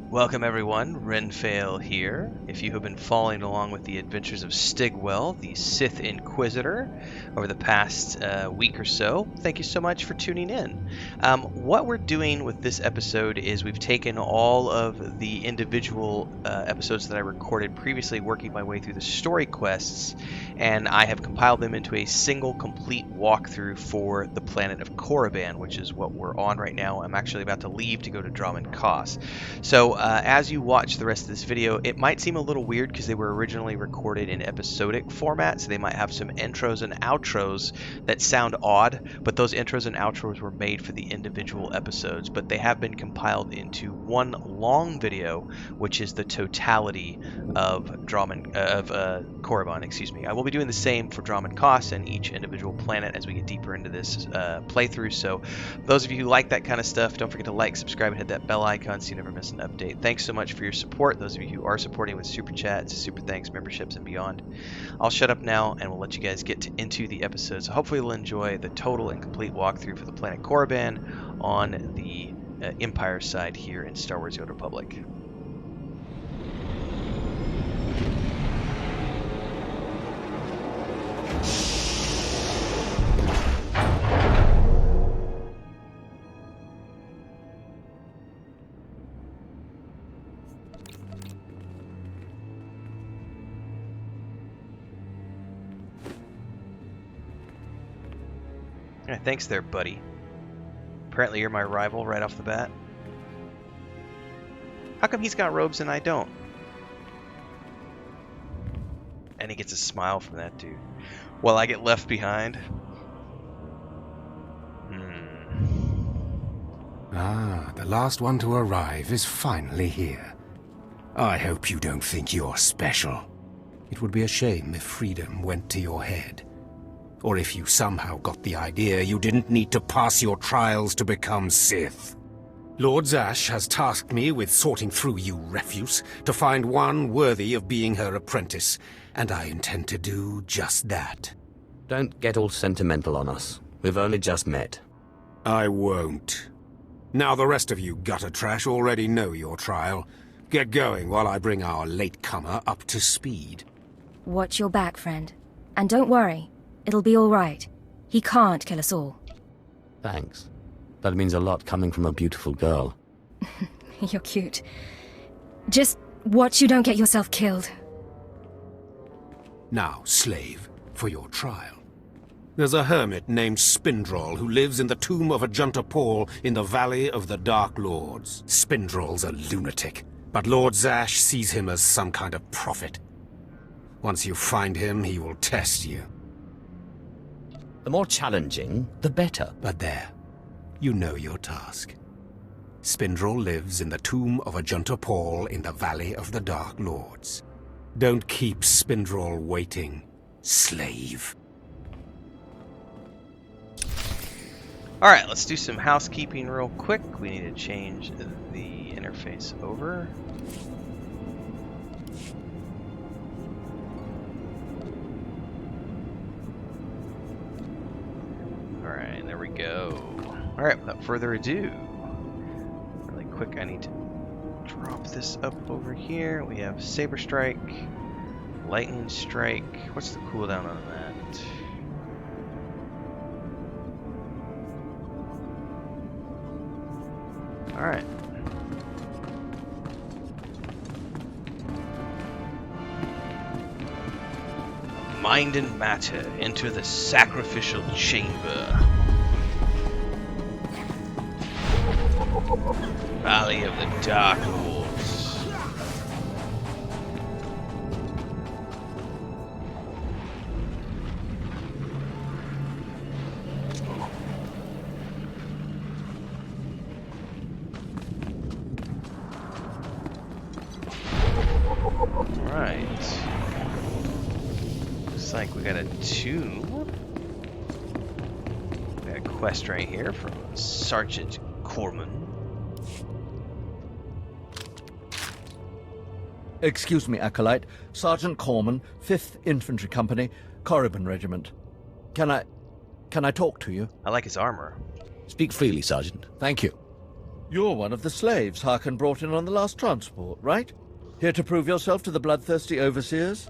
Welcome everyone, Renfail here. If you have been following along with the adventures of Stigwell, the Sith Inquisitor, over the past week or so, thank you so much for tuning in. What we're doing with this episode is we've taken all of the individual episodes that I recorded previously working my way through the story quests, and I have compiled them into a single complete walkthrough for the planet of Korriban, which is what we're on right now. I'm actually about to leave to go to Dromund Kaas. So as you watch the rest of this video, it might seem a little weird because they were originally recorded in episodic format, so they might have some intros and outros that sound odd, but those intros and outros were made for the individual episodes, but they have been compiled into one long video, which is the totality of Korriban, excuse me. I will be doing the same for Dromund Kaas and each individual planet as we get deeper into this playthrough, so those of you who like that kind of stuff, don't forget to like, subscribe, and hit that bell icon so you never miss an update. Thanks so much for your support, those of you who are supporting with super chats, super thanks, memberships, and beyond. I'll shut up now and we'll let you guys get into the episode. So hopefully you'll enjoy the total and complete walkthrough for the planet Korriban on the Empire side here in Star Wars: The Old Republic. Yeah, thanks there, buddy. Apparently you're my rival right off the bat. How come he's got robes and I don't? And he gets a smile from that dude. While I get left behind. Ah, the last one to arrive is finally here. I hope you don't think you're special. It would be a shame if freedom went to your head. Or if you somehow got the idea you didn't need to pass your trials to become Sith. Lord Zash has tasked me with sorting through you refuse to find one worthy of being her apprentice, and I intend to do just that. Don't get all sentimental on us. We've only just met. I won't. Now the rest of you gutter trash already know your trial. Get going while I bring our latecomer up to speed. Watch your back, friend. And don't worry. It'll be all right. He can't kill us all. Thanks. That means a lot coming from a beautiful girl. You're cute. Just watch you don't get yourself killed. Now, slave, for your trial. There's a hermit named Spindrol who lives in the tomb of Ajunta Paul in the Valley of the Dark Lords. Spindrol's a lunatic, but Lord Zash sees him as some kind of prophet. Once you find him, he will test you. The more challenging, the better. But there, you know your task. Spindrol lives in the tomb of Ajunta Paul in the Valley of the Dark Lords. Don't keep Spindrol waiting, slave. Alright, let's do some housekeeping real quick. We need to change the interface over. Alright, there we go. Alright, without further ado, really quick, I need to drop this up over here. We have Saber Strike, Lightning Strike. What's the cooldown on that? Alright. Mind and matter, enter the sacrificial chamber. Valley of the Dark Lords. Alright. Looks like we got a tomb. We got a quest right here from Sergeant Korriban. Excuse me, Acolyte. Sergeant Korriban, 5th Infantry Company, Korriban Regiment. Can I talk to you? I like his armor. Speak freely, Sergeant. Thank you. You're one of the slaves Harkon brought in on the last transport, right? Here to prove yourself to the bloodthirsty overseers?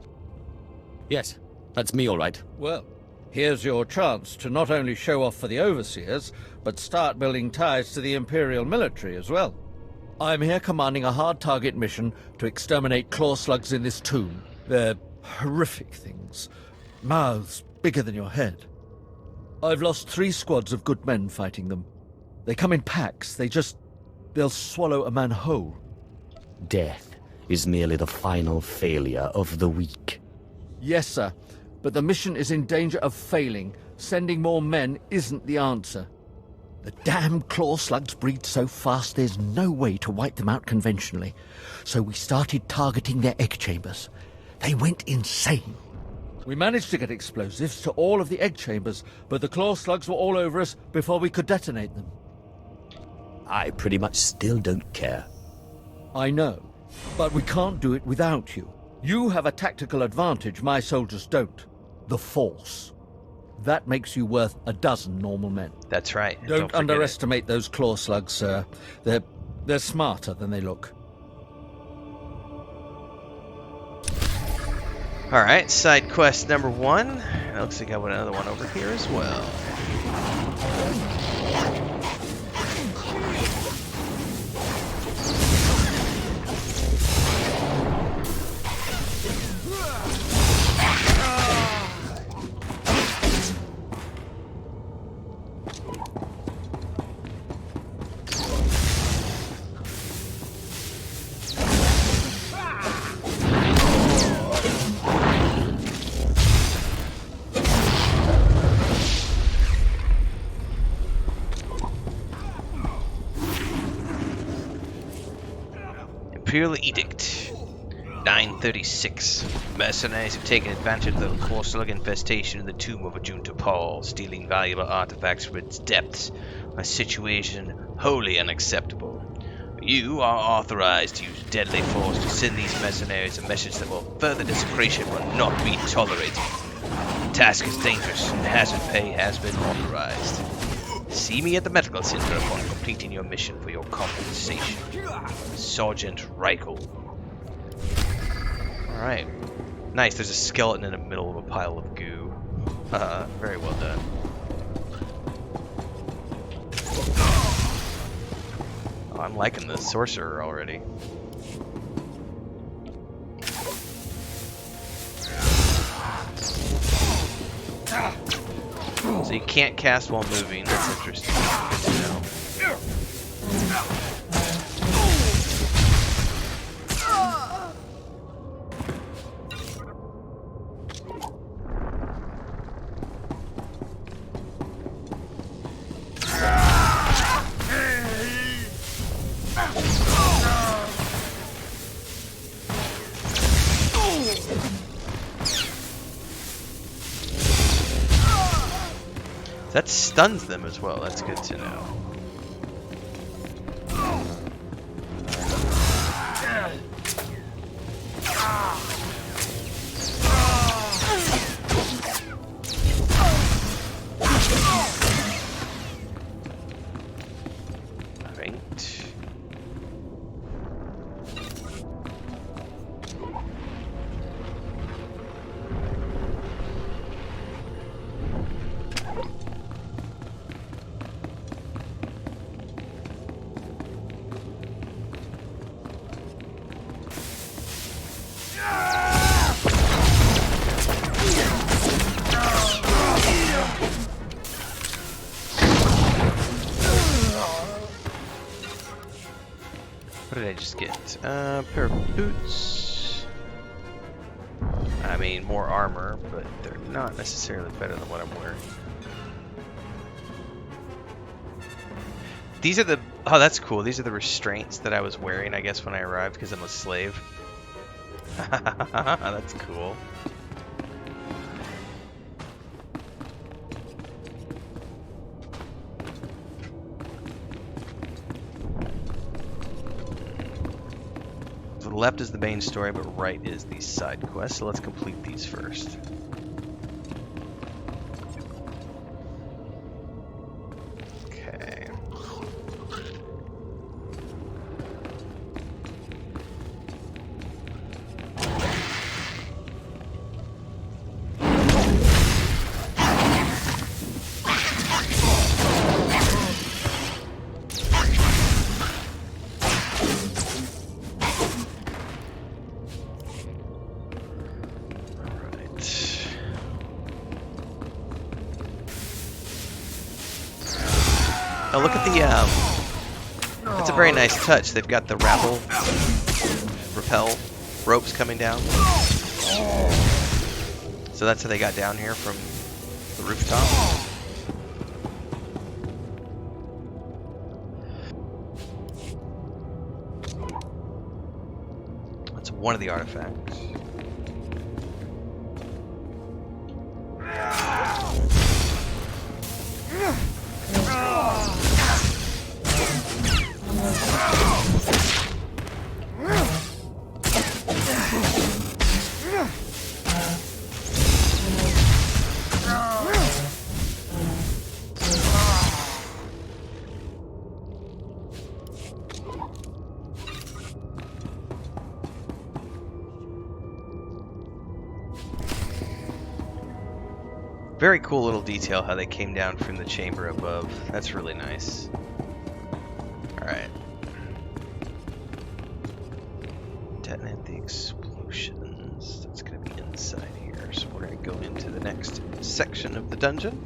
Yes, that's me all right. Well, here's your chance to not only show off for the overseers, but start building ties to the Imperial military as well. I'm here commanding a hard target mission to exterminate claw slugs in this tomb. They're horrific things. Mouths bigger than your head. I've lost 3 squads of good men fighting them. They come in packs. They'll swallow a man whole. Death is merely the final failure of the weak. Yes, sir. But the mission is in danger of failing. Sending more men isn't the answer. The damn claw slugs breed so fast there's no way to wipe them out conventionally. So we started targeting their egg chambers. They went insane. We managed to get explosives to all of the egg chambers, but the claw slugs were all over us before we could detonate them. I pretty much still don't care. I know, but we can't do it without you. You have a tactical advantage my soldiers don't. The Force. That makes you worth a dozen normal men. That's right. Don't underestimate those claw slugs, sir. They're smarter than they look. Alright, side quest number 1. It looks like I have another one over here as well. Imperial Edict 936. Mercenaries have taken advantage of the claw slug infestation in the tomb of Ajunta Paul, stealing valuable artifacts from its depths. A situation wholly unacceptable. You are authorized to use deadly force to send these mercenaries a message that further desecration will not be tolerated. The task is dangerous and hazard pay has been authorized. See me at the medical center upon completing your mission for your compensation. Sergeant Reichel. Alright. Nice, there's a skeleton in the middle of a pile of goo. Very well done. Oh, I'm liking the sorcerer already. So you can't cast while moving. That's interesting. Good to know. That stuns them as well. That's good to know. What did I just get? Pair of boots. I mean, more armor, but they're not necessarily better than what I'm wearing. These are the... Oh, that's cool. These are the restraints that I was wearing, I guess, when I arrived, because I'm a slave. That's cool. So left is the main story, but right is the side quest. So let's complete these first. Okay. Oh, look at the, it's a very nice touch. They've got the rappel ropes coming down. So that's how they got down here from the rooftop. That's one of the artifacts. Very cool little detail how they came down from the chamber above. That's really nice. Alright. Detonate the explosions. That's going to be inside here. So we're going to go into the next section of the dungeon.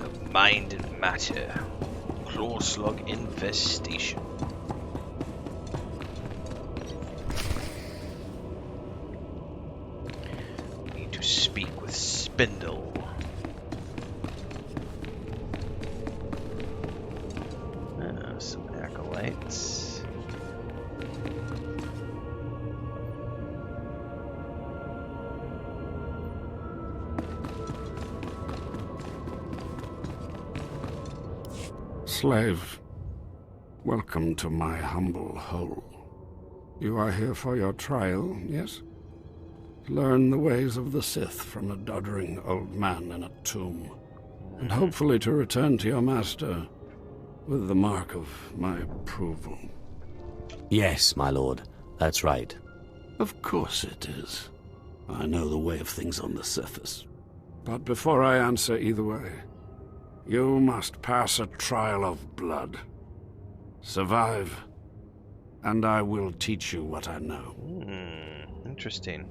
The Mind and Matter. Claw Slug Infestation. Speak with Spindle. Some acolytes. Slave, welcome to my humble hole. You are here for your trial, yes? Learn the ways of the Sith from a doddering old man in a tomb, and hopefully to return to your master with the mark of my approval. Yes, my lord. That's right. Of course it is. I know the way of things on the surface. But before I answer either way, you must pass a trial of blood. Survive, and I will teach you what I know. Interesting.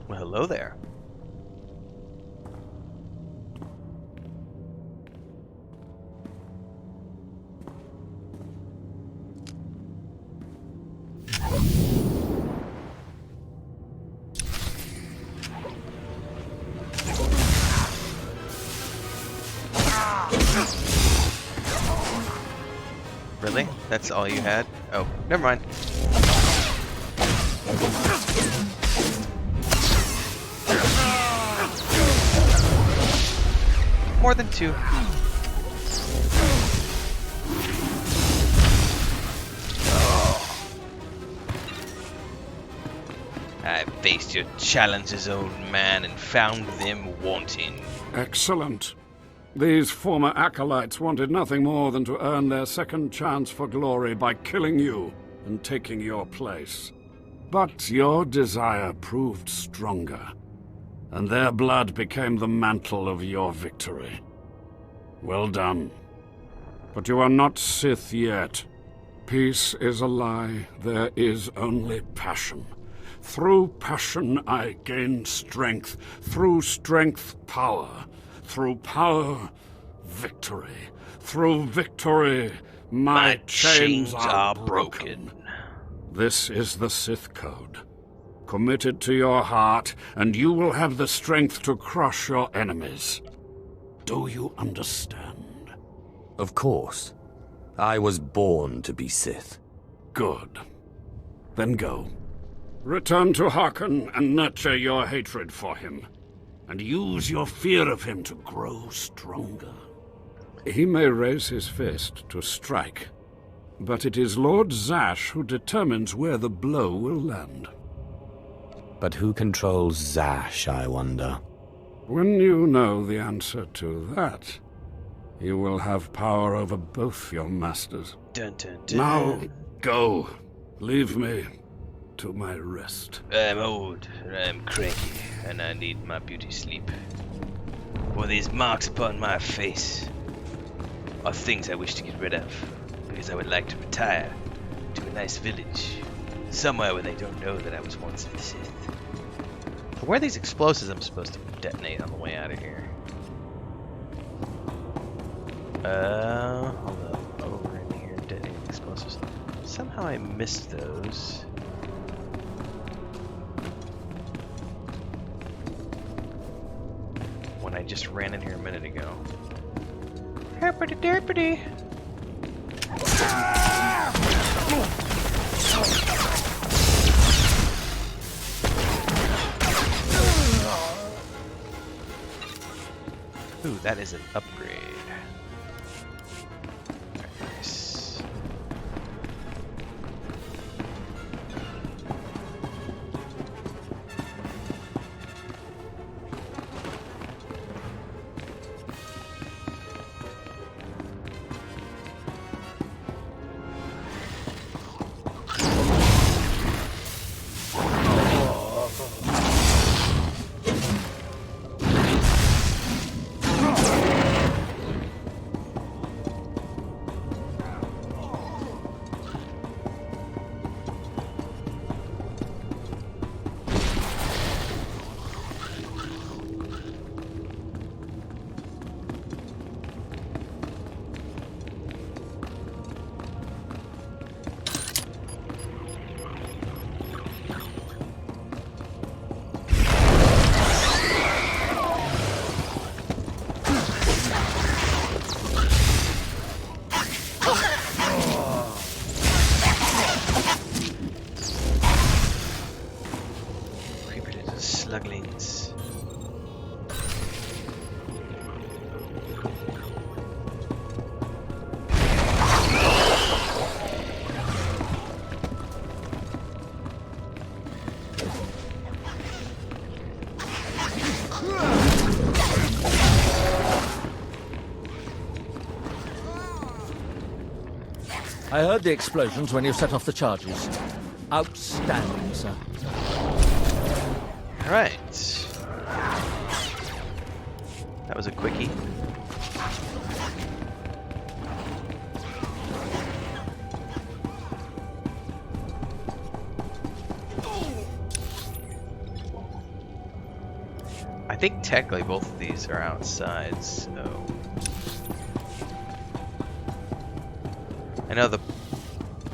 Well, hello there. Really? That's all you had? Oh, never mind. More than two. I faced your challenges, old man, and found them wanting. Excellent. These former acolytes wanted nothing more than to earn their second chance for glory by killing you and taking your place. But your desire proved stronger, and their blood became the mantle of your victory. Well done. But you are not Sith yet. Peace is a lie. There is only passion. Through passion I gain strength. Through strength, power. Through power, victory. Through victory, my chains are broken. This is the Sith Code. Commit it to your heart, and you will have the strength to crush your enemies. Do you understand? Of course. I was born to be Sith. Good. Then go. Return to Harkon and nurture your hatred for him. And use your fear of him to grow stronger. He may raise his fist to strike, but it is Lord Zash who determines where the blow will land. But who controls Zash, I wonder? When you know the answer to that, you will have power over both your masters. Dun, dun, dun. Now, go. Leave me. to my wrist. I'm old, I'm cranky, and I need my beauty sleep. For these marks upon my face are things I wish to get rid of, because I would like to retire to a nice village, somewhere where they don't know that I was once a Sith. So where are these explosives I'm supposed to detonate on the way out of here? Hold up, over in here, detonate explosives. Somehow I missed those. When I just ran in here a minute ago. Herpity derpity! Ooh, that is an upgrade. Nice. Sluglings. I heard the explosions when you set off the charges. Outstanding, sir. Alright. That was a quickie. I think technically both of these are outside, so... I know the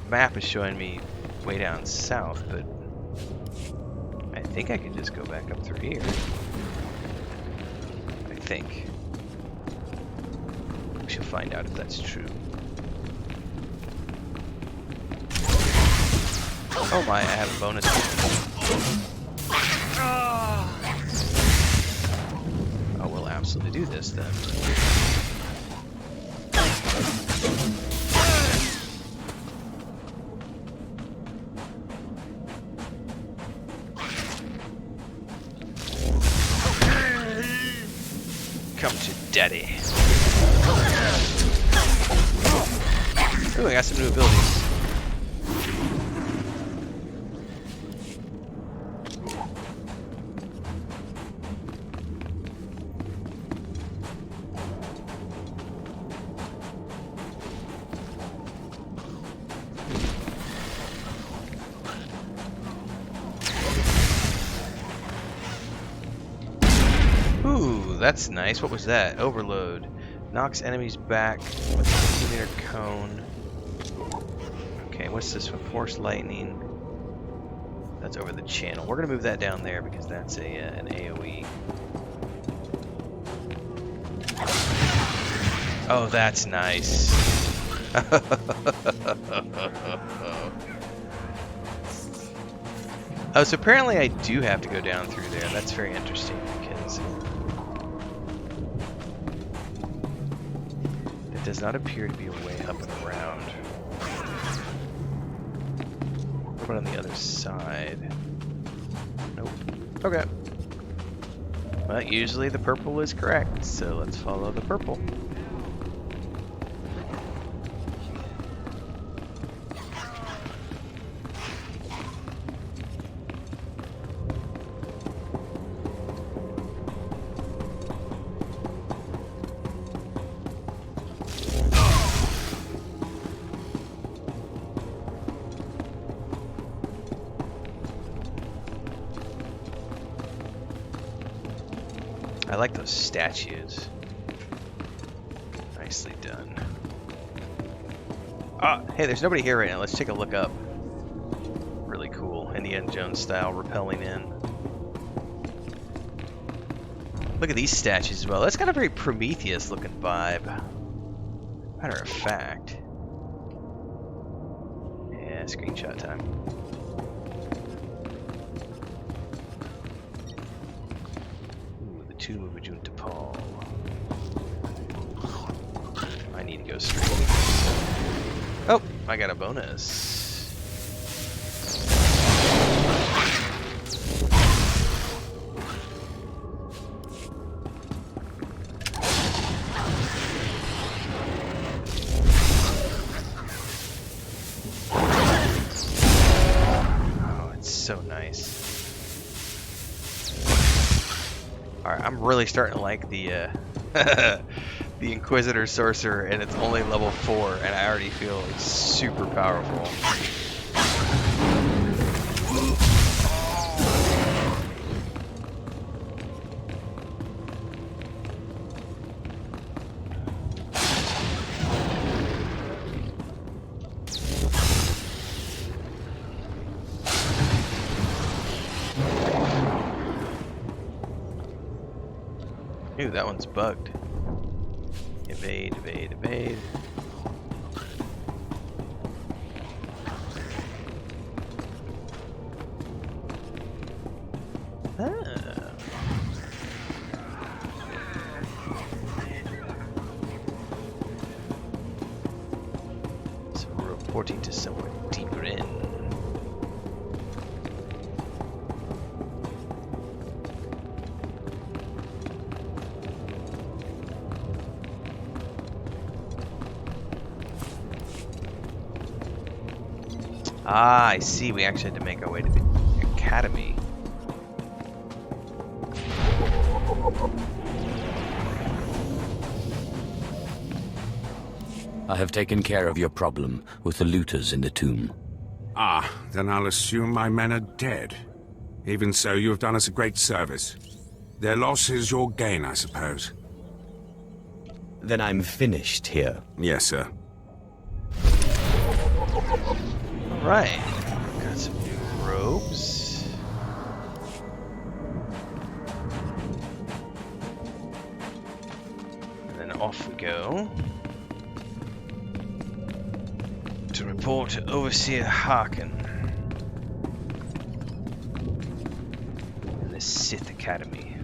map is showing me way down south, but I think I can just go back up through here. I think. We shall find out if that's true. Oh my, I have a bonus. Oh, we'll absolutely do this then. Come to daddy. Ooh, I got some new abilities. Ooh, that's nice. What was that? Overload. Knocks enemies back with a 2-meter cone. Okay, what's this one? Force lightning. That's over the channel. We're gonna move that down there because that's a an AoE. Oh, that's nice. Oh, so apparently I do have to go down through there. That's very interesting because there does not appear to be a way up and around. What about on the other side? Nope. Okay. Well, usually the purple is correct, so let's follow the purple. like those statues. Nicely done. Ah, hey, there's nobody here right now. Let's take a look up. Really cool. Indiana Jones style, rappelling in. Look at these statues as well. That's got a very Prometheus looking vibe. Matter of fact. Yeah, screenshot time. Ooh, the tomb of Ajunta Paul. I need to go straight. Oh, I got a bonus. So nice. Alright, I'm really starting to like the the Inquisitor Sorcerer, and it's only level 4, and I already feel it's super powerful. Ooh, that one's bugged. Evade, evade, evade. Ah. So we're reporting to somewhere deeper in. Ah, I see. We actually had to make our way to the academy. I have taken care of your problem with the looters in the tomb. Ah, then I'll assume my men are dead. Even so, you have done us a great service. Their loss is your gain, I suppose. Then I'm finished here. Yes, sir. Right. Got some new robes. And then off we go. To report to Overseer Harkin. In the Sith Academy.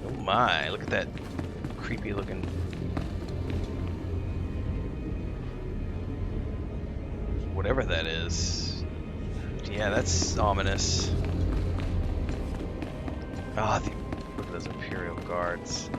Oh my, look at that creepy looking whatever that is. Yeah, that's ominous. Ah, look at those Imperial guards.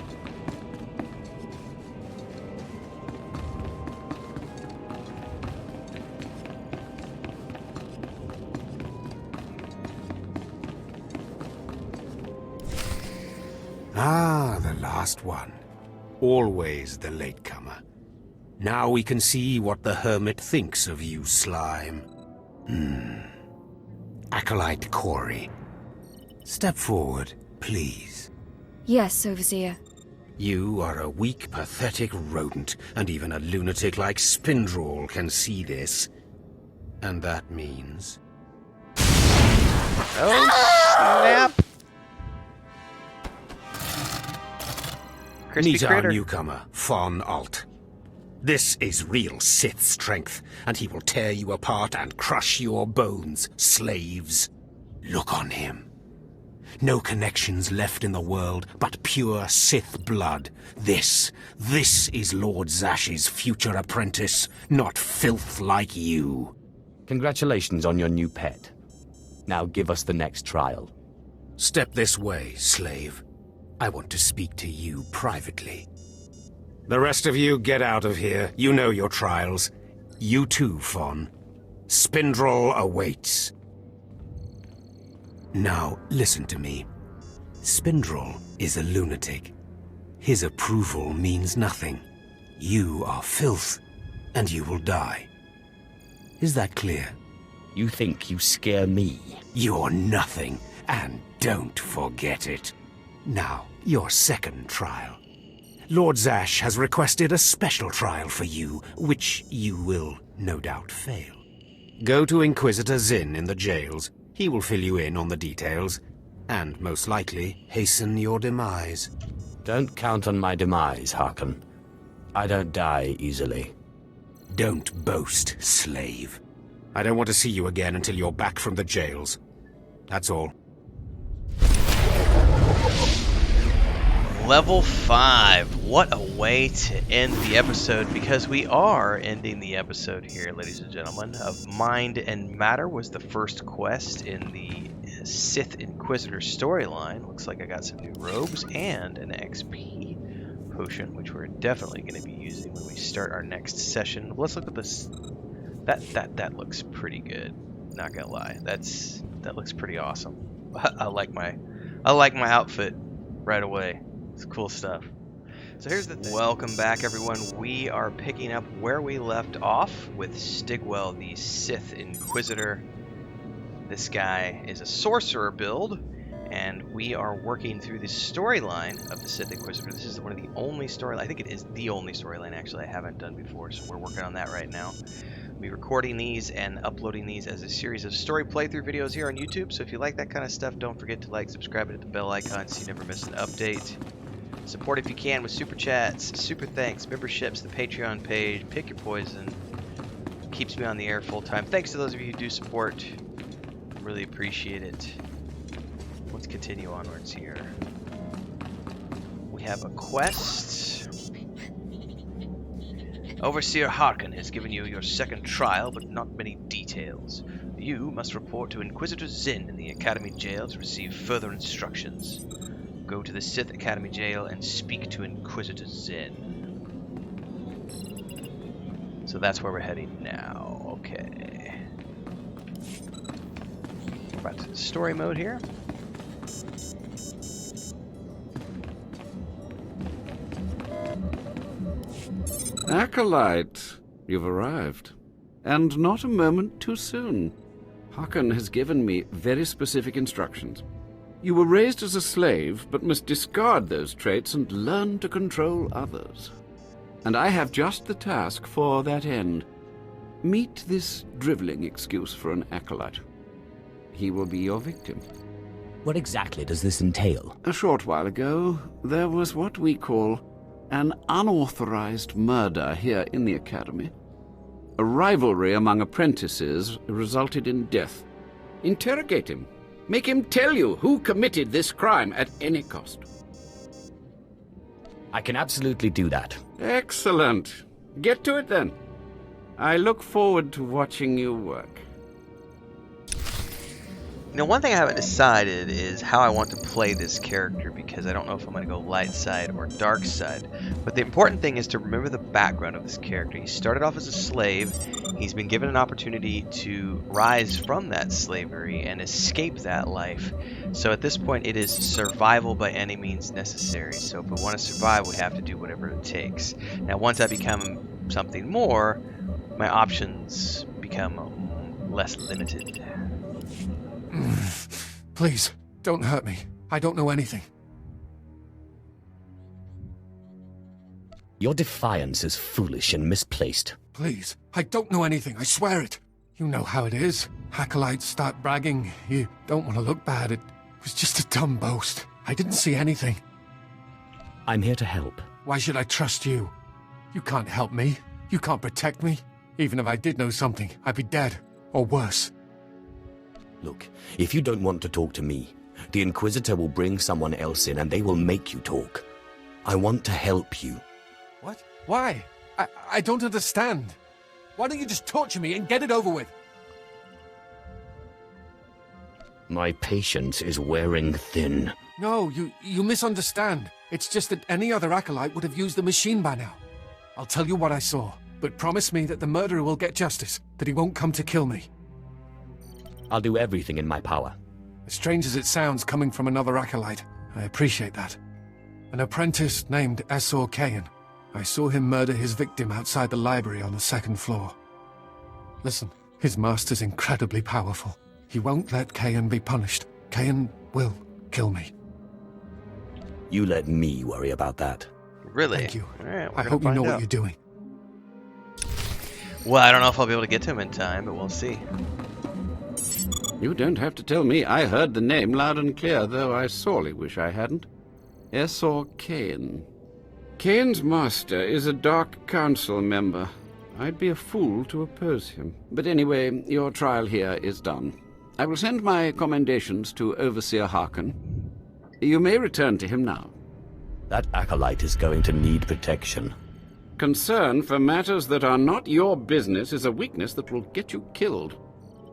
Ah, the last one. Always the latecomer. Now we can see what the Hermit thinks of you, slime. Acolyte Corey. Step forward, please. Yes, Overseer. You are a weak, pathetic rodent, and even a lunatic like Spindrel can see this. And that means... Oh, snap! Crispy Meet critter. our newcomer, Von Alt. This is real Sith strength, and he will tear you apart and crush your bones, slaves. Look on him. No connections left in the world, but pure Sith blood. This is Lord Zash's future apprentice, not filth like you. Congratulations on your new pet. Now give us the next trial. Step this way, slave. I want to speak to you privately. The rest of you get out of here. You know your trials. You too, Von. Spindrel awaits. Now, listen to me. Spindrel is a lunatic. His approval means nothing. You are filth, and you will die. Is that clear? You think you scare me? You're nothing, and don't forget it. Now, your second trial. Lord Zash has requested a special trial for you, which you will no doubt fail. Go to Inquisitor Zinn in the jails. He will fill you in on the details, and most likely hasten your demise. Don't count on my demise, Harkon. I don't die easily. Don't boast, slave. I don't want to see you again until you're back from the jails. That's all. Level 5. What a way to end the episode, because we are ending the episode here, ladies and gentlemen. Of Mind and Matter was the first quest in the Sith Inquisitor storyline. Looks like I got some new robes and an XP potion, which we're definitely going to be using when we start our next session. Let's look at this. That looks pretty good. Not gonna lie, that looks pretty awesome. I like my outfit right away. It's cool stuff. So here's the thing. Welcome back, everyone. We are picking up where we left off with Stigwell, the Sith Inquisitor. This guy is a sorcerer build, and we are working through the storyline of the Sith Inquisitor. This is one of the only storyline. I think it is the only storyline actually I haven't done before, so we're working on that right now. We'll be recording these and uploading these as a series of story playthrough videos here on YouTube. So if you like that kind of stuff, don't forget to like, subscribe, and hit the bell icon so you never miss an update. Support if you can with super chats, super thanks, memberships, the Patreon page. Pick your poison. Keeps me on the air full time. Thanks to those of you who do support. Really appreciate it. Let's continue onwards here. We have a quest. Overseer Harkon has given you your second trial, but not many details. You must report to Inquisitor Zinn in the Academy Jail to receive further instructions. Go to the Sith Academy Jail and speak to Inquisitor Zinn. So that's where we're heading now. Okay. We're back to the story mode here. Acolyte, you've arrived. And not a moment too soon. Harkon has given me very specific instructions. You were raised as a slave, but must discard those traits and learn to control others. And I have just the task for that end. Meet this drivelling excuse for an acolyte. He will be your victim. What exactly does this entail? A short while ago, there was what we call an unauthorized murder here in the Academy. A rivalry among apprentices resulted in death. Interrogate him. Make him tell you who committed this crime at any cost. I can absolutely do that. Excellent. Get to it then. I look forward to watching you work. You know, one thing I haven't decided is how I want to play this character, because I don't know if I'm going to go light side or dark side. But the important thing is to remember the background of this character. He started off as a slave. He's been given an opportunity to rise from that slavery and escape that life. So at this point, it is survival by any means necessary. So if we want to survive, we have to do whatever it takes. Now, once I become something more, my options become less limited. Please, don't hurt me. I don't know anything. Your defiance is foolish and misplaced. Please, I don't know anything, I swear it. You know how it is. Acolytes start bragging. You don't want to look bad. It was just a dumb boast. I didn't see anything. I'm here to help. Why should I trust you? You can't help me. You can't protect me. Even if I did know something, I'd be dead. Or worse. Look, if you don't want to talk to me, the Inquisitor will bring someone else in and they will make you talk. I want to help you. What? Why? I don't understand. Why don't you just torture me and get it over with? My patience is wearing thin. No, you misunderstand. It's just that any other acolyte would have used the machine by now. I'll tell you what I saw, but promise me that the murderer will get justice, that he won't come to kill me. I'll do everything in my power. As strange as it sounds coming from another acolyte, I appreciate that. An apprentice named SWTOR Korriban. I saw him murder his victim outside the library on the second floor. Listen, His master's incredibly powerful. He won't let Kayan be punished. Kayan will kill me. You let me worry about that. Really? Thank you. All right, I hope you know what you're doing. Well, I don't know if I'll be able to get to him in time, but we'll see. You don't have to tell me. I heard the name loud and clear, though I sorely wish I hadn't. SWTOR Korriban. Kayan's master is a Dark Council member. I'd be a fool to oppose him. But anyway, your trial here is done. I will send my commendations to Overseer Harkon. You may return to him now. That acolyte is going to need protection. Concern for matters that are not your business is a weakness that will get you killed.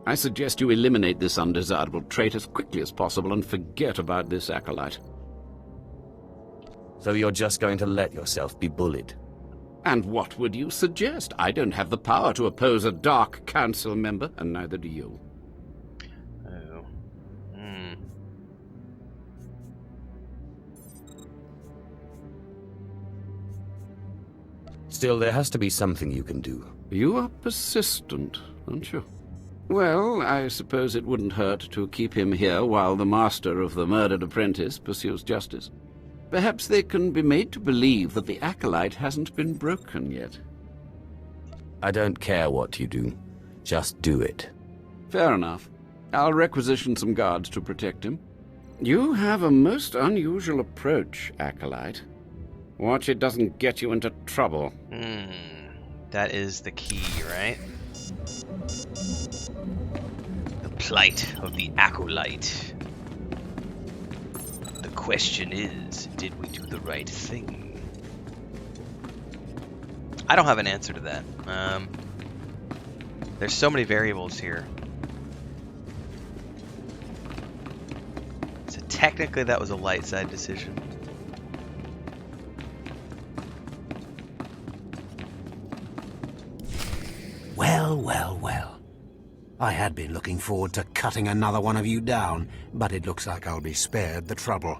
I suggest you eliminate this undesirable trait as quickly as possible and forget about this acolyte. So you're just going to let yourself be bullied? And what would you suggest? I don't have the power to oppose a Dark Council member, and neither do you. Oh. Still, there has to be something you can do. You are persistent, aren't you? Well, I suppose it wouldn't hurt to keep him here while the master of the murdered apprentice pursues justice. Perhaps they can be made to believe that the acolyte hasn't been broken yet. I don't care what you do. Just do it. Fair enough. I'll requisition some guards to protect him. You have a most unusual approach, acolyte. Watch it doesn't get you into trouble. That is the key, right? The plight of the acolyte. The question is, did we do the right thing? I don't have an answer to that. There's so many variables here. So technically that was a light side decision. Well. I had been looking forward to cutting another one of you down, but it looks like I'll be spared the trouble.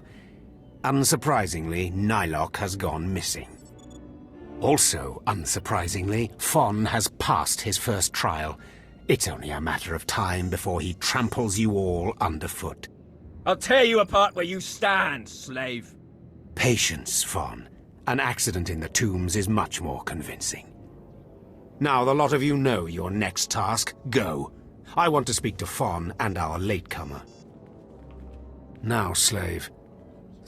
Unsurprisingly, Nylock has gone missing. Also, unsurprisingly, Fon has passed his first trial. It's only a matter of time before he tramples you all underfoot. I'll tear you apart where you stand, slave. Patience, Fon. An accident in the tombs is much more convincing. Now the lot of you know your next task. Go. I want to speak to Fon and our latecomer. Now, slave.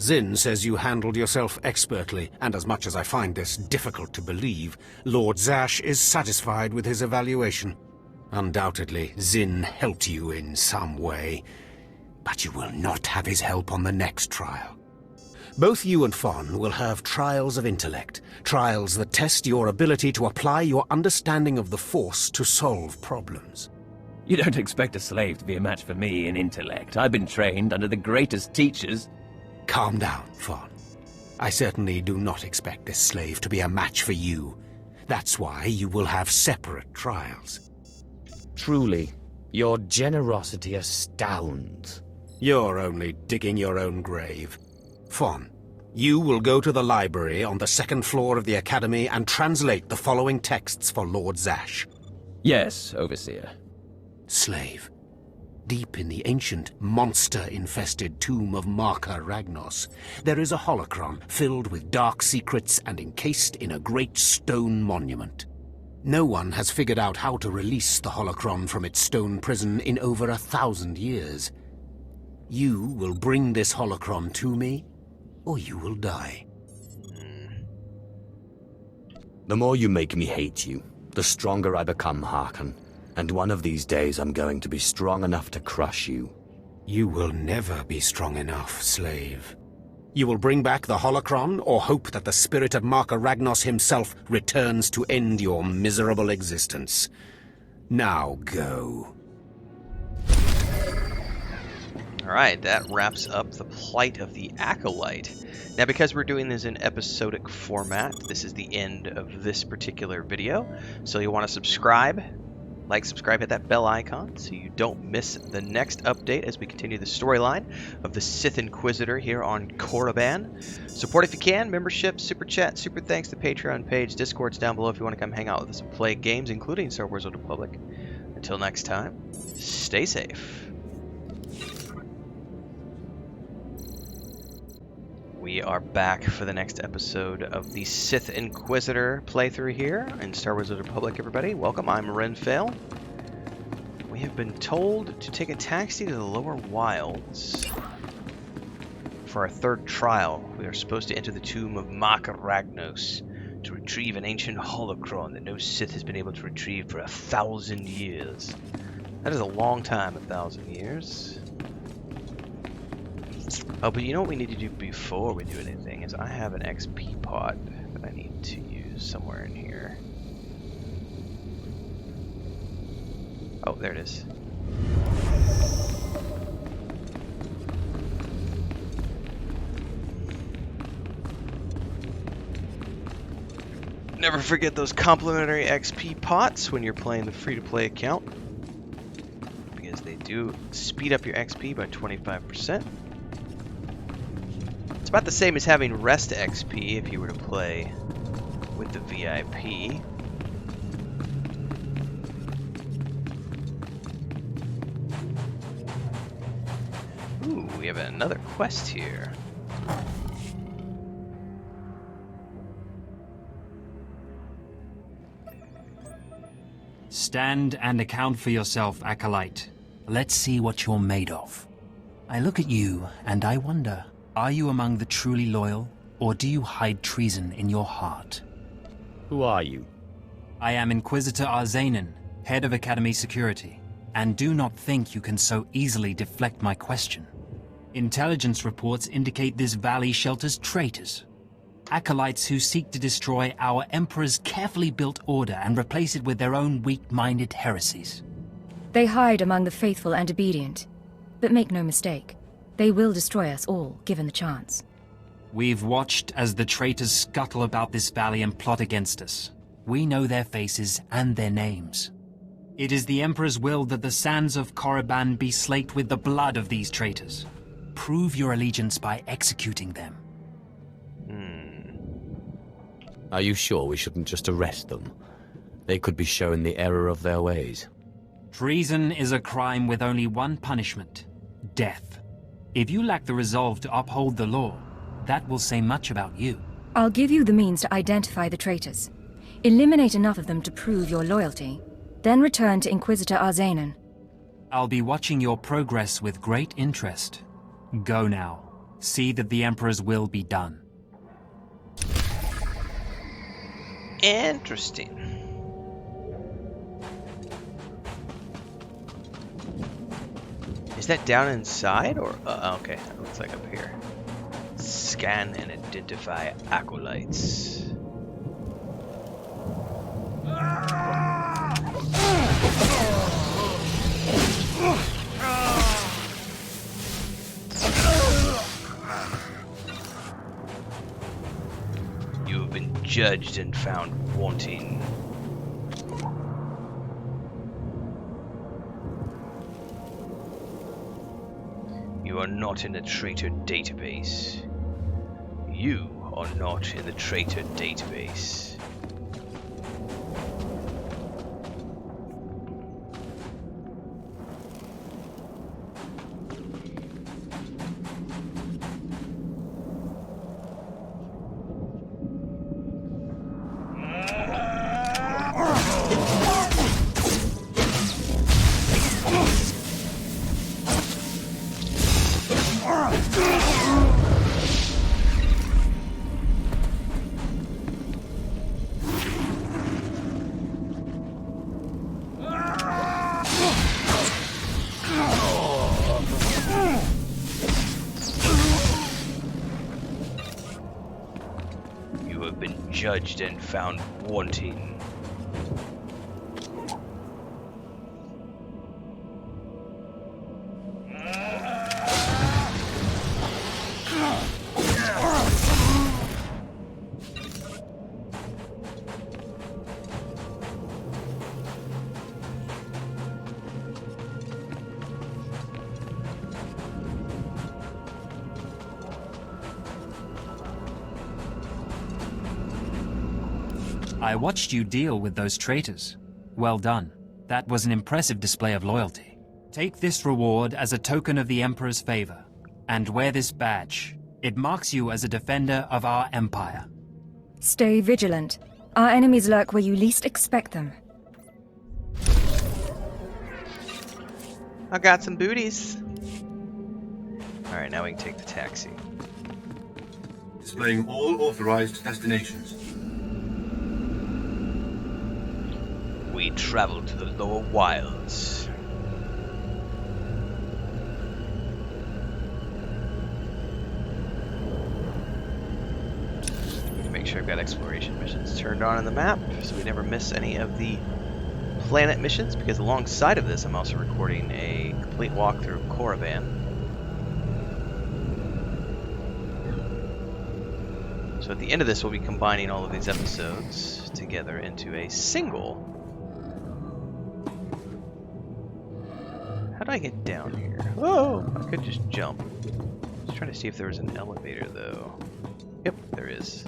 Zin says you handled yourself expertly, and as much as I find this difficult to believe, Lord Zash is satisfied with his evaluation. Undoubtedly, Zin helped you in some way, but you will not have his help on the next trial. Both you and Fon will have trials of intellect, trials that test your ability to apply your understanding of the Force to solve problems. You don't expect a slave to be a match for me in intellect. I've been trained under the greatest teachers. Calm down, Fon. I certainly do not expect this slave to be a match for you. That's why you will have separate trials. Truly, your generosity astounds. You're only digging your own grave. Fon, you will go to the library on the second floor of the Academy and translate the following texts for Lord Zash. Yes, Overseer. Slave, deep in the ancient, monster-infested tomb of Marka Ragnos, there is a holocron filled with dark secrets and encased in a great stone monument. No one has figured out how to release the holocron from its stone prison in over 1,000 years. You will bring this holocron to me, or you will die. The more you make me hate you, the stronger I become, Harkon. And one of these days I'm going to be strong enough to crush you. You will never be strong enough, slave. You will bring back the holocron, or hope that the spirit of Marka Ragnos himself returns to end your miserable existence. Now go. Alright, that wraps up the plight of the Acolyte. Now, because we're doing this in episodic format, this is the end of this particular video. So you'll want to subscribe. Like, subscribe, hit that bell icon so you don't miss the next update as we continue the storyline of the Sith Inquisitor here on Korriban. Support if you can, membership, super chat, super thanks to Patreon page, Discord's down below if you want to come hang out with us and play games, including Star Wars Old Republic. Until next time, stay safe. We are back for the next episode of the Sith Inquisitor playthrough here in Star Wars: The Old Republic, everybody. Welcome, I'm Renfail. We have been told to take a taxi to the lower wilds for our third trial. We are supposed to enter the tomb of Mark Ragnos to retrieve an ancient holocron that no Sith has been able to retrieve for 1,000 years. That is a long time, 1,000 years. Oh, but you know what we need to do before we do anything is I have an XP pot that I need to use somewhere in here. Oh, there it is. Never forget those complimentary XP pots when you're playing the free-to-play account, because they do speed up your XP by 25%. It's about the same as having rest XP if you were to play with the VIP. Ooh, we have another quest here. Stand and account for yourself, Acolyte. Let's see what you're made of. I look at you and I wonder, are you among the truly loyal, or do you hide treason in your heart? Who are you? I am Inquisitor Arzanin, head of Academy Security, and do not think you can so easily deflect my question. Intelligence reports indicate this valley shelters traitors. Acolytes who seek to destroy our Emperor's carefully built order and replace it with their own weak-minded heresies. They hide among the faithful and obedient. But make no mistake, they will destroy us all, given the chance. We've watched as the traitors scuttle about this valley and plot against us. We know their faces and their names. It is the Emperor's will that the sands of Korriban be slaked with the blood of these traitors. Prove your allegiance by executing them. Are you sure we shouldn't just arrest them? They could be shown the error of their ways. Treason is a crime with only one punishment: death. If you lack the resolve to uphold the law, that will say much about you. I'll give you the means to identify the traitors. Eliminate enough of them to prove your loyalty. Then return to Inquisitor Arzanin. I'll be watching your progress with great interest. Go now. See that the Emperor's will be done. Interesting. Is that down inside or okay, that looks like up here. Scan and identify acolytes. You have been judged and found wanting. You are not in the traitor database. You are not in the traitor database. Judged and found wanting. I watched you deal with those traitors. Well done. That was an impressive display of loyalty. Take this reward as a token of the Emperor's favor, and wear this badge. It marks you as a defender of our empire. Stay vigilant. Our enemies lurk where you least expect them. I got some booties. Alright, now we can take the taxi. Displaying all authorized destinations. We travel to the lower wilds. Make sure I've got exploration missions turned on the map so we never miss any of the planet missions, because alongside of this I'm also recording a complete walkthrough of Korriban. So at the end of this we'll be combining all of these episodes together into a single. How do I get down here? Oh, I could just jump. Just trying to see if there was an elevator though. Yep, there is.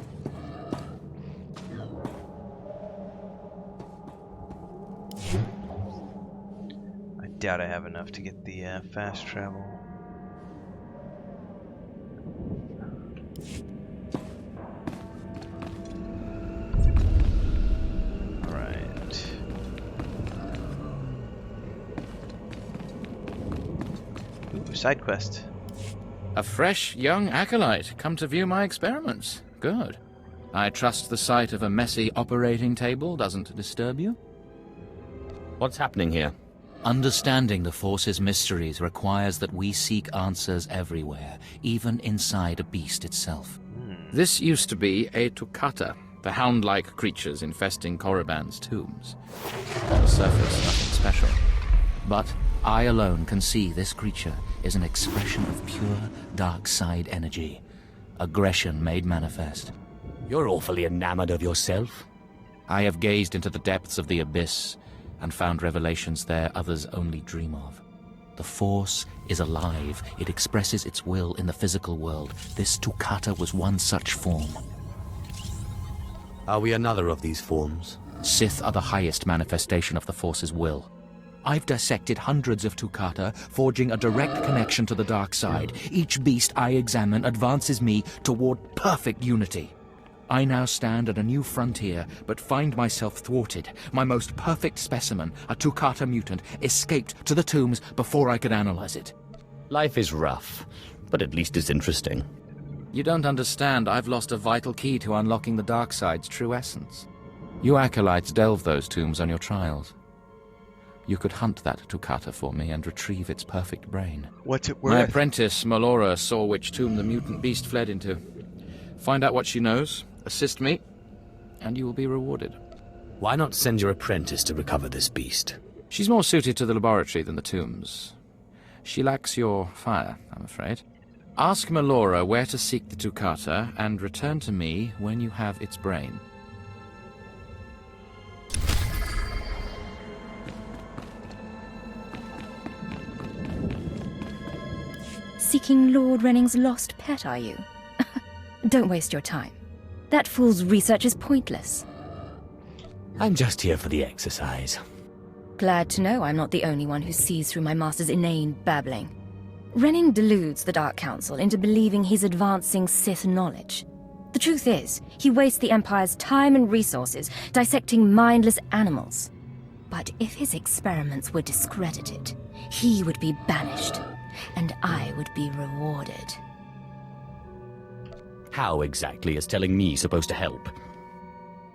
I doubt I have enough to get the fast travel. Alright. Ooh, side quest. A fresh, young acolyte, come to view my experiments. Good. I trust the sight of a messy operating table doesn't disturb you? What's happening here? Understanding the Force's mysteries requires that we seek answers everywhere, even inside a beast itself. This used to be a Toccata, the hound-like creatures infesting Korriban's tombs. On the surface, nothing special. But I alone can see this creature is an expression of pure dark side energy. Aggression made manifest. You're awfully enamored of yourself. I have gazed into the depths of the abyss and found revelations there others only dream of. The Force is alive. It expresses its will in the physical world. This Toccata was one such form. Are we another of these forms? Sith are the highest manifestation of the Force's will. I've dissected hundreds of Toccata, forging a direct connection to the dark side. Each beast I examine advances me toward perfect unity. I now stand at a new frontier, but find myself thwarted. My most perfect specimen, a Toccata mutant, escaped to the tombs before I could analyze it. Life is rough, but at least it's interesting. You don't understand. I've lost a vital key to unlocking the dark side's true essence. You acolytes delve those tombs on your trials. You could hunt that Toccata for me and retrieve its perfect brain. What's it worth? My apprentice, Melora, saw which tomb the mutant beast fled into. Find out what she knows, assist me, and you will be rewarded. Why not send your apprentice to recover this beast? She's more suited to the laboratory than the tombs. She lacks your fire, I'm afraid. Ask Melora where to seek the Toccata, and return to me when you have its brain. Seeking Lord Renning's lost pet, are you? Don't waste your time. That fool's research is pointless. I'm just here for the exercise. Glad to know I'm not the only one who sees through my master's inane babbling. Renning deludes the Dark Council into believing he's advancing Sith knowledge. The truth is, he wastes the Empire's time and resources dissecting mindless animals. But if his experiments were discredited, he would be banished, and I would be rewarded. How exactly is telling me supposed to help?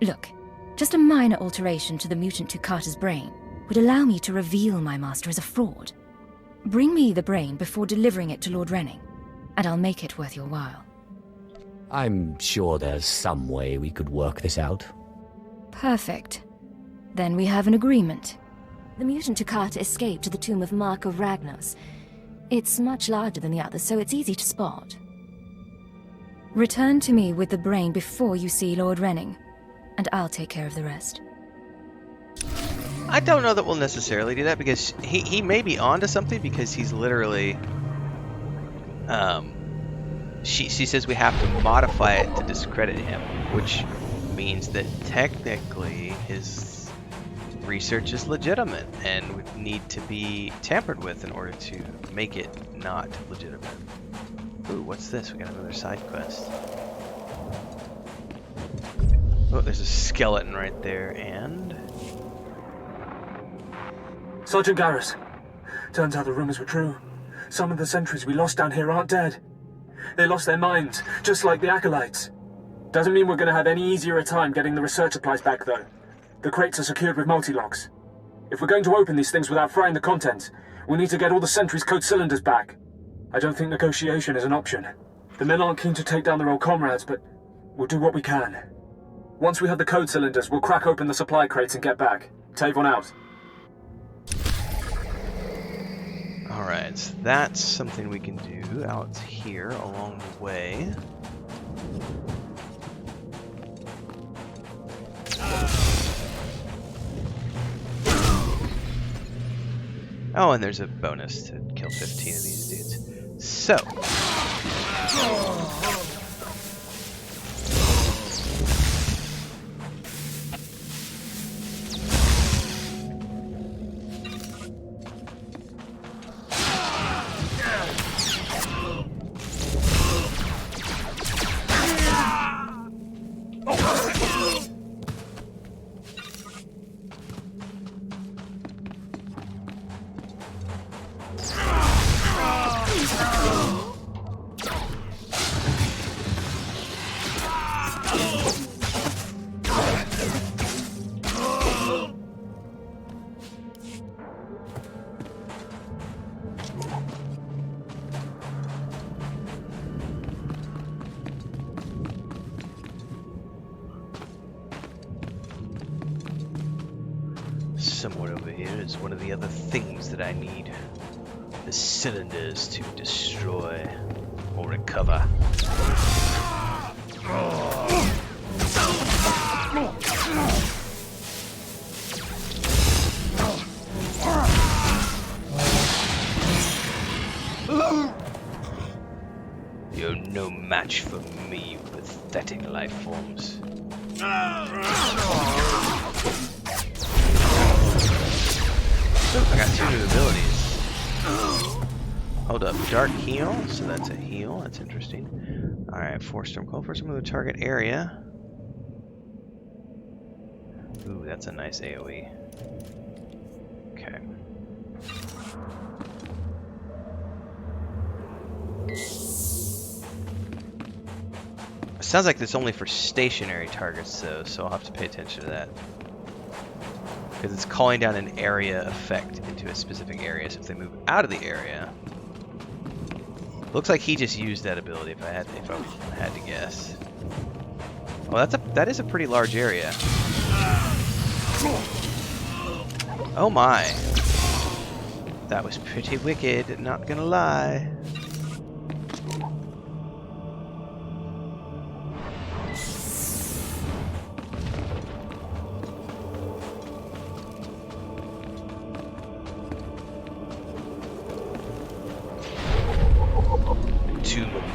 Look, just a minor alteration to the mutant Toccata's brain would allow me to reveal my master as a fraud. Bring me the brain before delivering it to Lord Renning, and I'll make it worth your while. I'm sure there's some way we could work this out. Perfect. Then we have an agreement. The mutant Toccata escaped to the tomb of Mark of Ragnos. It's much larger than the others, so it's easy to spot. Return to me with the brain before you see Lord Renning, and I'll take care of the rest. I don't know that we'll necessarily do that, because he may be onto something, because he's literally... She says we have to modify it to discredit him, which means that technically his research is legitimate and would need to be tampered with in order to make it not legitimate. Ooh, what's this? We got another side quest. Oh, there's a skeleton right there, and... Sergeant Garrus. Turns out the rumors were true. Some of the sentries we lost down here aren't dead. They lost their minds, just like the Acolytes. Doesn't mean we're going to have any easier a time getting the research supplies back, though. The crates are secured with multi-locks. If we're going to open these things without frying the contents, we need to get all the sentries' code cylinders back. I don't think negotiation is an option. The men aren't keen to take down their old comrades, but we'll do what we can. Once we have the code cylinders, we'll crack open the supply crates and get back. Tavon out. Alright, so that's something we can do out here along the way. Oh, and there's a bonus to kill 15 of these dudes. So. Somewhere over here is one of the other things that I need. The cylinders to destroy or recover. You're no match for me, you pathetic life forms. I got 2 new abilities. Hold up, Dark Heal, so that's a heal, that's interesting. Alright, Force Storm, call for some of the target area. Ooh, that's a nice AoE. Okay. It sounds like it's only for stationary targets though, so I'll have to pay attention to that. Because it's calling down an area effect into a specific area, so if they move out of the area... Looks like he just used that ability if I had to guess. Oh, that is a pretty large area. Oh my. That was pretty wicked, not gonna lie.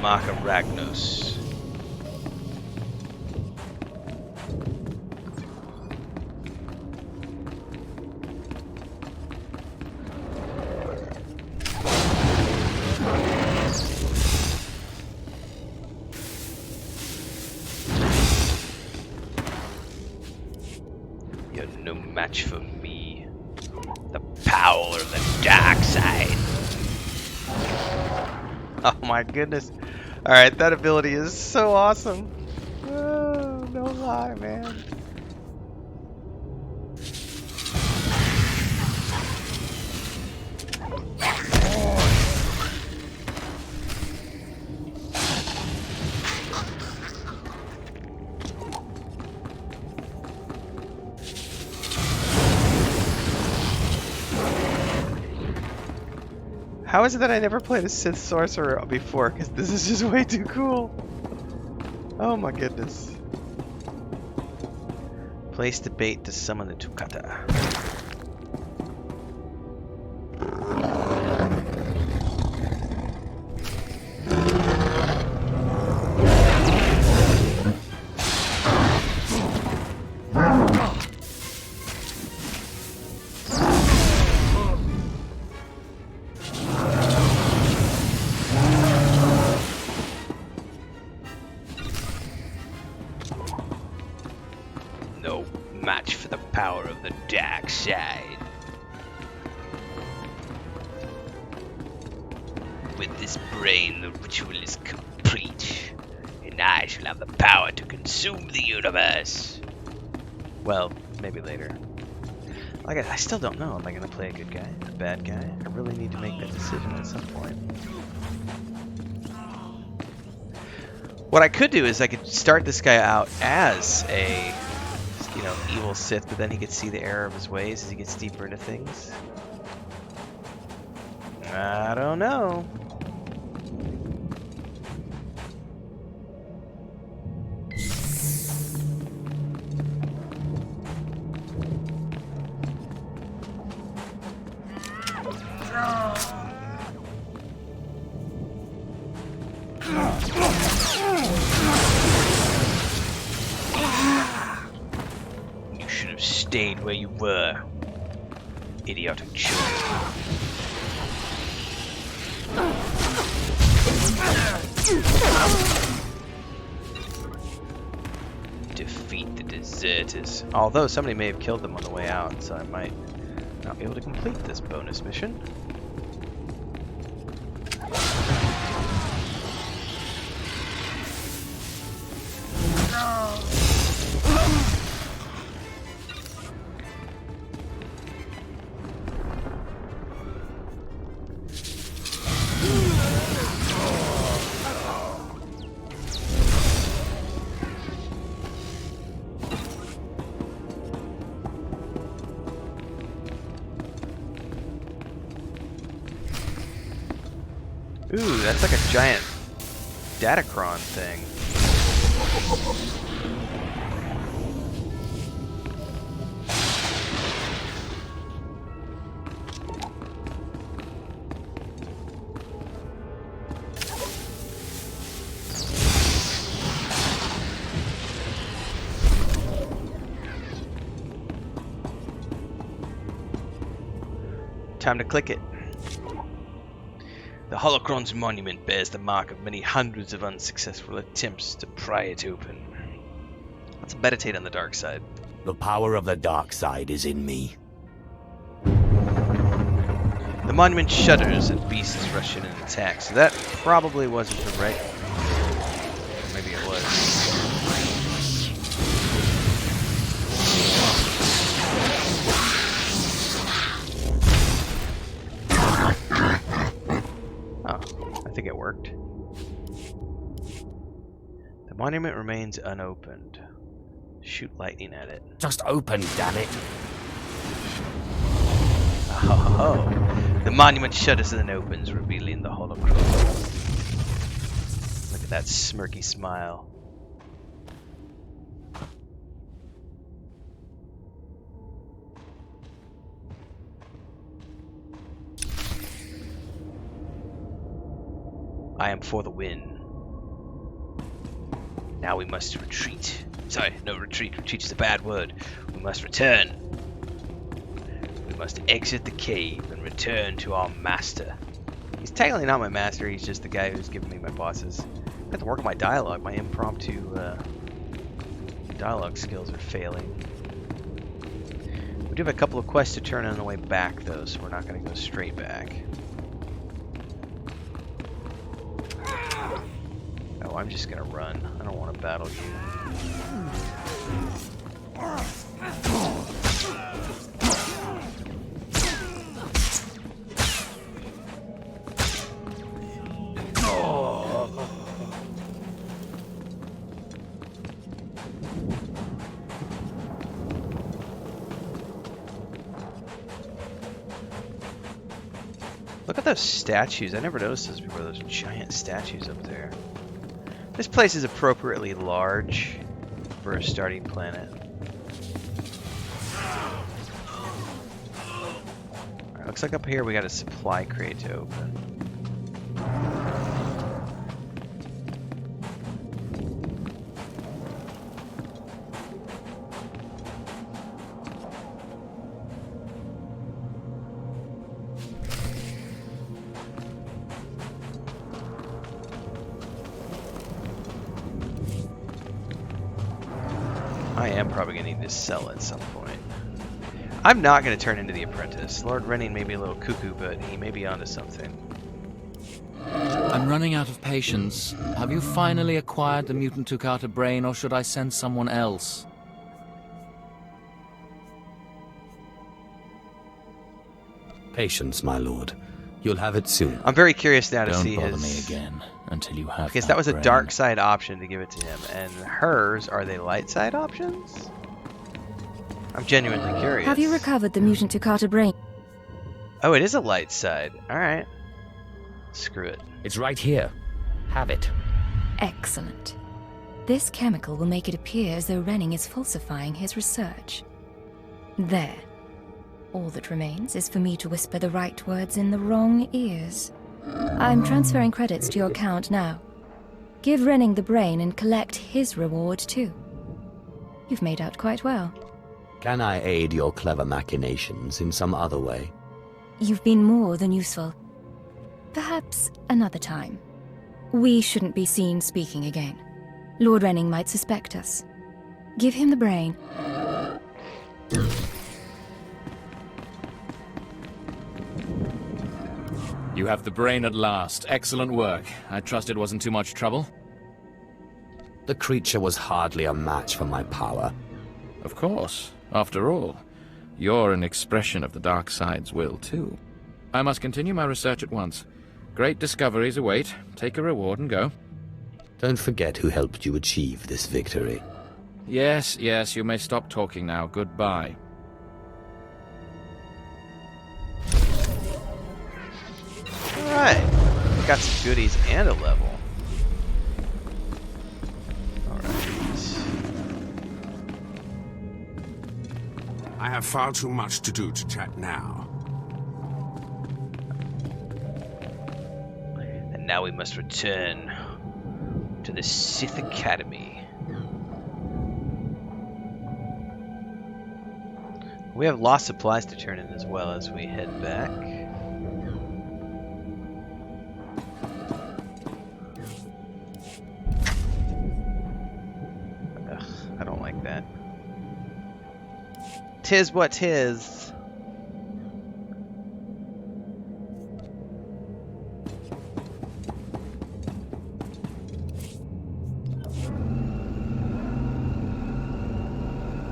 Mark of Ragnos. You're no match for me. The power of the dark side. Oh my goodness. Alright, that ability is so awesome. Oh, no lie, man. How is it that I never played a Sith Sorcerer before? Because this is just way too cool. Oh my goodness. Place the bait to summon the Tukata. match for the power of the dark side. With this brain, the ritual is complete, and I shall have the power to consume the universe. Well, maybe later. I still don't know. Am I going to play a good guy, a bad guy? I really need to make that decision at some point. What I could do is I could start this guy out as a, evil Sith, but then he could see the error of his ways as he gets deeper into things. I don't know. You should have stayed where you were, idiotic child. Defeat the deserters. Although somebody may have killed them on the way out, so I might not be able to complete this bonus mission. Ooh, that's like a giant Datacron thing. Time to click it. The Holocron's monument bears the mark of many hundreds of unsuccessful attempts to pry it open. Let's meditate on the dark side. The power of the dark side is in me. The monument shudders and beasts rush in and attack, so that probably wasn't the right... Or maybe it was. I think it worked. The monument remains unopened. Shoot lightning at it. Just open, damn it. Oh, the monument shudders and then opens, revealing the holocron. Look at that smirky smile. I am for the win. Now we must retreat. Sorry, no retreat. Retreat is a bad word. We must return. We must exit the cave and return to our master. He's technically not my master, he's just the guy who's giving me my bosses. I have to work my dialogue. My impromptu dialogue skills are failing. We do have a couple of quests to turn on the way back though, so we're not going to go straight back. Oh, I'm just gonna run. I don't want to battle you. Look at those statues. I never noticed those before. Those giant statues up there. This place is appropriately large for a starting planet. Alright, looks like up here we got a supply crate to open. I am probably going to need to sell at some point. I'm not going to turn into the apprentice. Lord Renning may be a little cuckoo, but he may be onto something. I'm running out of patience. Have you finally acquired the mutant Tukata brain, or should I send someone else? Patience, my lord. You'll have it soon. I'm very curious now to Don't see bother his... me again until you have Because that was a brain. dark side option to give it to him, and hers, are they light side options? I'm genuinely curious. Have you recovered the mutant Tukata brain? Oh, it is a light side. Alright. Screw it. It's right here. Have it. Excellent. This chemical will make it appear as though Renning is falsifying his research. There. All that remains is for me to whisper the right words in the wrong ears. I'm transferring credits to your account now. Give Renning the brain and collect his reward too. You've made out quite well. Can I aid your clever machinations in some other way? You've been more than useful. Perhaps another time. We shouldn't be seen speaking again. Lord Renning might suspect us. Give him the brain. You have the brain at last. Excellent work. I trust it wasn't too much trouble? The creature was hardly a match for my power. Of course. After all, you're an expression of the dark side's will, too. I must continue my research at once. Great discoveries await. Take a reward and go. Don't forget who helped you achieve this victory. Yes, you may stop talking now. Goodbye. Alright. Got some goodies and a level. Alright. I have far too much to do to chat now. And now we must return to the Sith Academy. We have lost supplies to turn in as well as we head back. Ugh, I don't like that. Tis what tis.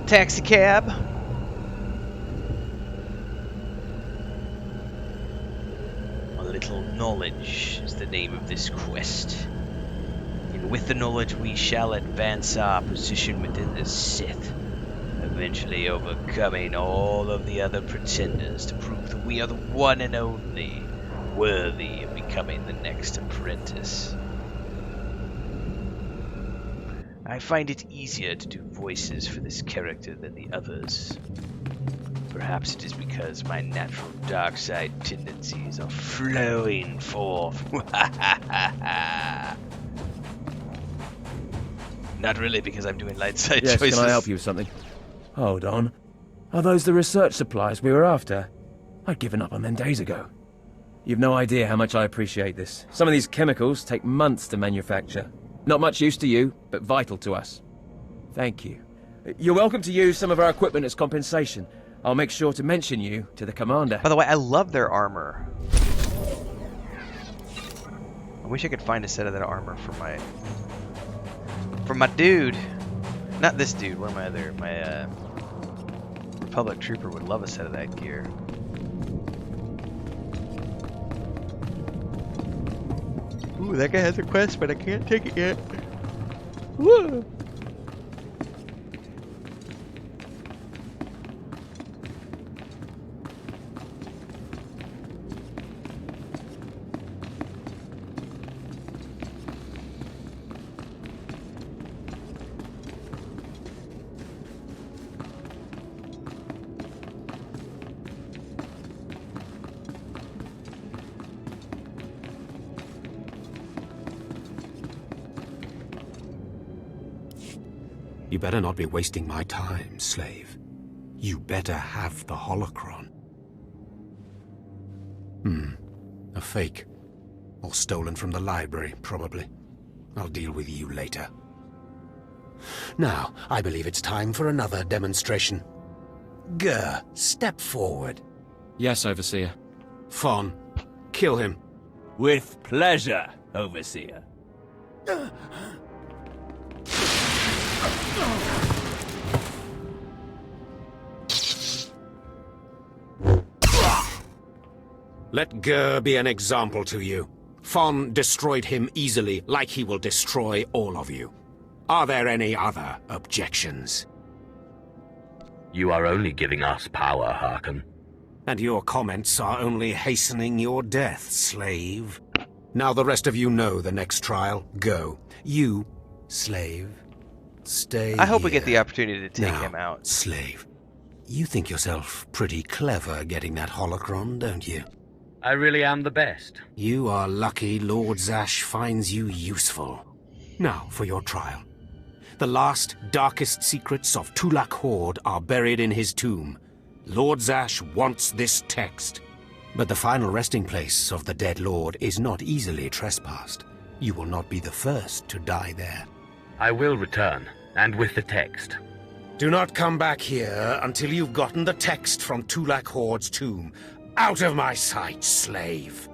Taxi cab. A little knowledge is the name of this quest. And with the knowledge we shall advance our position within the Sith, eventually overcoming all of the other pretenders to prove that we are the one and only worthy of becoming the next apprentice. I find it easier to do voices for this character than the others. Perhaps it is because my natural dark side tendencies are flowing forth. Not really, because I'm doing light side Yes, choices. can I help you with something? Hold on. Are those the research supplies we were after? I'd given up on them days ago. You've no idea how much I appreciate this. Some of these chemicals take months to manufacture. Not much use to you, but vital to us. Thank you. You're welcome to use some of our equipment as compensation. I'll make sure to mention you to the commander. By the way, I love their armor. I wish I could find a set of that armor for my dude. Not this dude, one of my other, my Republic Trooper would love a set of that gear. Ooh, that guy has a quest, but I can't take it yet. Woo! You better not be wasting my time, slave. You better have the holocron. A fake. Or stolen from the library, probably. I'll deal with you later. Now, I believe it's time for another demonstration. Gur, step forward. Yes, Overseer. Fon, kill him. With pleasure, Overseer. Let Gur be an example to you. Fon destroyed him easily, like he will destroy all of you. Are there any other objections? You are only giving us power, Harkon. And your comments are only hastening your death, slave. Now the rest of you know the next trial. Go. You, slave, stay I hope here. we get the opportunity to take Now, him out. Slave, you think yourself pretty clever getting that holocron, don't you? I really am the best. You are lucky Lord Zash finds you useful. Now for your trial. The last, darkest secrets of Tulak Horde are buried in his tomb. Lord Zash wants this text. But the final resting place of the dead lord is not easily trespassed. You will not be the first to die there. I will return, and with the text. Do not come back here until you've gotten the text from Tulak Horde's tomb. Out of my sight, slave!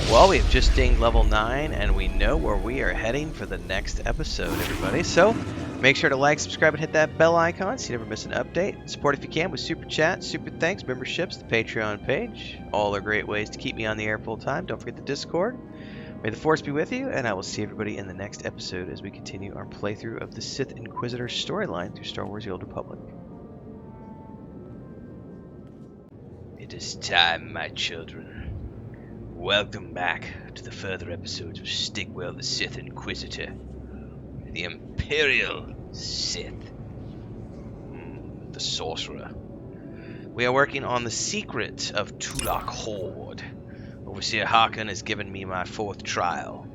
Well, we have just dinged level 9, and we know where we are heading for the next episode, everybody. So, make sure to like, subscribe, and hit that bell icon so you never miss an update. Support if you can with Super Chat, Super Thanks, memberships, the Patreon page. All are great ways to keep me on the air full time. Don't forget the Discord. May the Force be with you, and I will see everybody in the next episode as we continue our playthrough of the Sith Inquisitor storyline through Star Wars The Old Republic. It is time, my children. Welcome back to the further episodes of Stigwell the Sith Inquisitor, the Imperial Sith, the Sorcerer. We are working on the secret of Tulak Horde. Overseer Harkon has given me my 4th trial.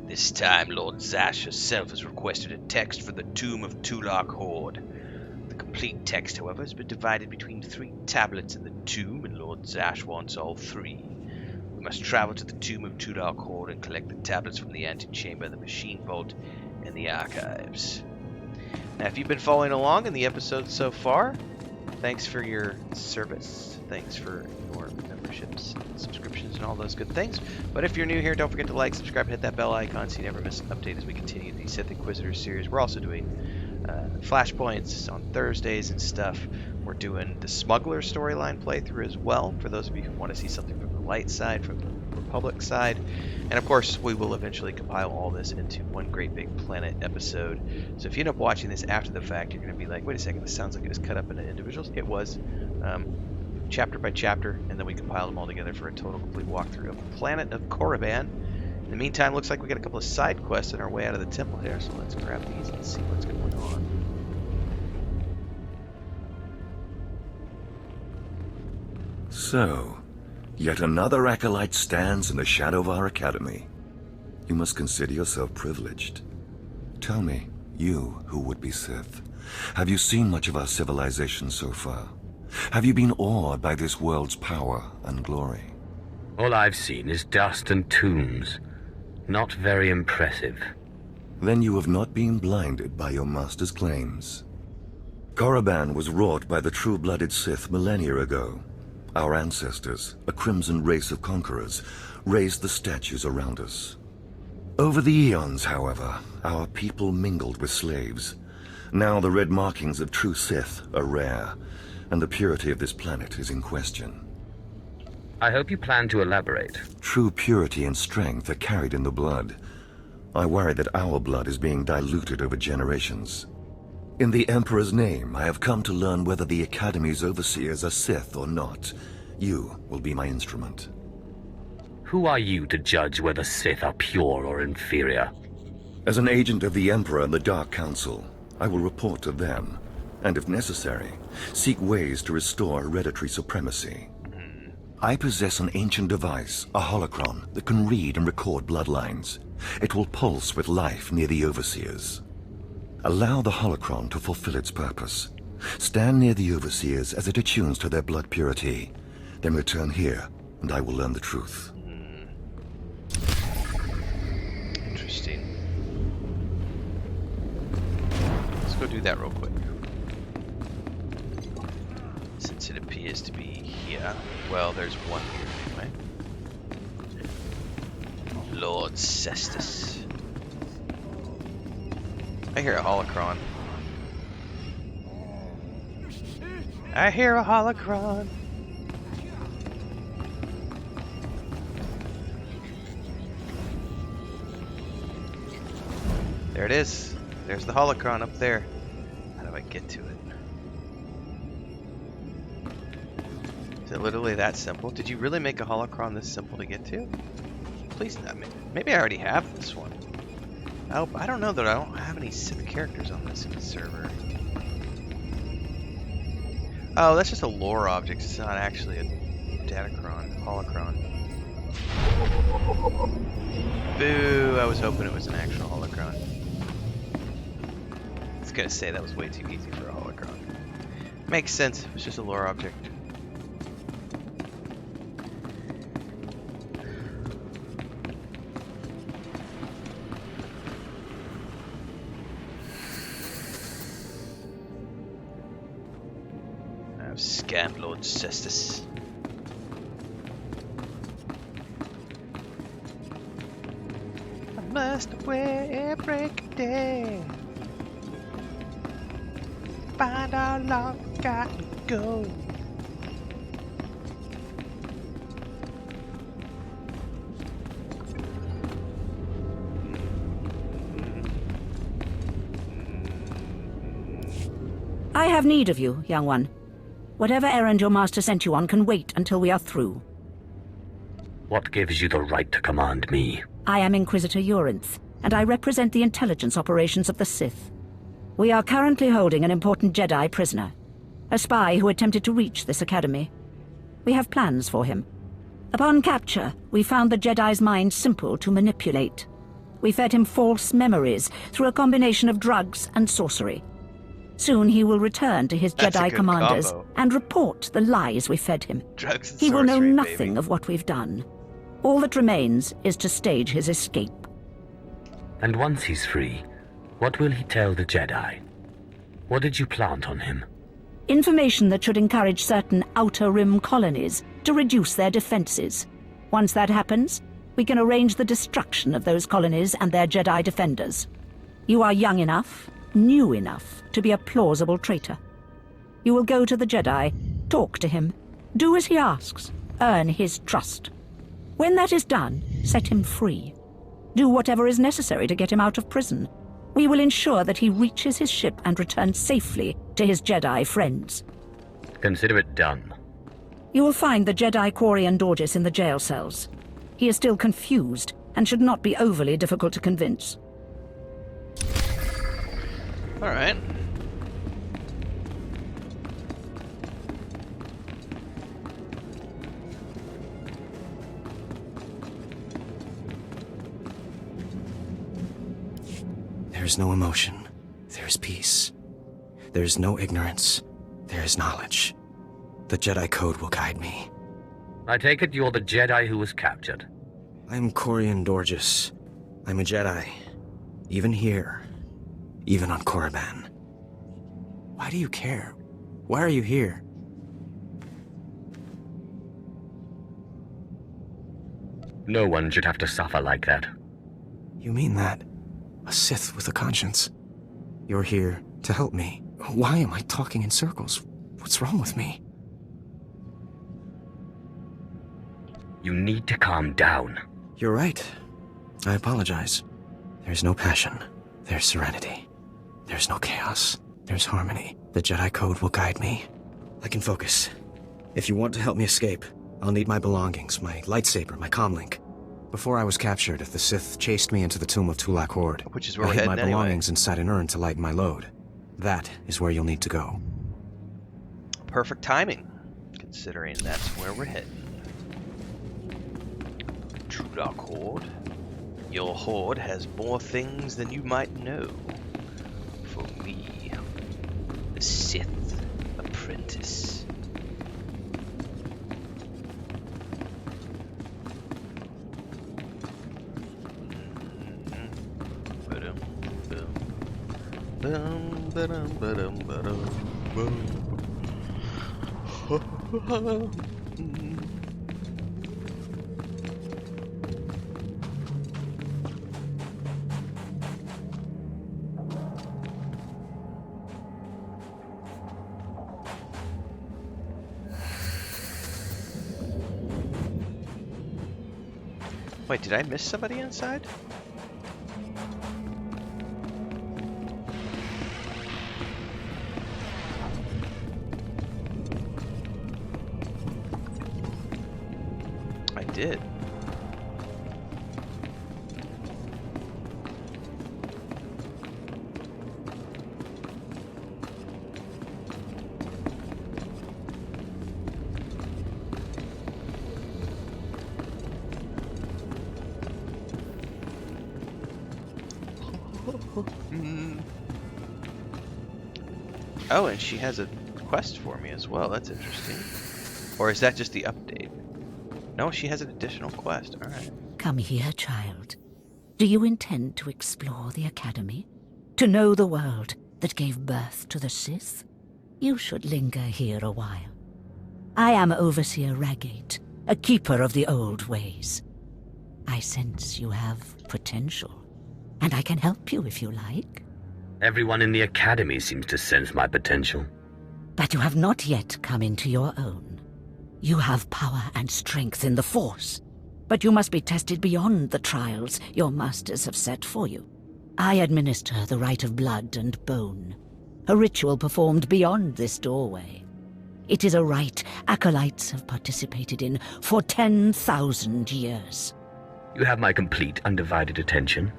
This time, Lord Zash herself has requested a text for the Tomb of Tulak Horde. The complete text, however, has been divided between 3 tablets in the tomb, and Lord Zash wants all 3. We must travel to the Tomb of Tulak Horde and collect the tablets from the antechamber, the machine vault, and the archives. Now, if you've been following along in the episodes so far, thanks for your service. Thanks for your memberships, subscriptions, and all those good things. But if you're new here, don't forget to like, subscribe, and hit that bell icon so you never miss an update as we continue the Sith Inquisitor series. We're also doing flashpoints on Thursdays and stuff. We're doing the Smuggler storyline playthrough as well, for those of you who want to see something from the light side, from the Republic side. And of course, we will eventually compile all this into one great big planet episode. So if you end up watching this after the fact, you're going to be like, wait a second, this sounds like it was cut up into individuals. It was. Chapter by chapter, and then we compile them all together for a total complete walkthrough of the planet of Korriban. In the meantime, looks like we got a couple of side quests on our way out of the temple here, so let's grab these and see what's going on. So, yet another acolyte stands in the shadow of our academy. You must consider yourself privileged. Tell me, you who would be Sith, have you seen much of our civilization so far? Have you been awed by this world's power and glory? All I've seen is dust and tombs. Not very impressive. Then you have not been blinded by your master's claims. Korriban was wrought by the true-blooded Sith millennia ago. Our ancestors, a crimson race of conquerors, raised the statues around us. Over the eons, however, our people mingled with slaves. Now the red markings of true Sith are rare, and the purity of this planet is in question. I hope you plan to elaborate. True purity and strength are carried in the blood. I worry that our blood is being diluted over generations. In the Emperor's name, I have come to learn whether the Academy's overseers are Sith or not. You will be my instrument. Who are you to judge whether Sith are pure or inferior? As an agent of the Emperor and the Dark Council, I will report to them, and if necessary, seek ways to restore hereditary supremacy. I possess an ancient device, a holocron, that can read and record bloodlines. It will pulse with life near the overseers. Allow the holocron to fulfill its purpose. Stand near the overseers as it attunes to their blood purity. Then return here, and I will learn the truth. interesting. Let's go do that real quick. Since it appears to be here. Well, there's one here anyway. Lord Cestus. I hear a holocron. I hear a holocron. There it is. There's the holocron up there. How do I get to it? Is it literally that simple? Did you really make a holocron this simple to get to? Please, maybe I already have this one. Oh, I don't know that I don't have any Sith characters on this server. Oh, that's just a lore object. It's not actually a holocron. Boo! I was hoping it was an actual holocron. I was gonna say that was way too easy for a holocron. Makes sense. It's just a lore object. I've scanned Lord Cestus. I must away break day. Find our love, got to go. I have need of you, young one. Whatever errand your master sent you on can wait until we are through. What gives you the right to command me? I am Inquisitor Urinth, and I represent the intelligence operations of the Sith. We are currently holding an important Jedi prisoner, a spy who attempted to reach this academy. We have plans for him. Upon capture, we found the Jedi's mind simple to manipulate. We fed him false memories through a combination of drugs and sorcery. Soon he will return to his Jedi commanders and report the lies we fed him. Drugs and he will know sorcery, nothing baby. of what we've done. All that remains is to stage his escape. And once he's free, what will he tell the Jedi? What did you plant on him? Information that should encourage certain Outer Rim colonies to reduce their defenses. Once that happens, we can arrange the destruction of those colonies and their Jedi defenders. You are young enough, new enough, to be a plausible traitor. You will go to the Jedi, talk to him, do as he asks, earn his trust. When that is done, set him free. Do whatever is necessary to get him out of prison. We will ensure that he reaches his ship and returns safely to his Jedi friends. Consider it done. You will find the Jedi Quarian Dorgis in the jail cells. He is still confused and should not be overly difficult to convince. All right. There is no emotion. There is peace. There is no ignorance. There is knowledge. The Jedi Code will guide me. I take it you're the Jedi who was captured. I'm Quarian Dorgis. I'm a Jedi. Even here. Even on Korriban. Why do you care? Why are you here? No one should have to suffer like that. You mean that? A Sith with a conscience. You're here to help me. Why am I talking in circles? What's wrong with me? You need to calm down. You're right. I apologize. There's no passion. There's serenity. There's no chaos. There's harmony. The Jedi Code will guide me. I can focus. If you want to help me escape, I'll need my belongings, my lightsaber, my comlink. Before I was captured, the Sith chased me into the tomb of Tulak Horde. Which is where I we're hid heading my anyway. belongings inside an urn to lighten my load. That is where you'll need to go. Perfect timing, considering that's where we're heading. Tulak Horde. Your horde has more things than you might know. For me, the Sith apprentice. Wait, did I miss somebody inside? I did. Oh, and she has a quest for me as well. That's interesting. Or is that just the update? No, she has an additional quest. All right. Come here, child. Do you intend to explore the Academy? To know the world that gave birth to the Sith? You should linger here a while. I am Overseer Ragate, a keeper of the old ways. I sense you have potential, and I can help you if you like. Everyone in the Academy seems to sense my potential. But you have not yet come into your own. You have power and strength in the Force, but you must be tested beyond the trials your masters have set for you. I administer the rite of blood and bone, a ritual performed beyond this doorway. It is a rite acolytes have participated in for 10,000 years. You have my complete, undivided attention.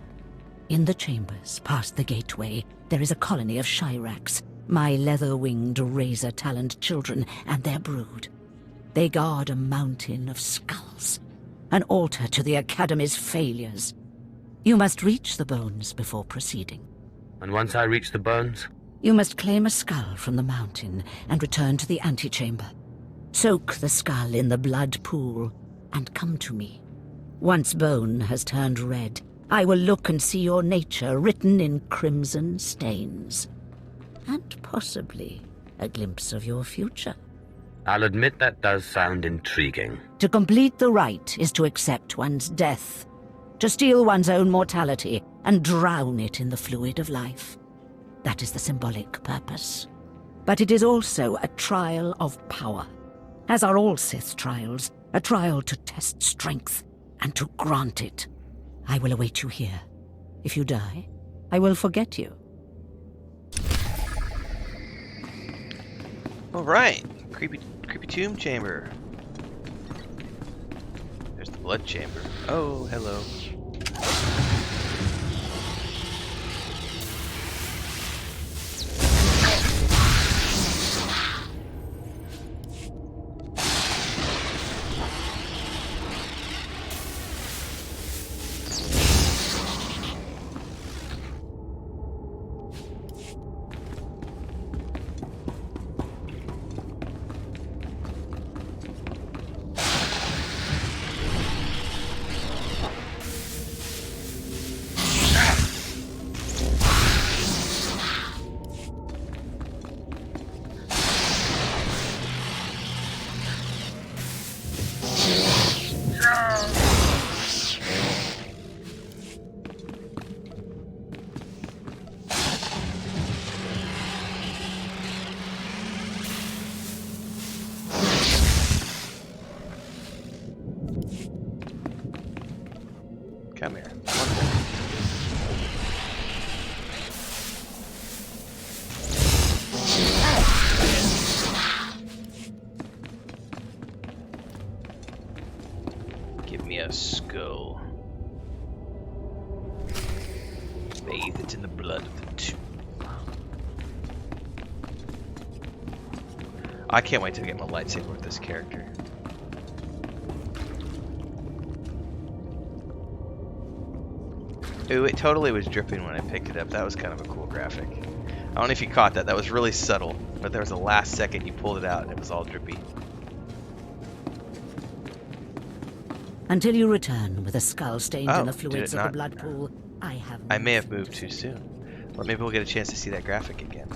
In the chambers, past the gateway, there is a colony of Shyraks, my leather-winged, razor-taloned children and their brood. They guard a mountain of skulls, an altar to the Academy's failures. You must reach the bones before proceeding. And once I reach the bones? You must claim a skull from the mountain and return to the antechamber. Soak the skull in the blood pool and come to me. Once bone has turned red, I will look and see your nature written in crimson stains. And possibly a glimpse of your future. I'll admit that does sound intriguing. To complete the rite is to accept one's death, to steal one's own mortality and drown it in the fluid of life. That is the symbolic purpose. But it is also a trial of power, as are all Sith trials, a trial to test strength and to grant it. I will await you here. If you die, I will forget you. All right, creepy tomb chamber. There's the blood chamber. Oh, hello. Come here. Give me a skull. Bathe it in the blood of the tomb. I can't wait to get my lightsaber with this character. Ooh, it totally was dripping when I picked it up. That was kind of a cool graphic. I don't know if you caught that. That was really subtle. But there was a last second you pulled it out and it was all drippy. Until you return with a skull stained in the fluids did it of the not? blood pool, I have... I may have moved too soon. Or maybe we'll get a chance to see that graphic again.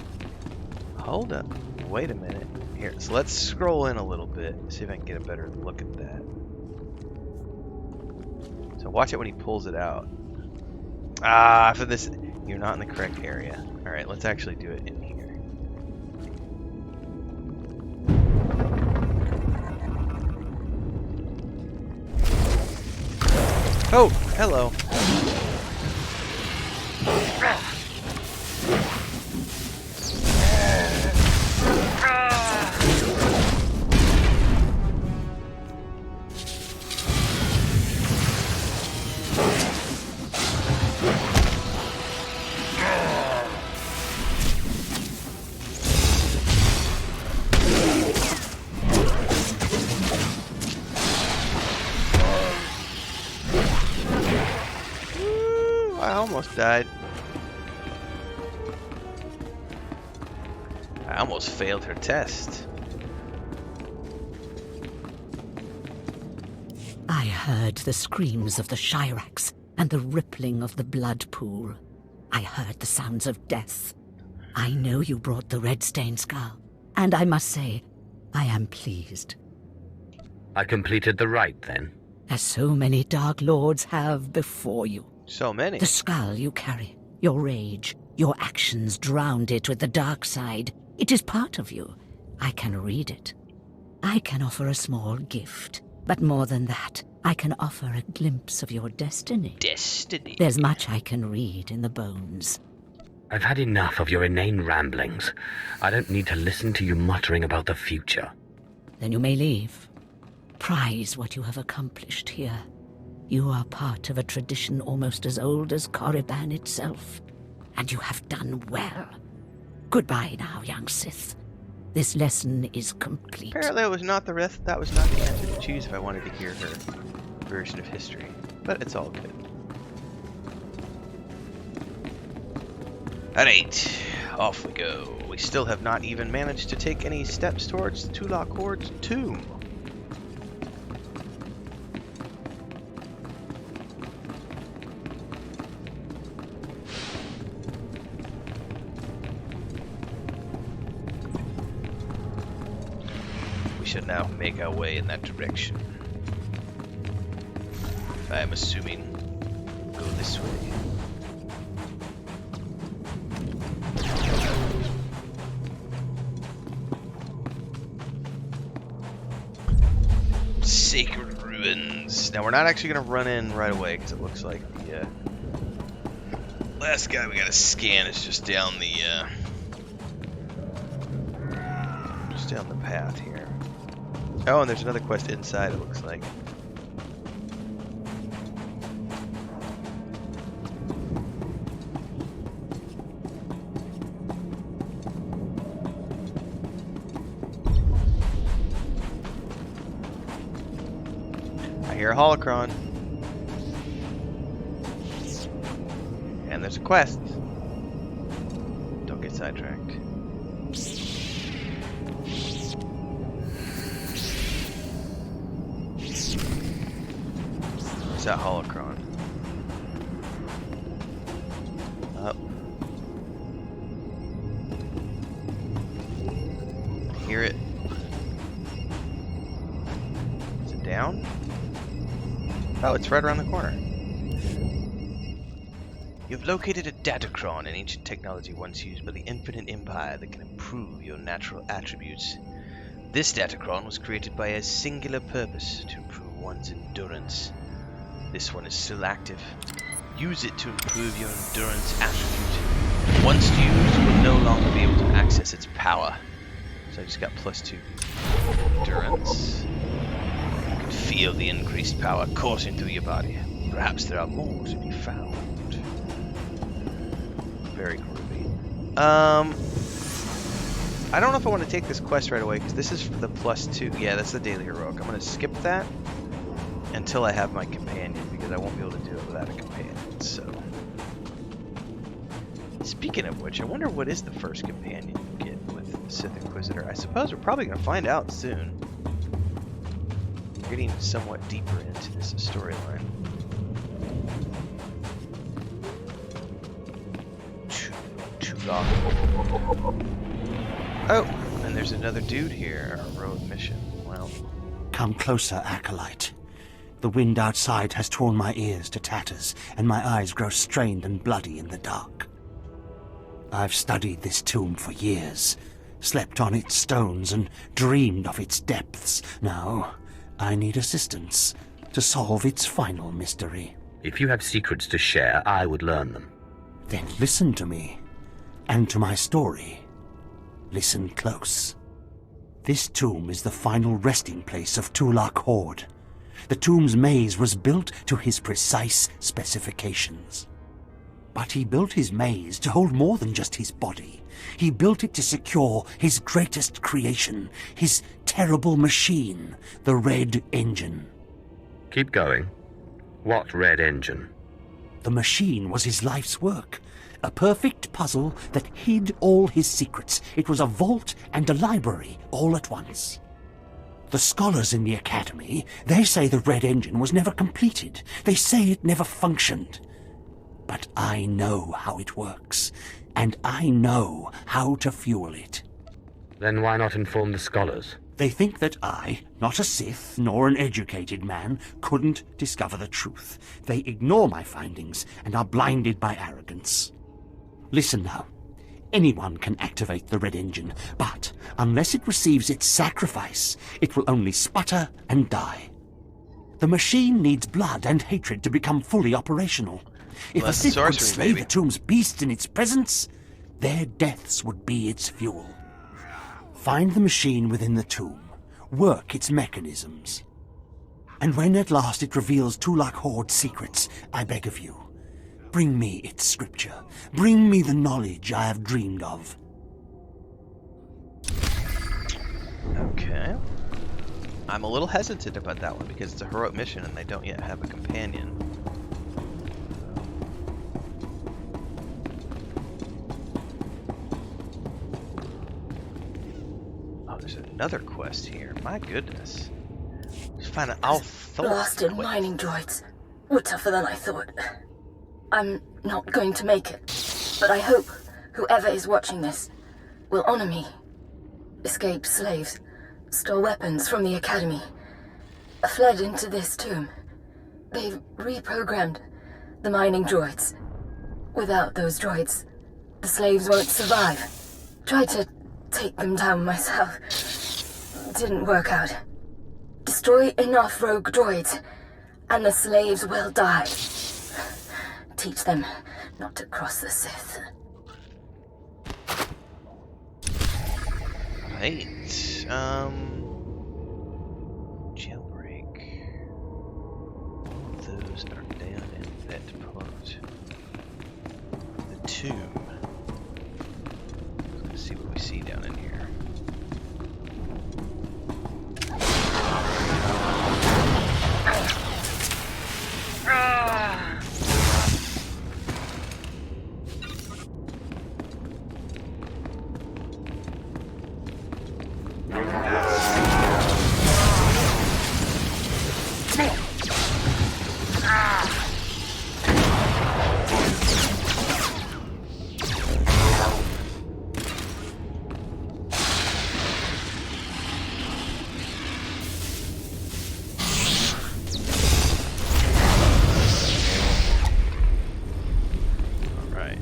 Hold up. Wait a minute. Here, so let's scroll in a little bit. See if I can get a better look at that. So watch it when he pulls it out. Ah, for this, you're not in the correct area. Alright, let's actually do it in here. Oh, hello. I almost died. I almost failed her test. I heard the screams of the Shirax and the rippling of the blood pool. I heard the sounds of death. I know you brought the red-stained skull, and I must say, I am pleased. I completed the rite, then? As so many Dark Lords have before you. So many. The skull you carry, your rage, your actions drowned it with the dark side. It is part of you. I can read it. I can offer a small gift. But more than that, I can offer a glimpse of your destiny. Destiny? There's much I can read in the bones. I've had enough of your inane ramblings. I don't need to listen to you muttering about the future. Then you may leave. Prize what you have accomplished here. You are part of a tradition almost as old as Korriban itself. And you have done well. Goodbye now, young Sith. This lesson is complete. Apparently that was not the answer to choose if I wanted to hear her version of history. But it's all good. Alright, off we go. We still have not even managed to take any steps towards the SWTOR Korriban's tomb. Should now make our way in that direction. I am assuming we'll go this way. Sacred ruins. Now we're not actually going to run in right away because it looks like the last guy we got to scan is just down the path here. Oh, and there's another quest inside, it looks like. I hear a holocron. And there's a quest. Don't get sidetracked. That holocron. Up. I hear it. Is it down? Oh, it's right around the corner. You've located a datacron, an ancient technology once used by the Infinite Empire that can improve your natural attributes. This datacron was created by a singular purpose, to improve one's endurance. This one is still active. Use it to improve your endurance attribute. Once used, you will no longer be able to access its power. So I just got +2 endurance. You can feel the increased power coursing through your body. Perhaps there are more to be found. Very groovy. I don't know if I want to take this quest right away because this is for the +2. Yeah, that's the daily heroic. I'm going to skip that until I have my companion, because I won't be able to do it without a companion. So, speaking of which, I wonder what is the first companion you get with the Sith Inquisitor. I suppose we're probably going to find out soon. We're getting somewhat deeper into this storyline. off. Oh, and there's another dude here. A road mission. Well. Come closer, Acolyte. The wind outside has torn my ears to tatters, and my eyes grow strained and bloody in the dark. I've studied this tomb for years, slept on its stones, and dreamed of its depths. Now, I need assistance to solve its final mystery. If you have secrets to share, I would learn them. Then listen to me, and to my story. Listen close. This tomb is the final resting place of Tulak Horde. The tomb's maze was built to his precise specifications. But he built his maze to hold more than just his body. He built it to secure his greatest creation, his terrible machine, the Red Engine. Keep going. What Red Engine? The machine was his life's work. A perfect puzzle that hid all his secrets. It was a vault and a library all at once. The scholars in the Academy, they say the Red Engine was never completed. They say it never functioned. But I know how it works, and I know how to fuel it. Then why not inform the scholars? They think that I, not a Sith nor an educated man, couldn't discover the truth. They ignore my findings and are blinded by arrogance. Listen now. Anyone can activate the Red Engine, but unless it receives its sacrifice, it will only sputter and die. The machine needs blood and hatred to become fully operational. If a Sith could slay the tomb's beasts in its presence, their deaths would be its fuel. Find the machine within the tomb, work its mechanisms. And when at last it reveals Tulak Horde's secrets, I beg of you, bring me its scripture. Bring me the knowledge I have dreamed of. Okay. I'm a little hesitant about that one because it's a heroic mission and they don't yet have a companion. Oh, there's another quest here. My goodness. Just find an blasted mining droids were tougher than I thought. I'm not going to make it, but I hope whoever is watching this will honor me. Escaped slaves, stole weapons from the Academy, fled into this tomb. They've reprogrammed the mining droids. Without those droids, the slaves won't survive. Tried to take them down myself. Didn't work out. Destroy enough rogue droids, and the slaves will die. Teach them not to cross the Sith. Right. Jailbreak. Those are down in that part. The tomb. Let's see what we see down in here.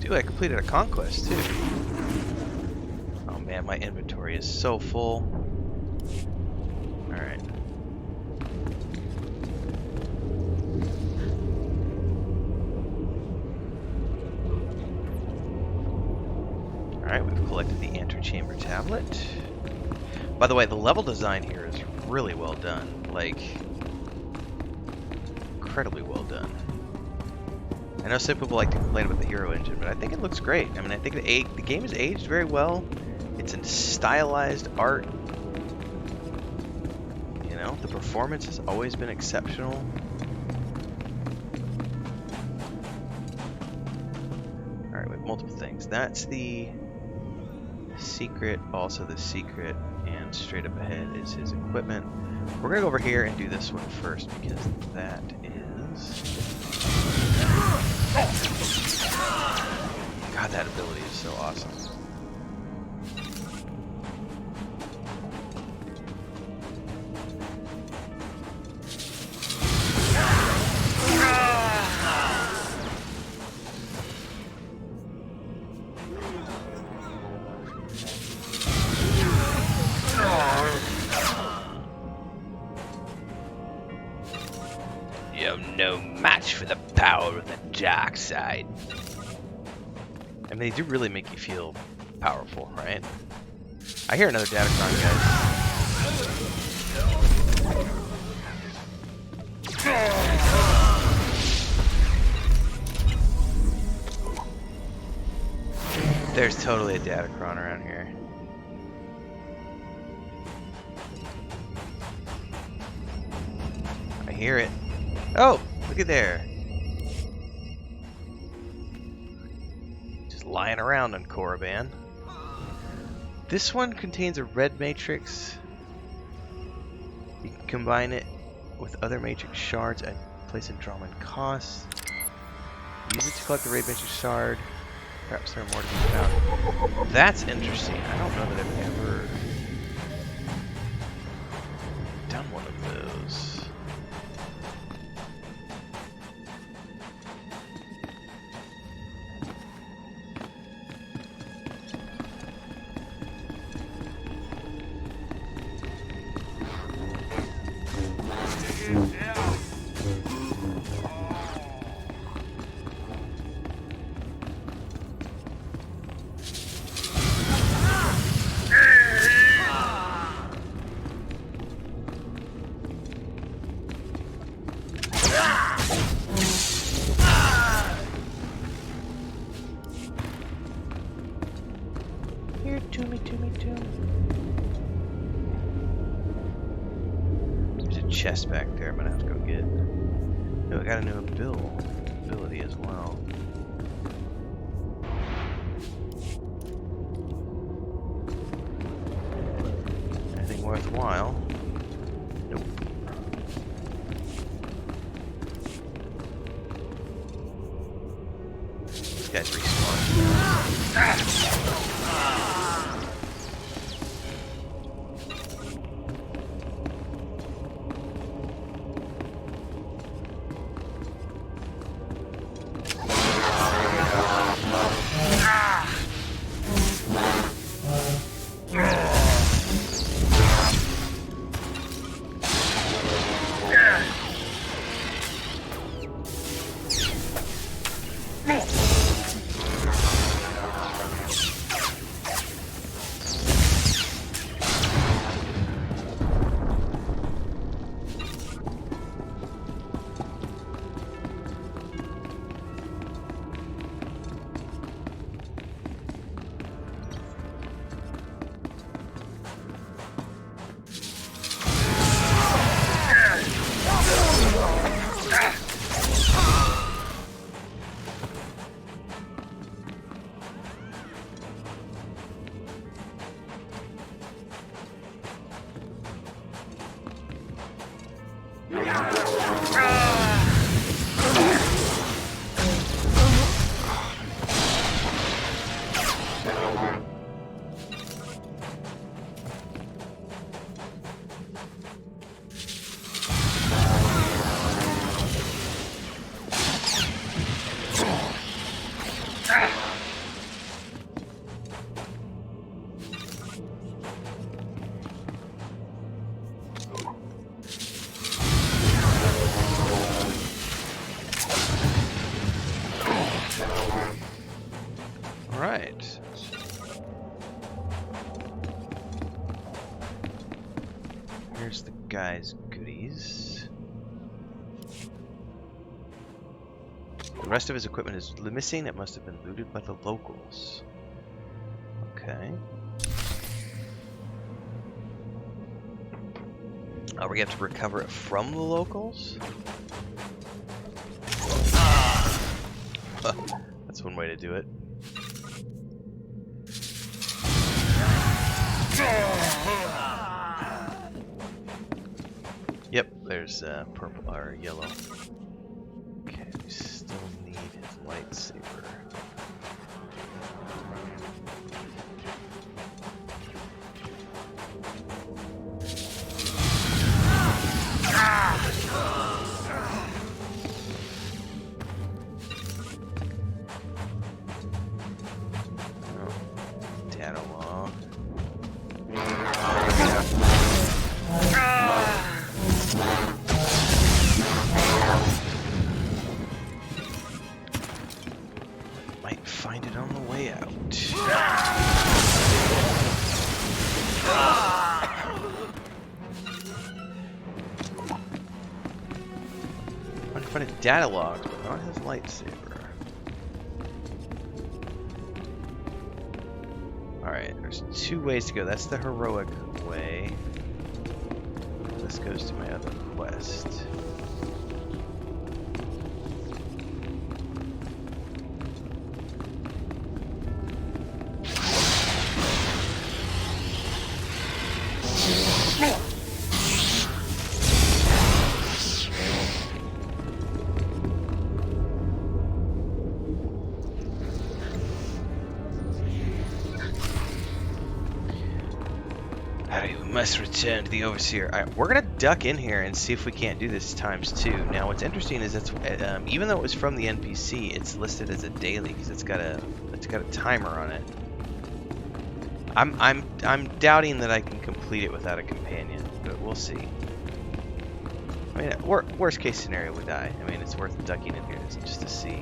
I completed a conquest too. Oh man, my inventory is so full. Alright. Alright, we've collected the antechamber tablet. By the way, the level design here is really well done. Like, incredibly well done. I know some people like to complain about the hero engine, but I think it looks great. I mean, I think the game is aged very well. It's in stylized art. You know, the performance has always been exceptional. Alright, we have multiple things. That's the secret, also the secret, and straight up ahead is his equipment. We're going to go over here and do this one first because that is... God, that ability is so awesome. You're no match for the power of the dark side. And they do really make you feel powerful, right? I hear another Datacron, guys. There's totally a Datacron around here. I hear it. Oh, look at there. Just lying around on Korriban. This one contains a red matrix. You can combine it with other matrix shards and place in Drama and cost. Use it to collect the red matrix shard. Perhaps there are more to be found. That's interesting. I don't know that I've ever done one of those. Here, to me. There's a chest back there I'm gonna have to go get. Oh, I got a new ability as well. Anything worthwhile? Nope. This guy's respawned. Alright. Here's the guy's goodies. The rest of his equipment is missing. It must have been looted by the locals. Okay. Oh, we have to recover it from the locals? That's one way to do it. Yep, there's purple or yellow. Okay, we still need his lightsaber. I find a data log, but not his lightsaber. Alright, there's 2 ways to go. That's the heroic way. This goes to my other quest. Must return to the Overseer. Alright, we're gonna duck in here and see if we can't do this ×2. Now, what's interesting is it's even though it was from the NPC, it's listed as a daily because it's got a timer on it. I'm doubting that I can complete it without a companion, but we'll see. I mean, worst case scenario, we die. I mean, it's worth ducking in here just to see.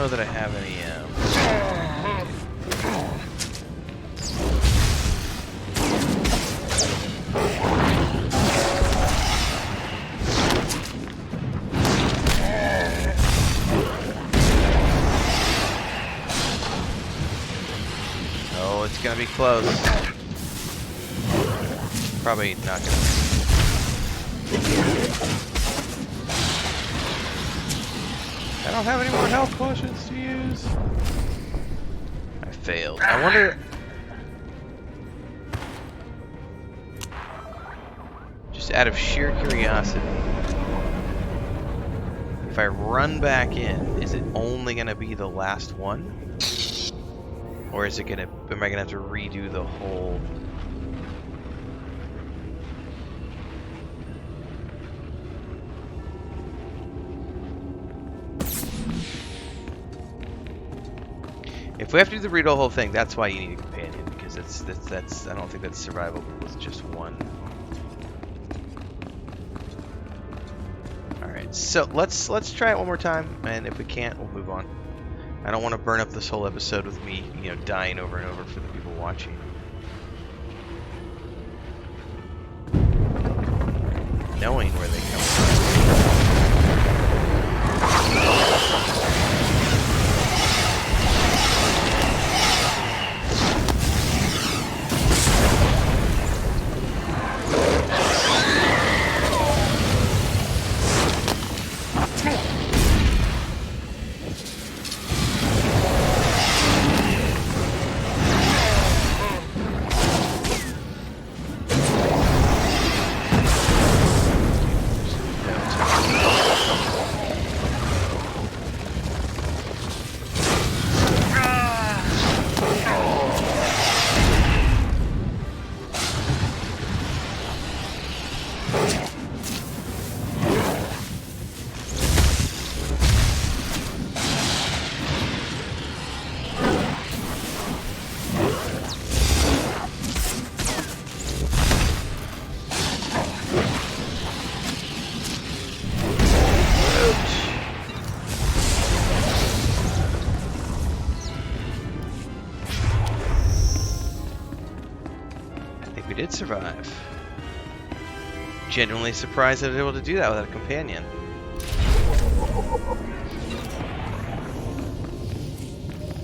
That I have any oh, it's gonna be close. Probably not gonna. I don't have any more health potions to use. I failed. I wonder... Just out of sheer curiosity, if I run back in, is it only going to be the last one? Or is it going to... Am I going to have to redo the whole... If we have to do the read the whole thing, that's why you need a companion, because that's I don't think that's survivable with just one. All right, so let's try it one more time, and if we can't, we'll move on. I don't want to burn up this whole episode with me, dying over and over for the people watching. Knowing where they come from. survive. Genuinely surprised that I was able to do that without a companion.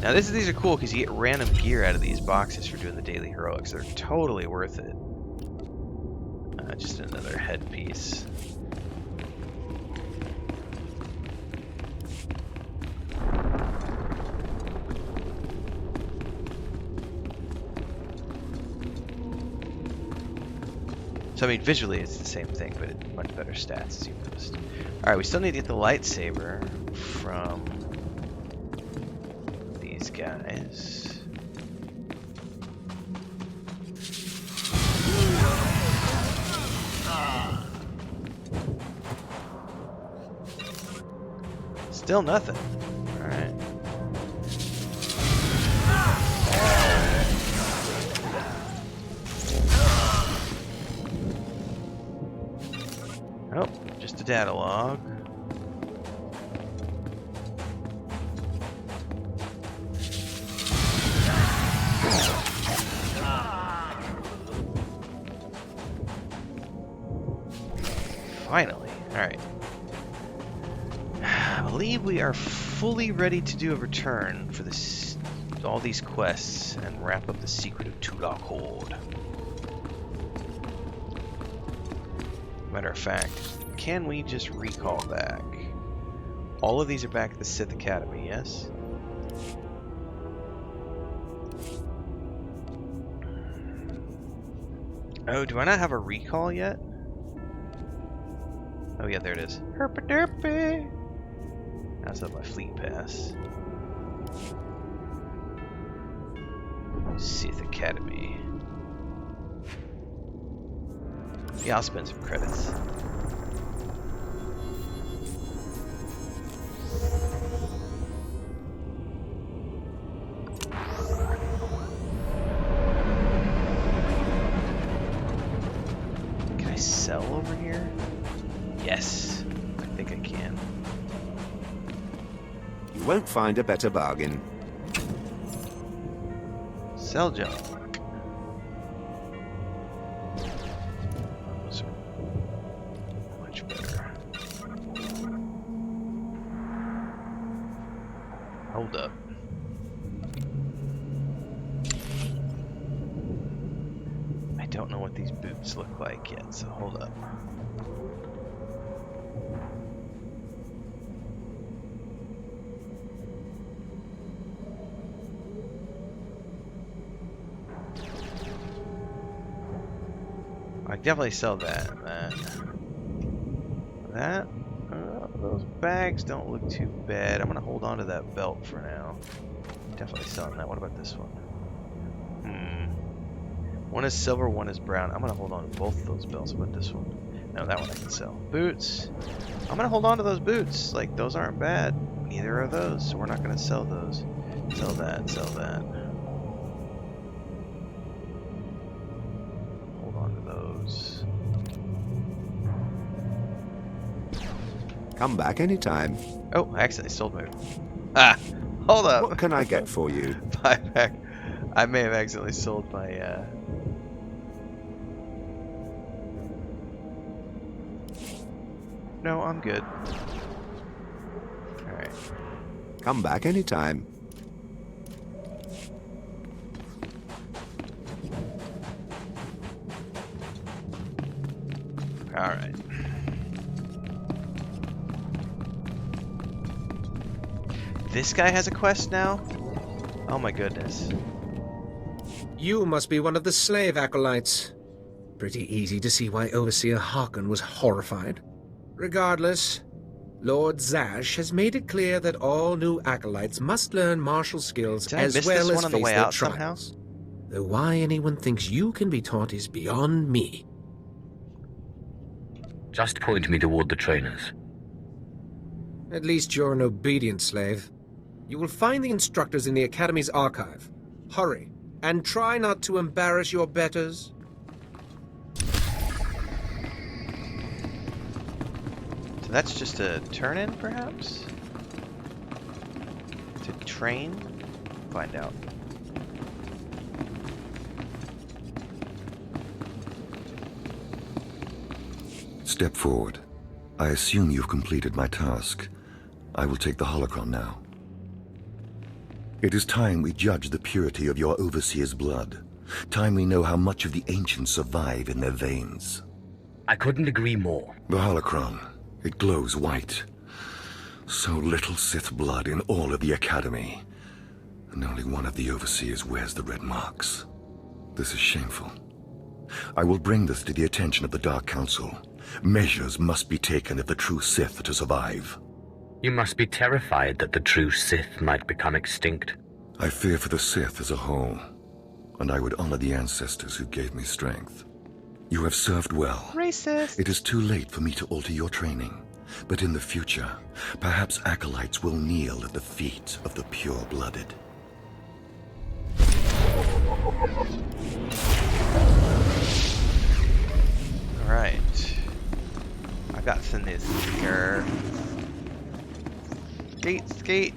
Now these are cool because you get random gear out of these boxes for doing the daily heroics. They're totally worth it. Just another headpiece. So I mean, visually it's the same thing, but it's much better stats, as you noticed. Alright, we still need to get the lightsaber from these guys. Still nothing. Alright. Oh, just a data log. Finally. Alright. I believe we are fully ready to do a return for this, all these quests and wrap up the secret of SWTOR Korriban. Matter of fact, can we just recall back? All of these are back at the Sith Academy, yes? Oh, do I not have a recall yet? Oh yeah, there it is. Herpa-derpy! That's up my fleet pass. Sith Academy. Yeah, I'll spend some credits. Can I sell over here? Yes, I think I can. You won't find a better bargain. Sell junk. Those are much better. Hold up. I don't know what these boots look like yet, so hold up. I definitely sell that. That. Those bags don't look too bad. I'm gonna hold on to that belt for now. Definitely selling that. What about this one? One is silver, one is brown. I'm gonna hold on to both of those belts. What about this one? No, that one I can sell. Boots. I'm gonna hold on to those boots. Like, those aren't bad. Neither are those, so we're not gonna sell those. Sell that, sell that. Hold on to those. Come back anytime. Oh, I accidentally sold my... Ah! Hold up! What can I get for you? Buyback. I may have accidentally sold my, No, I'm good. Alright. Come back anytime. Alright. This guy has a quest now? Oh my goodness. You must be one of the slave acolytes. Pretty easy to see why Overseer Harkon was horrified. Regardless, Lord Zash has made it clear that all new acolytes must learn martial skills as well as face their trials. Though why anyone thinks you can be taught is beyond me. Just point me toward the trainers. At least you're an obedient slave. You will find the instructors in the Academy's archive. Hurry, and try not to embarrass your betters. So that's just a turn-in, perhaps? To train? Find out. Step forward. I assume you've completed my task. I will take the holocron now. It is time we judge the purity of your Overseer's blood. Time we know how much of the ancients survive in their veins. I couldn't agree more. The holocron, it glows white. So little Sith blood in all of the Academy. And only one of the Overseers wears the red marks. This is shameful. I will bring this to the attention of the Dark Council. Measures must be taken if the true Sith are to survive. You must be terrified that the true Sith might become extinct. I fear for the Sith as a whole, and I would honor the ancestors who gave me strength. You have served well. Racist. It is too late for me to alter your training, but in the future, perhaps acolytes will kneel at the feet of the pure-blooded. Alright. I got some this here. Skate.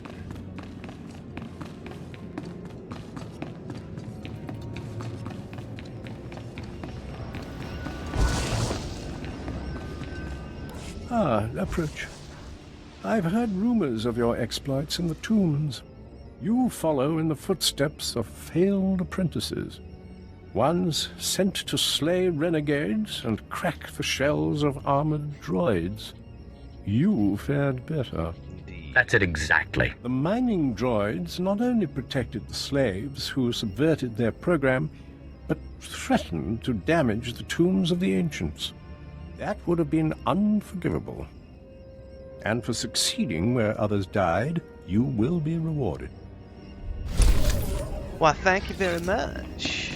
Approach. I've heard rumors of your exploits in the tombs. You follow in the footsteps of failed apprentices. Ones sent to slay renegades and crack the shells of armored droids. You fared better. That's it exactly. The mining droids not only protected the slaves who subverted their program, but threatened to damage the tombs of the ancients. That would have been unforgivable. And for succeeding where others died, you will be rewarded. Well, thank you very much.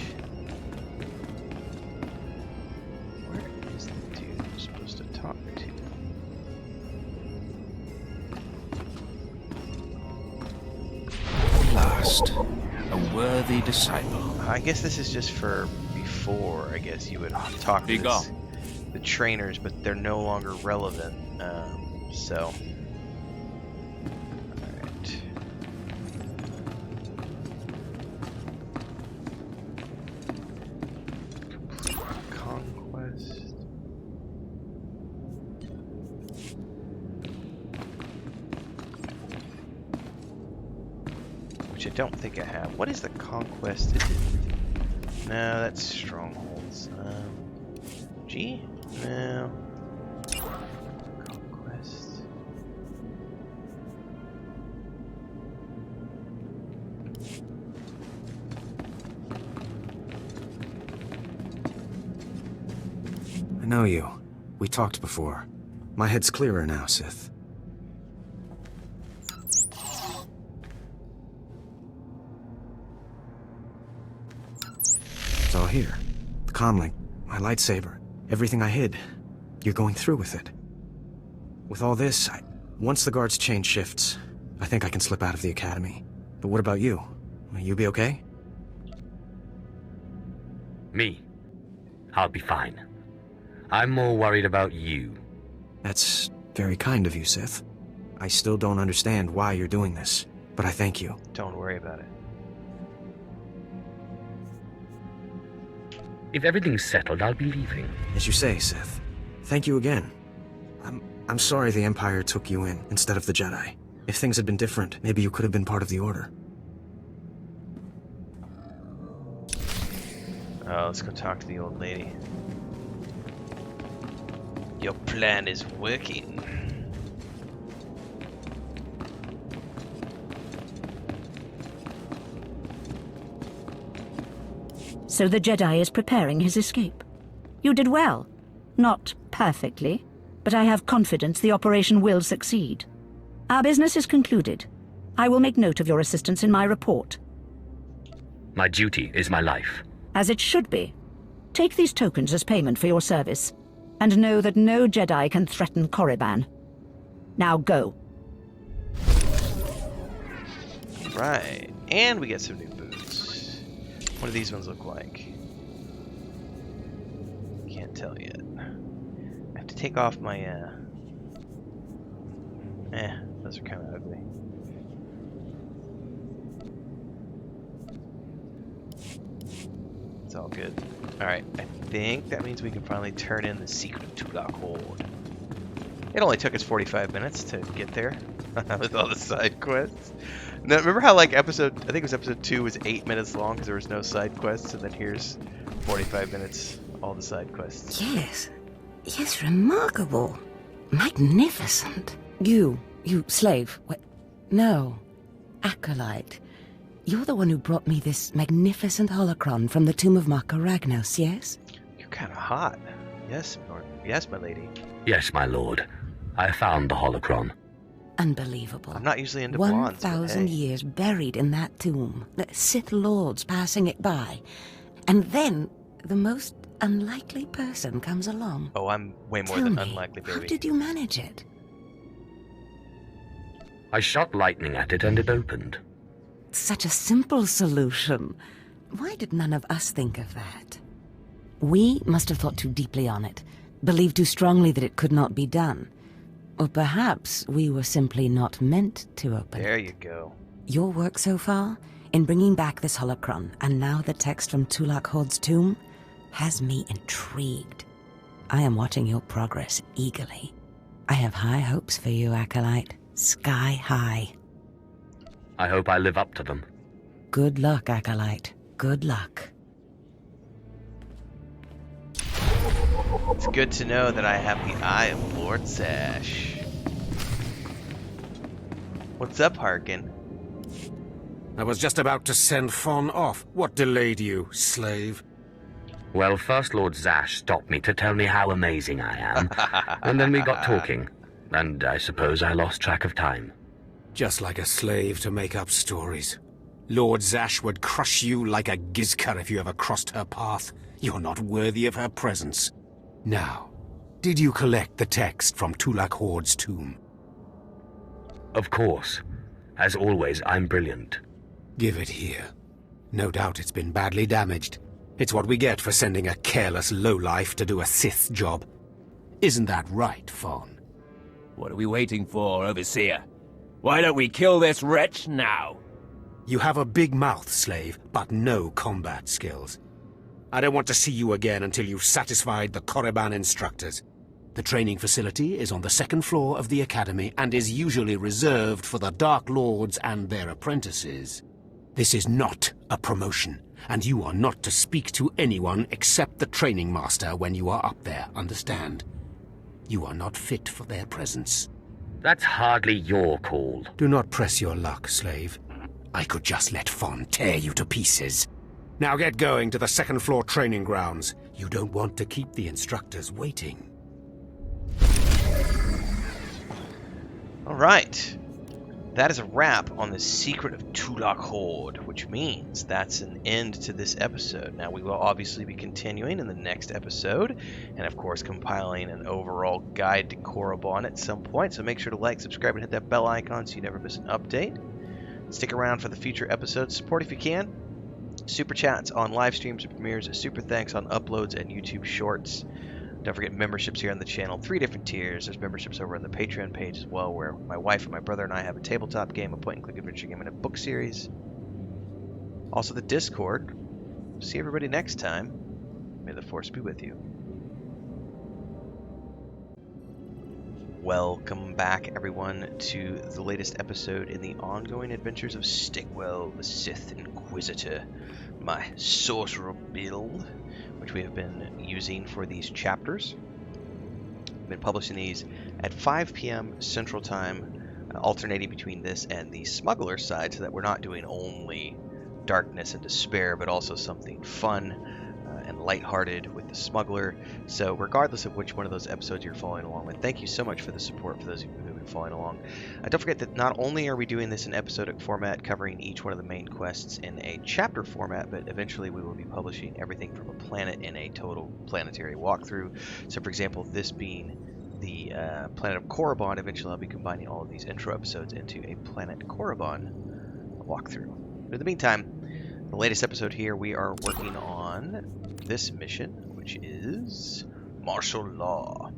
Where is the dude I'm supposed to talk to? At last, a worthy disciple. I guess this is just for before. I guess you would talk to the trainers, but they're no longer relevant. So. Alright. Conquest. Which I don't think I have. What is the conquest? Is it? No, that's strongholds. G? No. Conquest. I know you. We talked before. My head's clearer now, Sith. It's all here. The comlink, my lightsaber, everything I hid. You're going through with it. With all this, once the guards change shifts, I think I can slip out of the academy. But what about you? Will you be okay? Me? I'll be fine. I'm more worried about you. That's very kind of you, Sith. I still don't understand why you're doing this, but I thank you. Don't worry about it. If everything's settled, I'll be leaving. As you say, Sith. Thank you again. I'm sorry the Empire took you in instead of the Jedi. If things had been different, maybe you could have been part of the Order. Let's go talk to the old lady. Your plan is working. So the Jedi is preparing his escape. You did well. Not perfectly, but I have confidence the operation will succeed. Our business is concluded. I will make note of your assistance in my report. My duty is my life. As it should be. Take these tokens as payment for your service, and know that no Jedi can threaten Korriban. Now go. Right, and we get some new boots. What do these ones look like? Can't tell yet. I have to take off my, those are kind of ugly. It's all good. Alright, I think that means we can finally turn in the secret of Tulak Horde. It only took us 45 minutes to get there with all the side quests. Now, remember how like I think it was episode 2 was 8 minutes long because there was no side quests, and then here's 45 minutes, all the side quests. Yes. Yes, remarkable. Magnificent. You slave. No. Acolyte. You're the one who brought me this magnificent holocron from the tomb of Marka Ragnos, yes? You're kind of hot. Yes, yes, my lady. Yes, my lord. I found the holocron. Unbelievable. I'm not usually into blondes. 1,000 years buried in that tomb. The Sith Lords passing it by. And then the most unlikely person comes along. Oh, I'm way more Tell than me, unlikely, baby. How did you manage it? I shot lightning at it and it opened. Such a simple solution. Why did none of us think of that? We must have thought too deeply on it, believed too strongly that it could not be done. Or perhaps we were simply not meant to open it. There you go. Your work so far, in bringing back this holocron, and now the text from Tulak Horde's tomb, has me intrigued. I am watching your progress eagerly. I have high hopes for you, Acolyte. Sky high. I hope I live up to them. Good luck, Acolyte. Good luck. It's good to know that I have the eye of Lord Zash. What's up, Harkin? I was just about to send Fon off. What delayed you, slave? Well, first Lord Zash stopped me to tell me how amazing I am, and then we got talking, and I suppose I lost track of time. Just like a slave to make up stories. Lord Zash would crush you like a Gizka if you ever crossed her path. You're not worthy of her presence. Now, did you collect the text from Tulak Horde's tomb? Of course. As always, I'm brilliant. Give it here. No doubt it's been badly damaged. It's what we get for sending a careless lowlife to do a Sith job. Isn't that right, Fon? What are we waiting for, Overseer? Why don't we kill this wretch now? You have a big mouth, slave, but no combat skills. I don't want to see you again until you've satisfied the Korriban instructors. The training facility is on the second floor of the academy and is usually reserved for the Dark Lords and their apprentices. This is not a promotion, and you are not to speak to anyone except the training master when you are up there, understand? You are not fit for their presence. That's hardly your call. Do not press your luck, slave. I could just let Fon tear you to pieces. Now get going to the second floor training grounds. You don't want to keep the instructors waiting. All right. That is a wrap on the secret of Tulak Horde, which means that's an end to this episode. Now, we will obviously be continuing in the next episode, and of course, compiling an overall guide to Korriban at some point. So make sure to like, subscribe, and hit that bell icon so you never miss an update. Stick around for the future episodes. Support if you can. Super chats on live streams and premieres. Super thanks on uploads and YouTube shorts. Don't forget memberships here on the channel. 3 different tiers. There's memberships over on the Patreon page as well, where my wife and my brother and I have a tabletop game, a point-and-click adventure game, and a book series. Also the Discord. See everybody next time. May the Force be with you. Welcome back, everyone, to the latest episode in the ongoing adventures of Stigwell, the Sith Inquisitor, my sorcerer build, which we have been using for these chapters. We've been publishing these at 5 p.m. Central Time, alternating between this and the Smuggler side, so that we're not doing only darkness and despair, but also something fun and lighthearted with the Smuggler. So regardless of which one of those episodes you're following along with, thank you so much for the support for those of you who have been following along. Don't forget that not only are we doing this in episodic format, covering each one of the main quests in a chapter format, but eventually we will be publishing everything from a planet in a total planetary walkthrough. So for example, this being the planet of Korriban, eventually I'll be combining all of these intro episodes into a Planet Korriban walkthrough. But in the meantime, the latest episode here, we are working on this mission, which is martial law.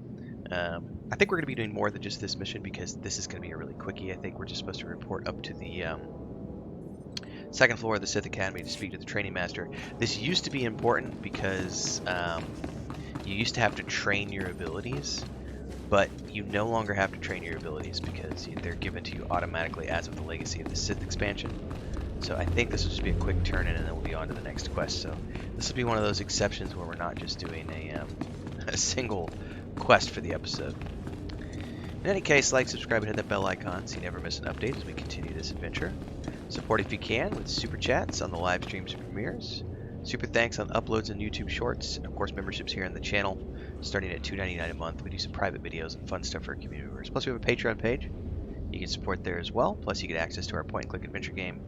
I think we're going to be doing more than just this mission because this is going to be a really quickie. I think we're just supposed to report up to the Second floor of the Sith Academy to speak to the training master. This used to be important because you used to have to train your abilities, but you no longer have to train your abilities because they're given to you automatically as of the Legacy of the Sith expansion. So I think this will just be a quick turn in and then we'll be on to the next quest. So this will be one of those exceptions where we're not just doing a single quest for the episode. In any case, like, subscribe, and hit that bell icon so you never miss an update as we continue this adventure. Support if you can with super chats on the live streams and premieres. Super thanks on uploads and YouTube shorts, and of course memberships here on the channel. Starting at $2.99 a month, we do some private videos and fun stuff for our community members. Plus we have a Patreon page. You can support there as well. Plus you get access to our point-and-click adventure game,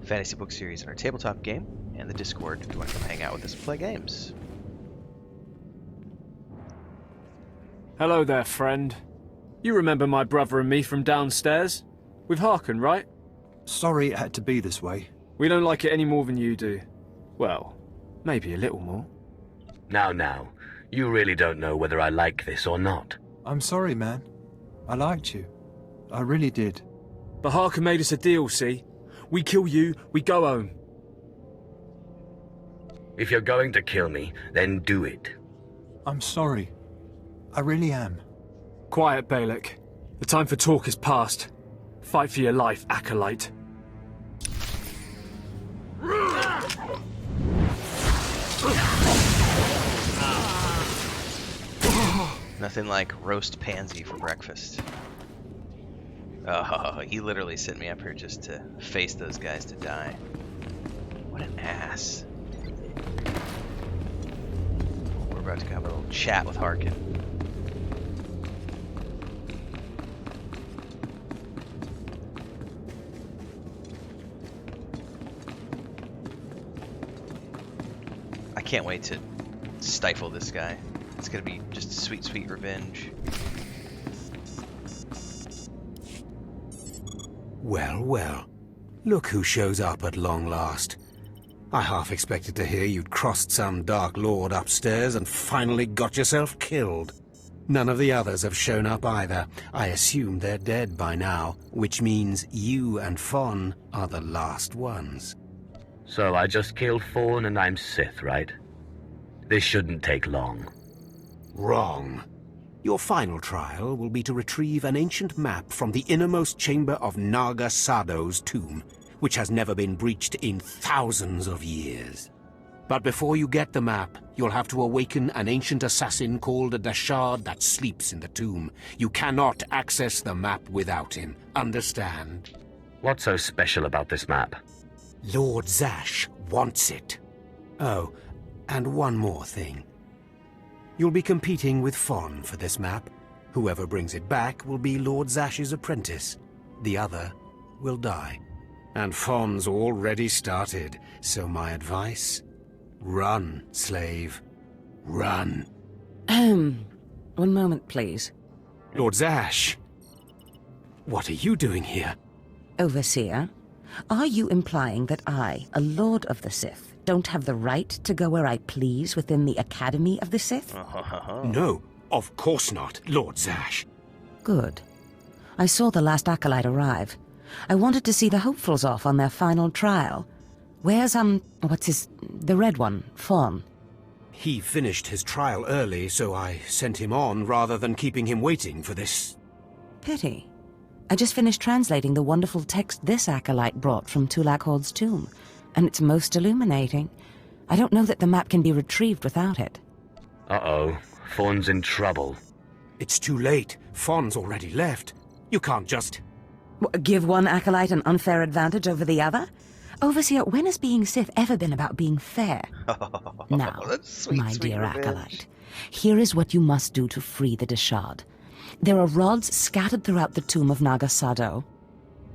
fantasy book series, and our tabletop game, and the Discord if you want to come hang out with us and play games. Hello there, friend. You remember my brother and me from downstairs? With Harkon, right? Sorry it had to be this way. We don't like it any more than you do. Well, maybe a little more. Now, you really don't know whether I like this or not. I'm sorry, man. I liked you. I really did. But Harkon made us a deal, see? We kill you, we go home. If you're going to kill me, then do it. I'm sorry. I really am. Quiet, Balak. The time for talk is past. Fight for your life, Acolyte. Nothing like roast pansy for breakfast. Oh, he literally sent me up here just to face those guys to die. What an ass. We're about to have a little chat with Harkon. I can't wait to stifle this guy. It's gonna be just sweet, sweet revenge. Well, well. Look who shows up at long last. I half expected to hear you'd crossed some Dark Lord upstairs and finally got yourself killed. None of the others have shown up either. I assume they're dead by now, which means you and Fon are the last ones. So I just killed Fawn and I'm Sith, right? This shouldn't take long. Wrong. Your final trial will be to retrieve an ancient map from the innermost chamber of Naga Sado's tomb, which has never been breached in thousands of years. But before you get the map, you'll have to awaken an ancient assassin called a Dashard that sleeps in the tomb. You cannot access the map without him. Understand? What's so special about this map? Lord Zash wants it. Oh, and one more thing. You'll be competing with Fon for this map. Whoever brings it back will be Lord Zash's apprentice. The other will die. And Fon's already started, so my advice? Run, slave. Run. One moment, please. Lord Zash! What are you doing here? Overseer, are you implying that I, a Lord of the Sith, don't have the right to go where I please within the Academy of the Sith? No, of course not, Lord Zash. Good. I saw the last Acolyte arrive. I wanted to see the hopefuls off on their final trial. Where's, the red one, Fon? He finished his trial early, so I sent him on rather than keeping him waiting for this. Pity. I just finished translating the wonderful text this Acolyte brought from Tulak Hord's tomb, and it's most illuminating. I don't know that the map can be retrieved without it. Uh-oh. Fawn's in trouble. It's too late. Fon's already left. You can't just... Give one Acolyte an unfair advantage over the other? Overseer, when has being Sith ever been about being fair? Now, sweet, my sweet dear revenge. Acolyte, here is what you must do to free the Dashard. There are rods scattered throughout the tomb of Naga Sado.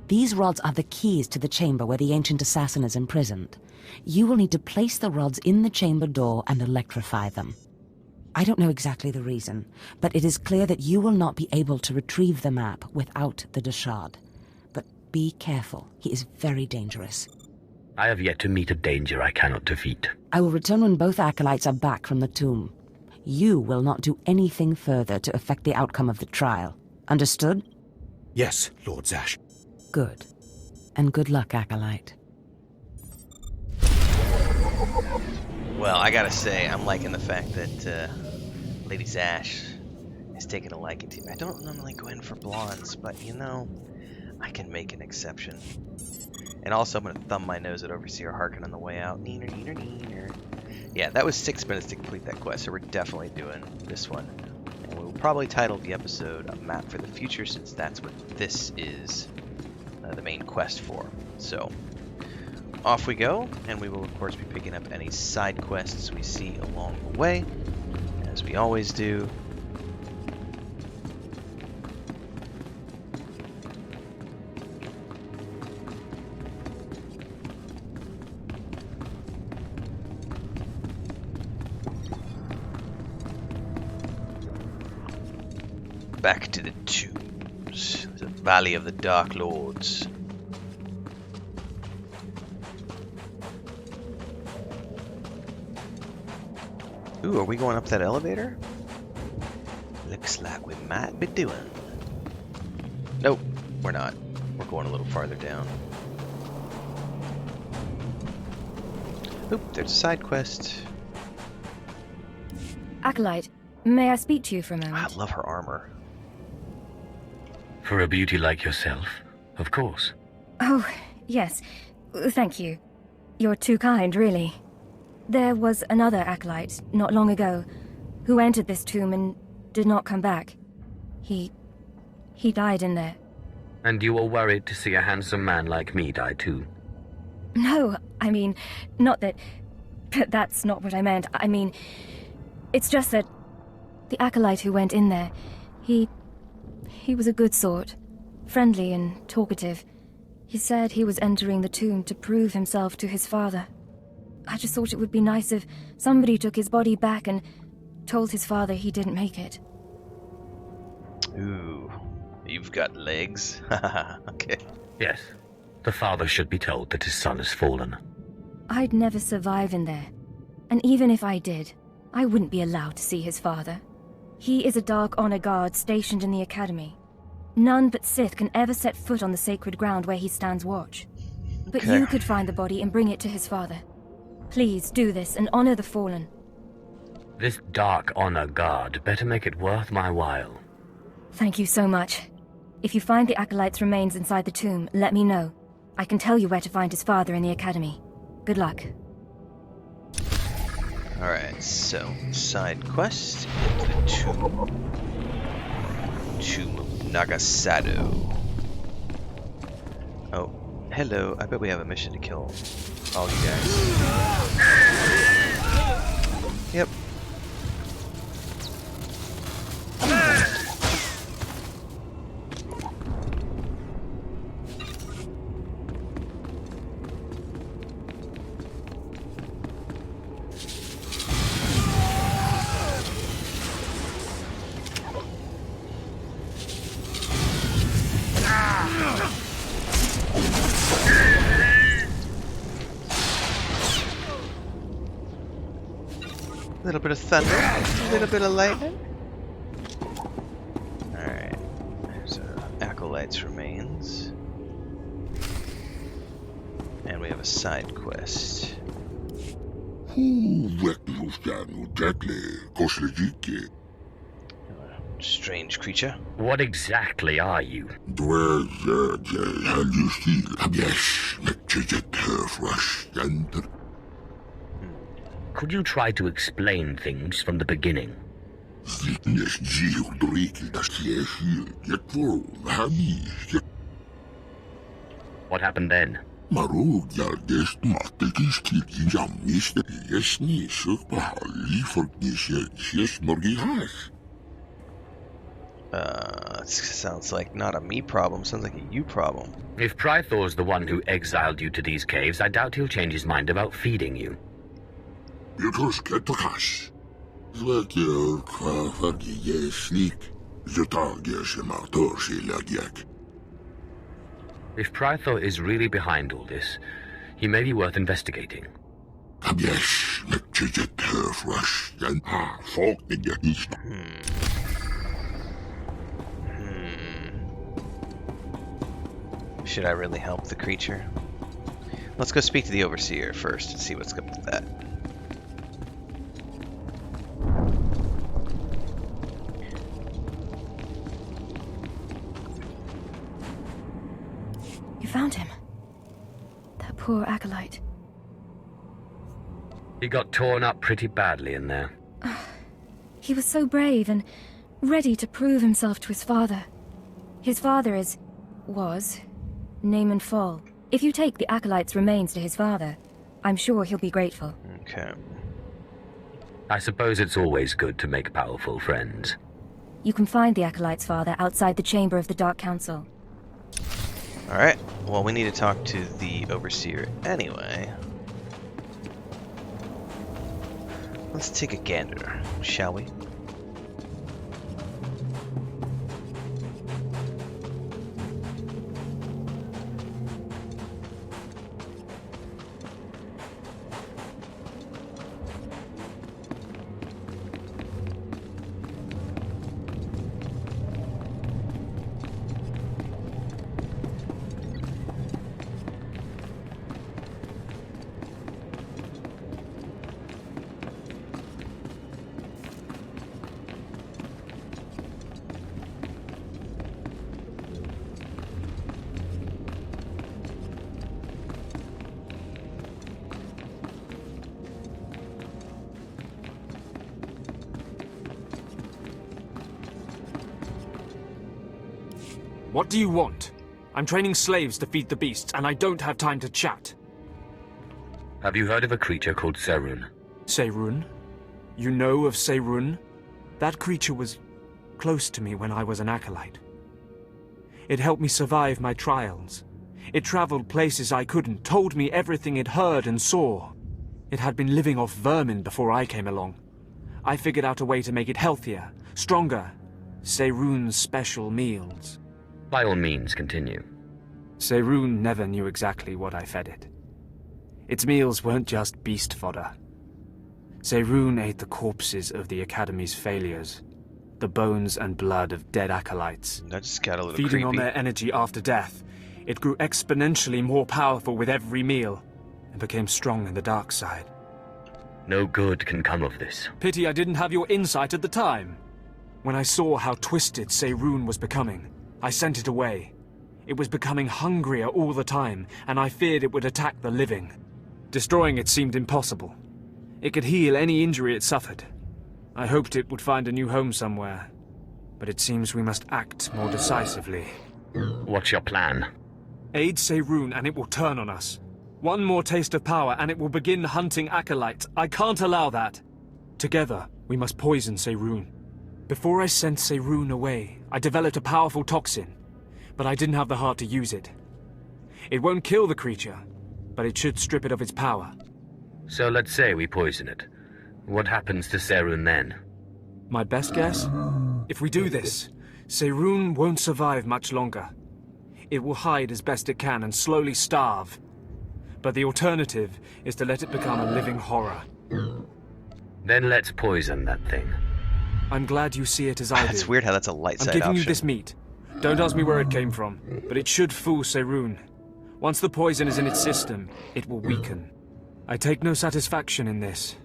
These rods are the keys to the chamber where the ancient assassin is imprisoned. You will need to place the rods in the chamber door and electrify them. I don't know exactly the reason, but it is clear that you will not be able to retrieve the map without the Dashard. But be careful, he is very dangerous. I have yet to meet a danger I cannot defeat. I will return when both Acolytes are back from the tomb. You will not do anything further to affect the outcome of the trial. Understood? Yes, Lord Zash. Good. And good luck, Acolyte. Well, I gotta say, I'm liking the fact that Lady Zash is taking a liking to me. I don't normally go in for blondes, but you know, I can make an exception. And also, I'm gonna thumb my nose at Overseer Harkin on the way out. Neener, neener, neener. Yeah, that was 6 minutes to complete that quest, so we're definitely doing this one. And we'll probably title the episode A Map for the Future, since that's what this is the main quest for. So, off we go, and we will of course be picking up any side quests we see along the way, as we always do. Back to the tombs, the Valley of the Dark Lords. Ooh, are we going up that elevator? Looks like we might be doing. Nope, we're not. We're going a little farther down. Oop, there's a side quest. Acolyte, may I speak to you for a moment? I love her armor. For a beauty like yourself, of course. Oh, yes. Thank you. You're too kind, really. There was another acolyte, not long ago, who entered this tomb and did not come back. He died in there. And you were worried to see a handsome man like me die too? No, I mean, not that... That's not what I meant. I mean, it's just that the acolyte who went in there, he was a good sort, friendly and talkative. He said he was entering the tomb to prove himself to his father. I just thought it would be nice if somebody took his body back and told his father he didn't make it. Ooh, you've got legs? Okay. Yes, the father should be told that his son has fallen. I'd never survive in there. And even if I did, I wouldn't be allowed to see his father. He is a Dark Honor Guard stationed in the Academy. None but Sith can ever set foot on the sacred ground where he stands watch. But Okay. you could find the body and bring it to his father. Please do this and honor the fallen. This Dark Honor Guard better make it worth my while. Thank you so much. If you find the Acolyte's remains inside the tomb, let me know. I can tell you where to find his father in the Academy. Good luck. Alright, so, side quest into the tomb. Tomb of Nagasado. Oh, hello. I bet we have a mission to kill all you guys. Yep. A little bit of thunder, a little bit of lightning. Alright, there's Acolyte's remains. And we have a side quest. Strange creature. What exactly are you? Could you try to explain things from the beginning? What happened then? Sounds like not a me problem, sounds like a you problem. If Prythor's the one who exiled you to these caves, I doubt he'll change his mind about feeding you. If Prythor is really behind all this, he may be worth investigating. Should I really help the creature? Let's go speak to the Overseer first and see what's up with that. You found him. That poor acolyte. He got torn up pretty badly in there. He was so brave and ready to prove himself to his father. His father was Naaman Fall. If you take the acolyte's remains to his father, I'm sure he'll be grateful. Okay. I suppose it's always good to make powerful friends. You can find the acolyte's father outside the chamber of the Dark Council. Alright, well, we need to talk to the Overseer anyway. Let's take a gander, shall we? What do you want? I'm training slaves to feed the beasts, and I don't have time to chat. Have you heard of a creature called Serun? Serun? You know of Serun? That creature was close to me when I was an acolyte. It helped me survive my trials. It traveled places I couldn't, told me everything it heard and saw. It had been living off vermin before I came along. I figured out a way to make it healthier, stronger. Serun's special meals. By all means, continue. Serun never knew exactly what I fed it. Its meals weren't just beast fodder. Serun ate the corpses of the Academy's failures, the bones and blood of dead acolytes. That just got a little Feeding creepy. on their energy after death, it grew exponentially more powerful with every meal, and became strong in the dark side. No good can come of this. Pity I didn't have your insight at the time. When I saw how twisted Serun was becoming, I sent it away. It was becoming hungrier all the time, and I feared it would attack the living. Destroying it seemed impossible. It could heal any injury it suffered. I hoped it would find a new home somewhere, but it seems we must act more decisively. What's your plan? Aid Serun and it will turn on us. One more taste of power and it will begin hunting acolytes. I can't allow that. Together, we must poison Serun. Before I sent Serun away, I developed a powerful toxin, but I didn't have the heart to use it. It won't kill the creature, but it should strip it of its power. So let's say we poison it. What happens to Serun then? My best guess? If we do this, Serun won't survive much longer. It will hide as best it can and slowly starve. But the alternative is to let it become a living horror. Then let's poison that thing. I'm glad you see it as I do. It's weird how that's a light side I'm giving option. you this meat. Don't ask me where it came from, but it should fool Serun. Once the poison is in its system, it will weaken. I take no satisfaction in this,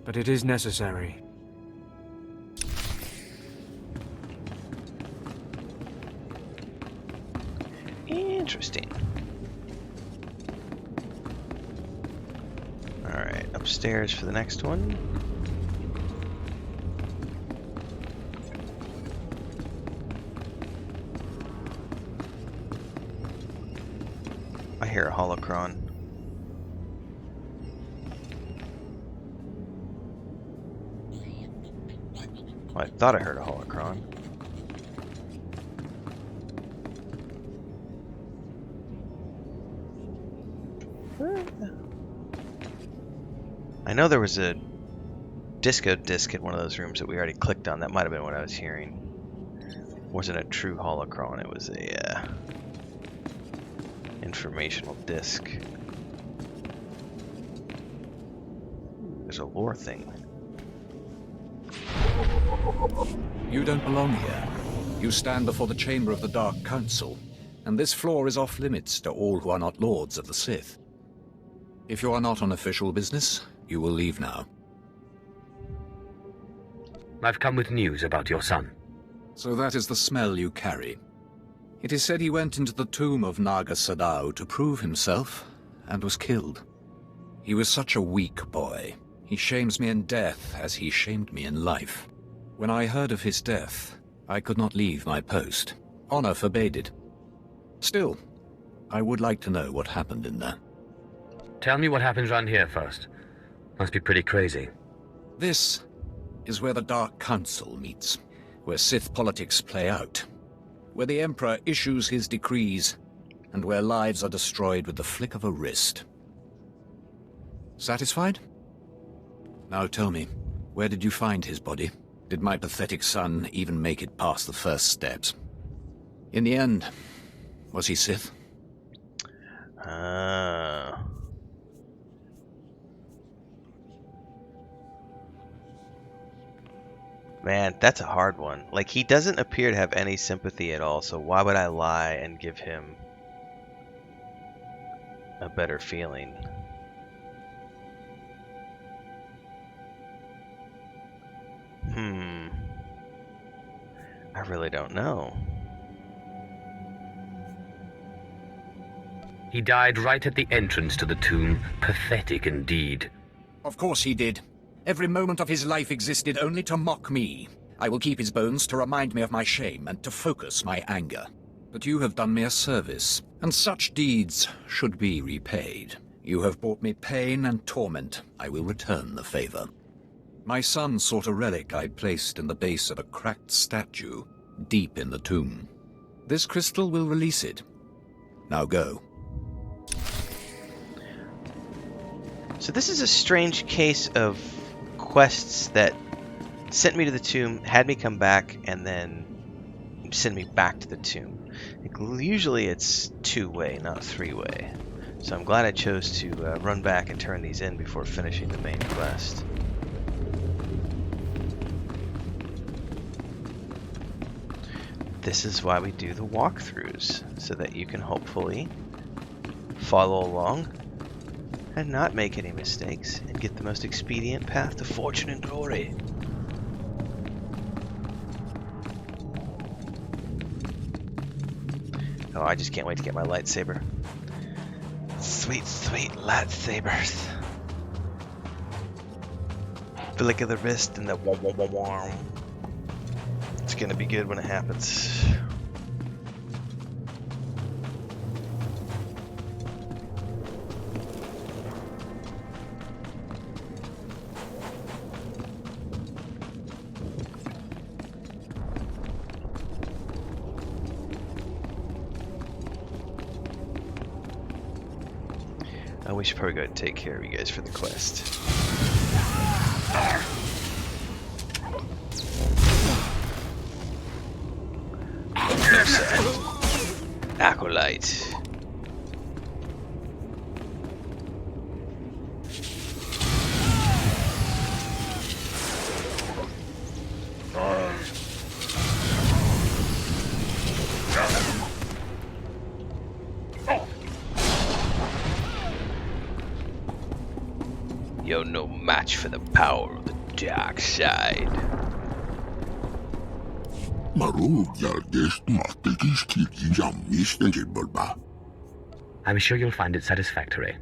but it is necessary. Interesting. Alright, upstairs for the next one. I hear a holocron. Well, I thought I heard a holocron. I know there was a disco disc in one of those rooms that we already clicked on. That might have been what I was hearing. It wasn't a true holocron. It was a informational disc. There's a lore thing. You don't belong here. You stand before the chamber of the Dark Council, and this floor is off limits to all who are not lords of the Sith. If you are not on official business, you will leave now. I've come with news about your son. So that is the smell you carry. It is said he went into the tomb of Naga Sadao to prove himself, and was killed. He was such a weak boy. He shames me in death as he shamed me in life. When I heard of his death, I could not leave my post. Honor forbade it. Still, I would like to know what happened in there. Tell me what happens around here first. Must be pretty crazy. This is where the Dark Council meets, where Sith politics play out, where the Emperor issues his decrees, and where lives are destroyed with the flick of a wrist. Satisfied? Now tell me, where did you find his body? Did my pathetic son even make it past the first steps? In the end, was he Sith? Man, that's a hard one. Like, he doesn't appear to have any sympathy at all, so why would I lie and give him a better feeling? I really don't know. He died right at the entrance to the tomb. Pathetic indeed. Of course he did. Every moment of his life existed only to mock me. I will keep his bones to remind me of my shame and to focus my anger. But you have done me a service, and such deeds should be repaid. You have brought me pain and torment. I will return the favor. My son sought a relic I placed in the base of a cracked statue deep in the tomb. This crystal will release it. Now go. So this is a strange case of quests that sent me to the tomb, had me come back, and then send me back to the tomb. Usually it's two-way, not three-way. So I'm glad I chose to run back and turn these in before finishing the main quest. This is why we do the walkthroughs, so that you can hopefully follow along and not make any mistakes and get the most expedient path to fortune and glory. Oh, I just can't wait to get my lightsaber. Sweet, sweet lightsabers. Flick of the wrist and the wom wom wom wom. It's gonna be good when it happens. We should probably go ahead and take care of you guys for the quest. Acolyte. You're no match for the power of the dark side. I'm sure you'll find it satisfactory.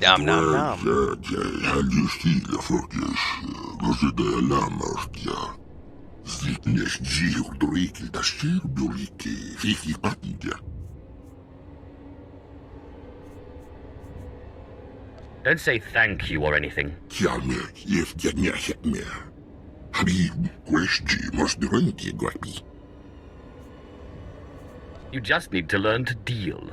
Nom nom nom. Don't say thank you or anything. You just need to learn to deal.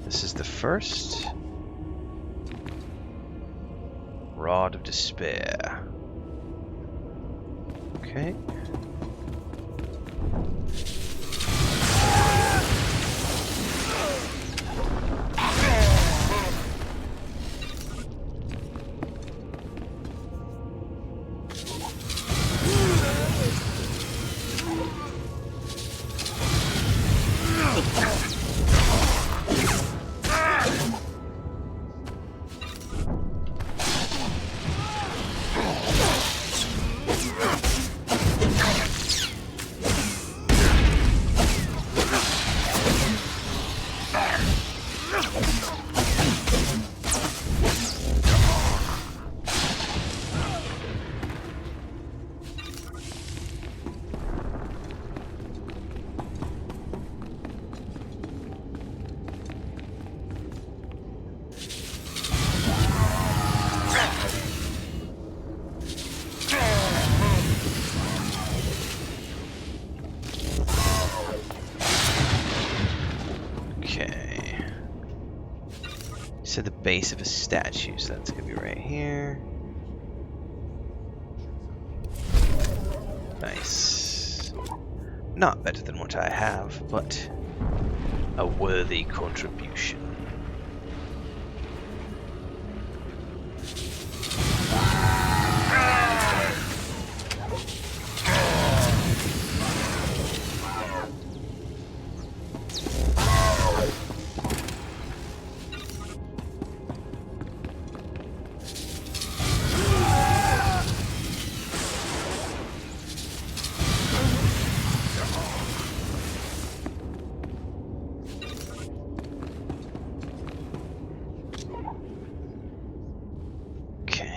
This is the first Rod of Despair. Okay. To the base of a statue, so that's gonna be right here. Nice. Not better than what I have, but a worthy contribution.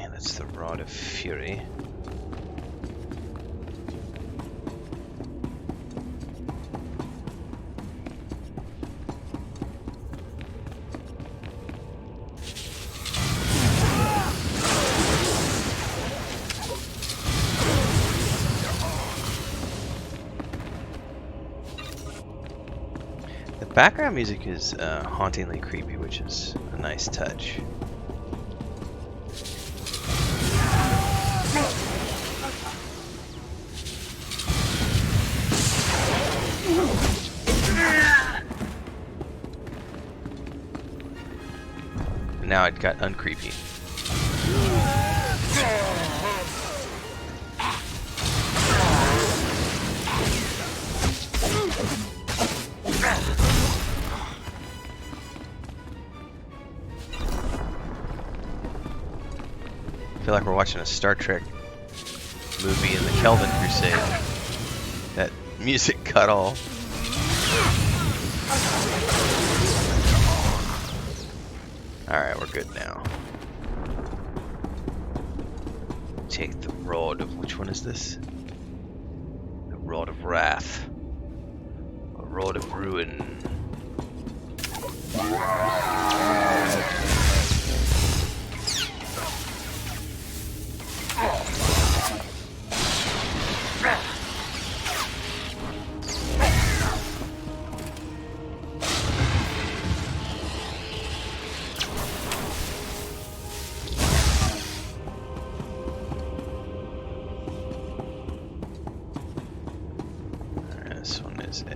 That's the Rod of Fury. The background music is hauntingly creepy, which is a nice touch. Now it got uncreepy. I feel like we're watching a Star Trek movie in the Kelvin Crusade. That music cut all. Alright, we're good now. Take the Rod of... which one is this? The Rod of Wrath. A Rod of Ruin. This one is a...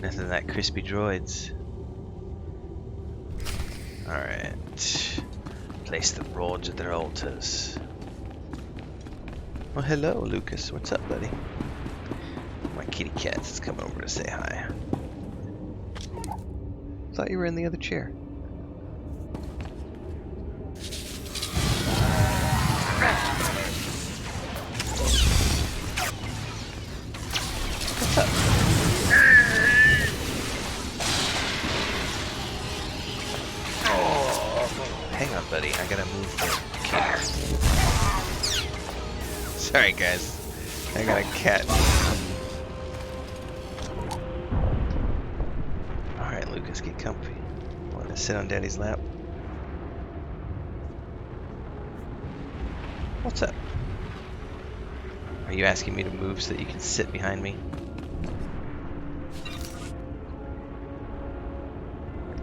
Nothing that crispy droids. Alright. Place the rods at their altars. Well, hello, Lucas. What's up, buddy? My kitty cat's coming over to say hi. Thought you were in the other chair. What's up? Hang on, buddy. I gotta move the cat. Sorry, guys. I got a cat. Alright, Lucas, get comfy. Want to sit on Daddy's lap? What's up? Are you asking me to move so that you can sit behind me?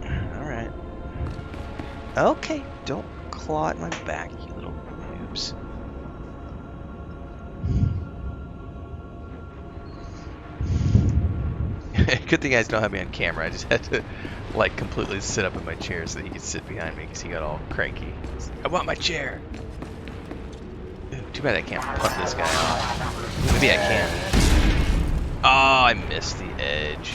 Alright. Okay, don't claw at my back, you little noobs. Good thing you guys don't have me on camera. I just had to, like, completely sit up in my chair so that he could sit behind me because he got all cranky. I want my chair! Ooh, too bad I can't punt this guy off. Maybe I can. Oh, I missed the edge.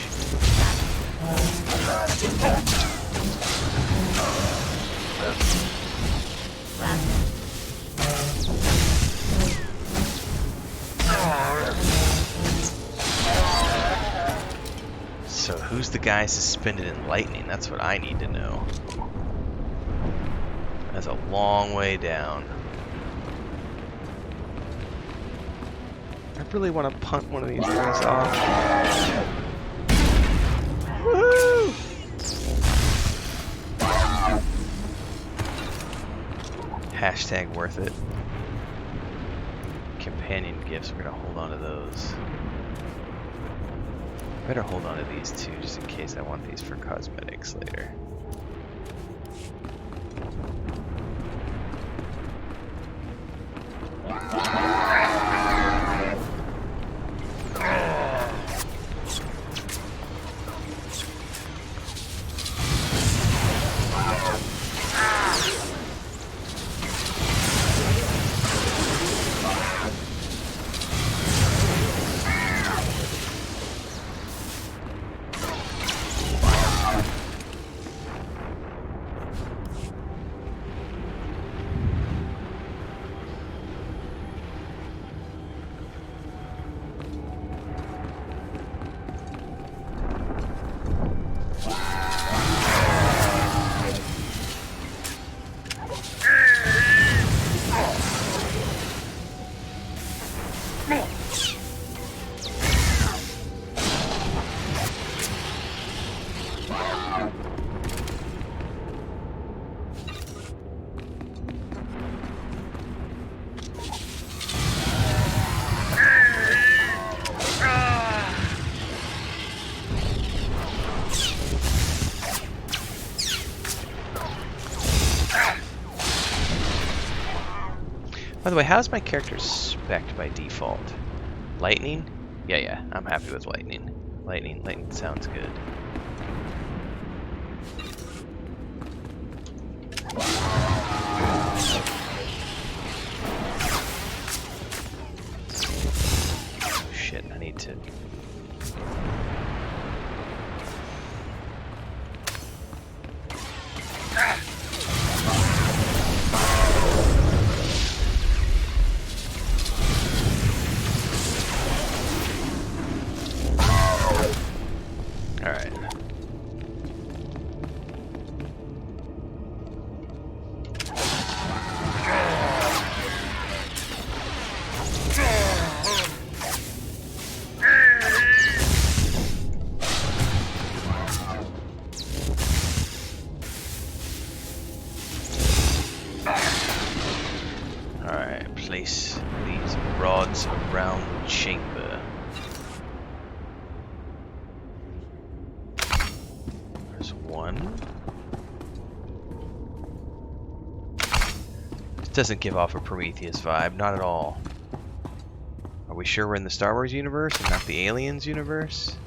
So who's the guy suspended in lightning? That's what I need to know. That's a long way down. I really want to punt one of these guys off. Woo! Hashtag worth it. Companion gifts, we're gonna hold on to those. Better hold on to these two just in case I want these for cosmetics later. By the way, how's my character spec'd by default? Lightning? Yeah, I'm happy with lightning. Lightning sounds good. Oh, shit, I need to... Place these rods around the chamber. There's one. This doesn't give off a Prometheus vibe, not at all. Are we sure we're in the Star Wars universe and not the Aliens universe?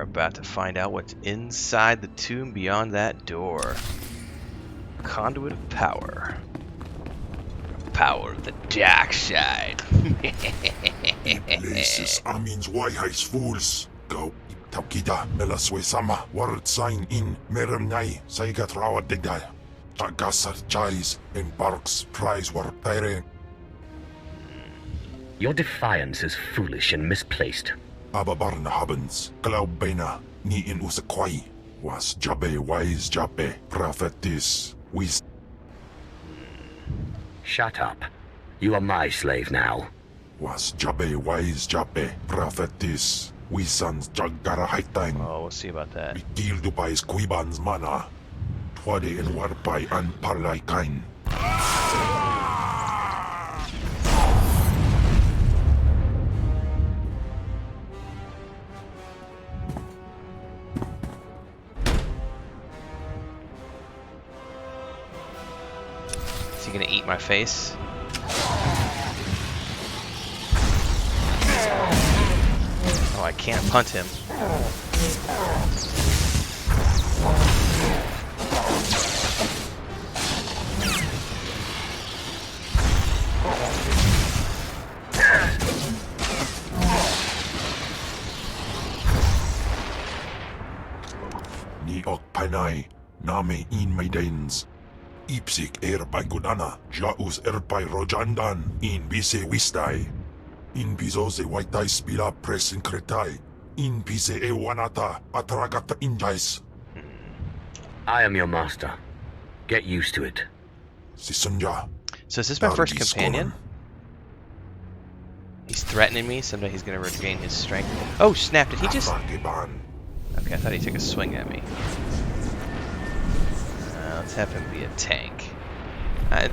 are about to find out what's inside the tomb beyond that door. Conduit of power. Power of the dark side. Places Amin's Waiheis fools. Go Taukida Melaswe Sama Word sign in Meremnai Saigat Rawa Digdai. Chagasar Chais and Barks Prize War Tyrant. Your defiance is foolish and misplaced. Ababarna Habens, Glaubena, Ni in Usakwai, was Jabe wise Jabe, prophetess, wis. Shut up. You are my slave now. Was Jabe wise Jabe, prophetess, Wisans Jagara Haitang. Oh, we'll see about that. Bigil Dubai's Kuiban's mana. Twade and Warpai and Parlay Kain. Is he gonna eat my face? Oh, I can't punt him. Ni ok Panai, Name in Maidens. Ipsik erpai Gunana, Jaus erpai Rojandan, in Bise Wistai. In Bizose Waitai Spila Press in Kretai, in Bise Ewanata, Atragata Injais. I am your master. Get used to it. Sisunja. So is this my first companion? He's threatening me. Someday he's gonna regain his strength. Oh snap! Did he just? Okay, I thought he took a swing at me. Let's have him be a tank. I'm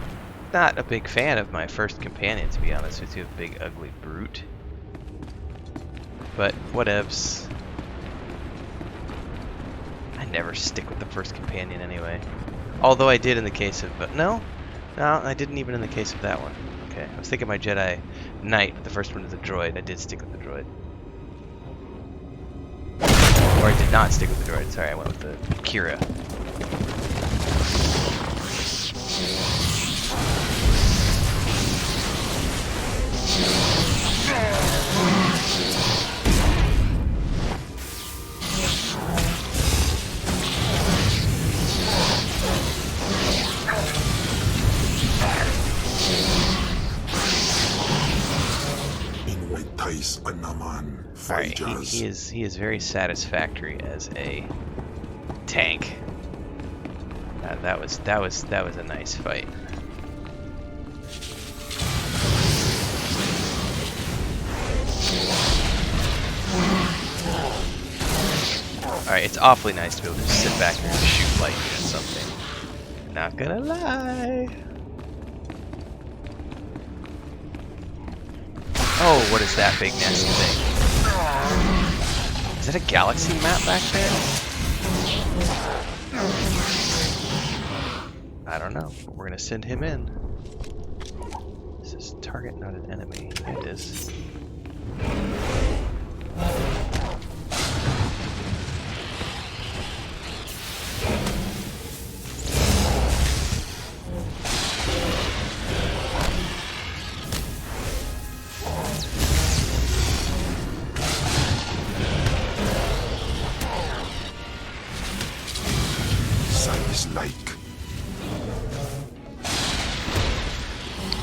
not a big fan of my first companion, to be honest with you. A big ugly brute. But whatevs. I never stick with the first companion anyway. Although I did in the case of... No, I didn't even in the case of that one. Okay, I was thinking my Jedi Knight, but the first one was a droid. I did stick with the droid. Or I did not stick with the droid. Sorry, I went with the Kira. Alright, he is very satisfactory as a tank. That was a nice fight. Alright, it's awfully nice to be able to just sit back here and shoot lightning at something. Not gonna lie. Oh, what is that big nasty thing? Is that a galaxy map back there? I don't know, but we're gonna send him in. This is target, not an enemy. It is.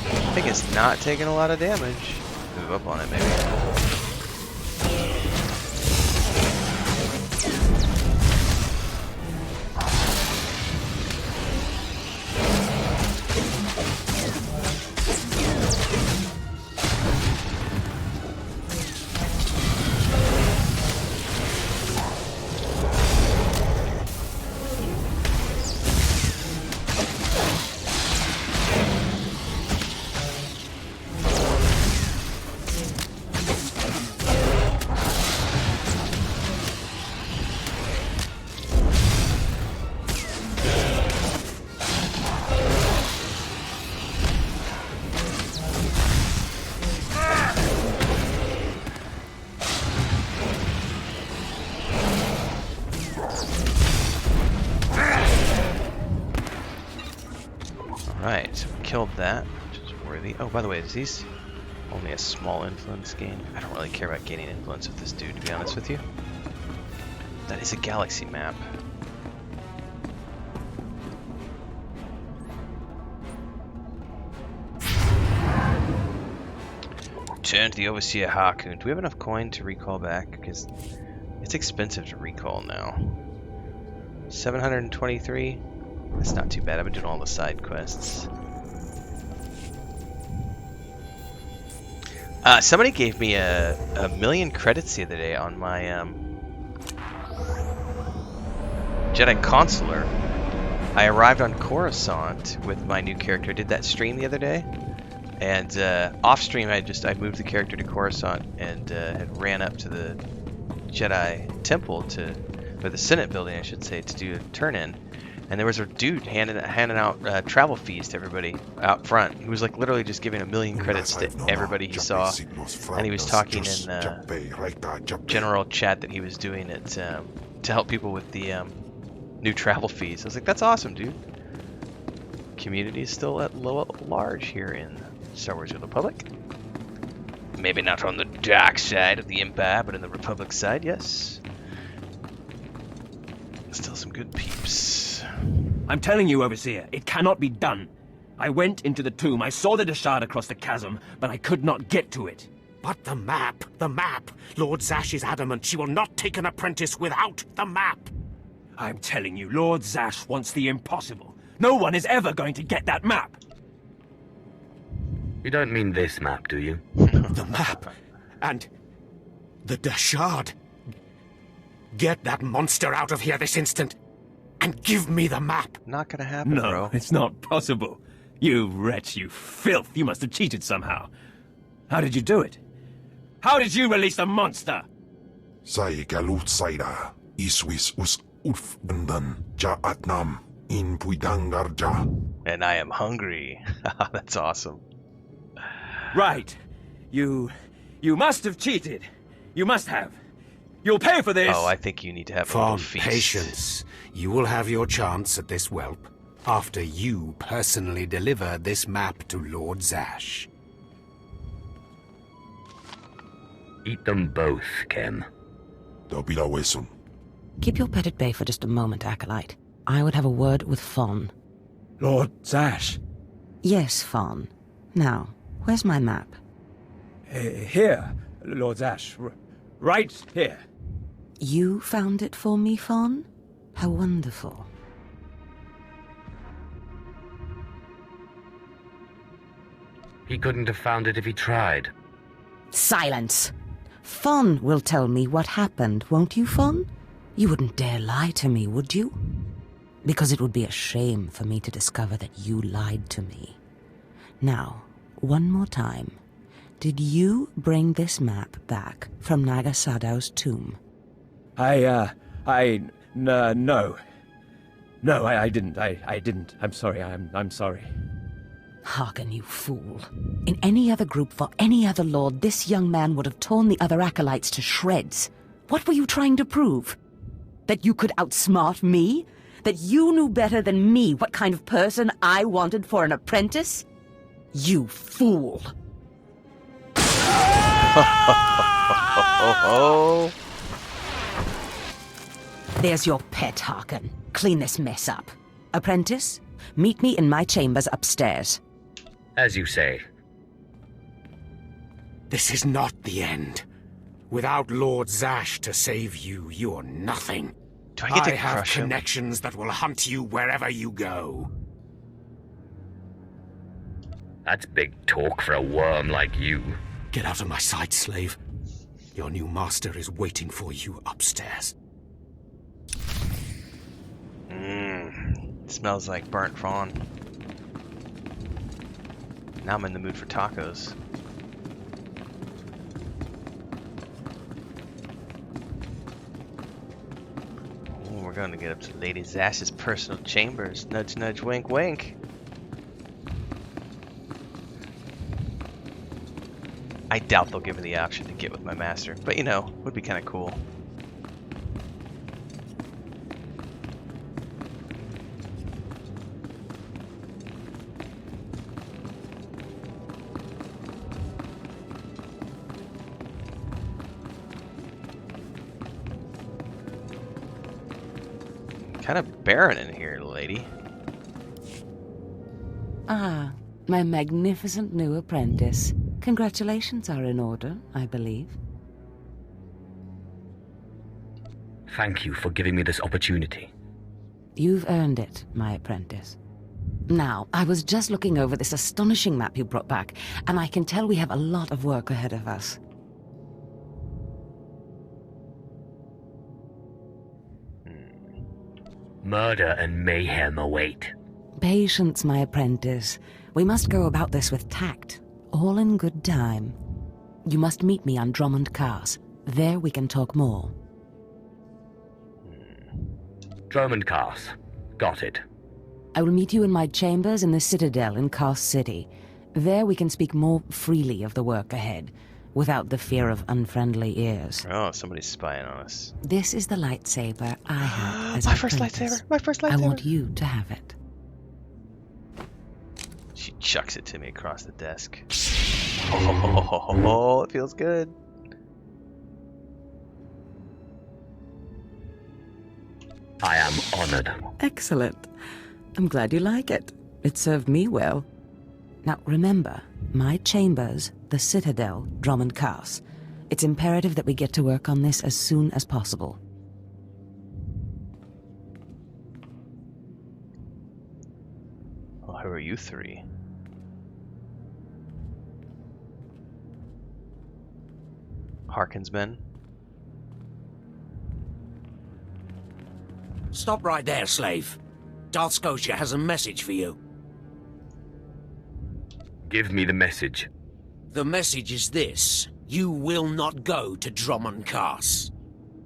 I think it's not taking a lot of damage. Move up on it, maybe. Alright, so we killed that, which is worthy. Oh, by the way, is these only a small influence gain? I don't really care about gaining influence with this dude, to be honest with you. That is a galaxy map. Return to the Overseer Harkoon. Do we have enough coin to recall back? Because it's expensive to recall now. 723? That's not too bad. I've been doing all the side quests. Somebody gave me a million credits the other day on my Jedi Consular. I arrived on Coruscant with my new character. I did that stream the other day. And off stream, I moved the character to Coruscant and had ran up to the Jedi Temple or the Senate building, I should say, to do a turn-in. And there was a dude handing out travel fees to everybody out front. He was like literally just giving 1 million credits to everybody he saw. And he was talking in general chat that he was doing it to help people with the new travel fees. I was like, that's awesome, dude. Community is still at large here in Star Wars: The Republic. Maybe not on the dark side of the Empire, but in the Republic side, yes. Still some good peeps. I'm telling you, Overseer, it cannot be done. I went into the tomb, I saw the Deshard across the chasm, but I could not get to it. But the map! Lord Zash is adamant she will not take an apprentice without the map! I'm telling you, Lord Zash wants the impossible. No one is ever going to get that map! You don't mean this map, do you? The map! And the Deshard! Get that monster out of here this instant! And give me the map! Not gonna happen, no, bro. It's not possible. You wretch, you filth! You must have cheated somehow. How did you do it? How did you release the monster? Sai galut saida, iswis us urfbandan, ja atnam, in puidangarja. And I am hungry. That's awesome. Right. You must have cheated. You must have. You'll pay for this! Oh, I think you need to have a little feast. Patience. You will have your chance at this whelp after you personally deliver this map to Lord Zash. Eat them both, Ken. Keep your pet at bay for just a moment, Acolyte. I would have a word with Fawn. Lord Zash? Yes, Fawn. Now, where's my map? Here, Lord Zash. Right here. You found it for me, Fawn? How wonderful. He couldn't have found it if he tried. Silence! Fawn will tell me what happened, won't you, Fawn? You wouldn't dare lie to me, would you? Because it would be a shame for me to discover that you lied to me. Now, one more time. Did you bring this map back from Naga Sadow's tomb? No. No, I didn't. I didn't. I'm sorry. I'm sorry. Hearken, you fool. In any other group for any other lord, this young man would have torn the other acolytes to shreds. What were you trying to prove? That you could outsmart me? That you knew better than me what kind of person I wanted for an apprentice? You fool. There's your pet, Harkin. Clean this mess up. Apprentice, meet me in my chambers upstairs. As you say. This is not the end. Without Lord Zash to save you, you're nothing. Do I get to have crush him? connections that will hunt you wherever you go. That's big talk for a worm like you. Get out of my sight, slave. Your new master is waiting for you upstairs. Smells like burnt fawn. Now I'm in the mood for tacos. Ooh, we're going to get up to Lady Zash's personal chambers. Nudge, nudge, wink, wink. I doubt they'll give me the option to get with my master, but you know, would be kind of cool. Kind of barren in here, lady. Ah, my magnificent new apprentice. Congratulations are in order, I believe. Thank you for giving me this opportunity. You've earned it, my apprentice. Now, I was just looking over this astonishing map you brought back, and I can tell we have a lot of work ahead of us. Murder and mayhem await. Patience, my apprentice. We must go about this with tact, all in good time. You must meet me on Drummond Cars. There we can talk more. Drummond Cars. Got it. I will meet you in my chambers in the Citadel in Cars City. There we can speak more freely of the work ahead, without the fear of unfriendly ears. Oh, somebody's spying on us. This is the lightsaber I had as My an first apprentice. lightsaber! My first lightsaber! I want you to have it. She chucks it to me across the desk. Oh, it feels good. I am honored. Excellent. I'm glad you like it. It served me well. Now remember, my chambers, the Citadel, Drummond Cars. It's imperative that we get to work on this as soon as possible. Well, who are you three? Harkin's men? Stop right there, slave. Darth Scotia has a message for you. Give me the message. The message is this. You will not go to Drummond Cars.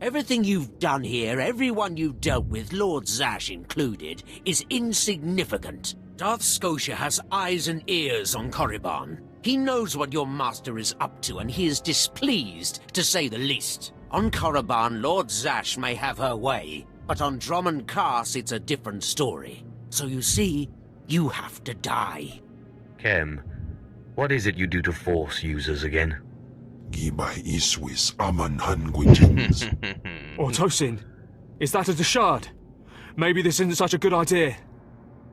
Everything you've done here, everyone you've dealt with, Lord Zash included, is insignificant. Darth Scotia has eyes and ears on Korriban. He knows what your master is up to, and he is displeased, to say the least. On Korriban, Lord Zash may have her way, but on Drummond Cars, it's a different story. So you see, you have to die. Kem, what is it you do to Force users again? Gibay iswis aman hangwijins. Tosin, is that a Deshard? Maybe this isn't such a good idea.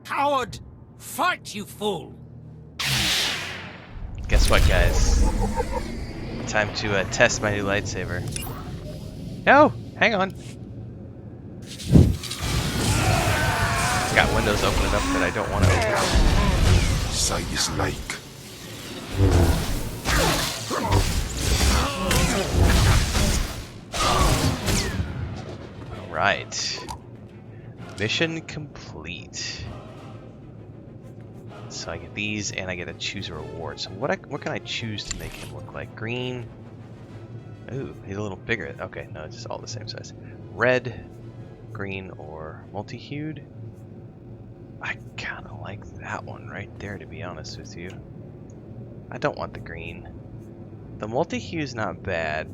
Coward! Fight, you fool! Guess what, guys? Time to test my new lightsaber. No! Hang on. Got windows opening up that I don't want to open. Sight is like. Alright. Mission complete. So I get these, and I get to choose a reward. So what can I choose to make him look like? Green. Ooh, he's a little bigger. Okay, no, it's just all the same size. Red, green, or multi-hued. I kind of like that one right there, to be honest with you. I don't want the green. The multi-hue's not bad.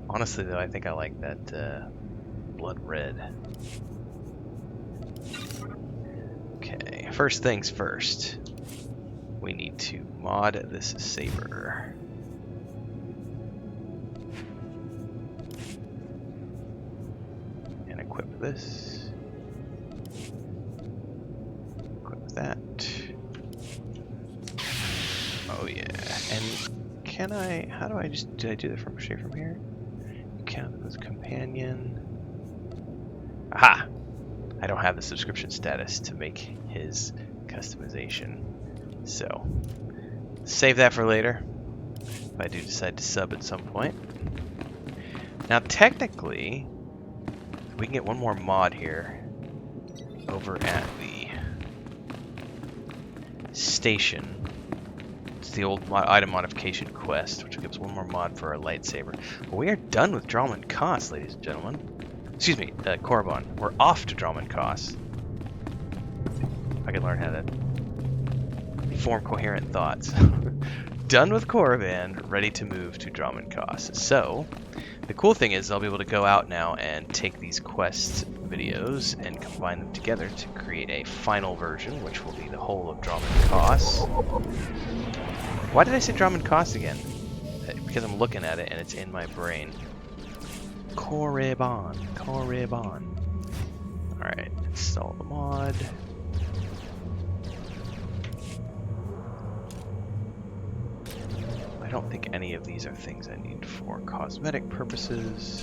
Honestly, though, I think I like that blood red. Okay, first things first. We need to mod this saber. And equip this. Equip that. Oh yeah, and can I, how do I just, did I do that from straight from here? Count as companion. Aha! I don't have the subscription status to make his customization. So, save that for later, if I do decide to sub at some point. Now technically, we can get one more mod here over at the station. It's the old item modification quest, which gives one more mod for our lightsaber. But we are done with Drummond Cars, ladies and gentlemen. Excuse me, Korriban. We're off to Drummond Cars. I can learn how to form coherent thoughts. Done with Korriban, ready to move to Drummond Cars. So, the cool thing is I'll be able to go out now and take these quest videos and combine them together to create a final version, which will be the whole of Drummond Cars. Why did I say Drummond Cars again? Because I'm looking at it and it's in my brain. Korriban, Korriban. Alright, install the mod. I don't think any of these are things I need for cosmetic purposes.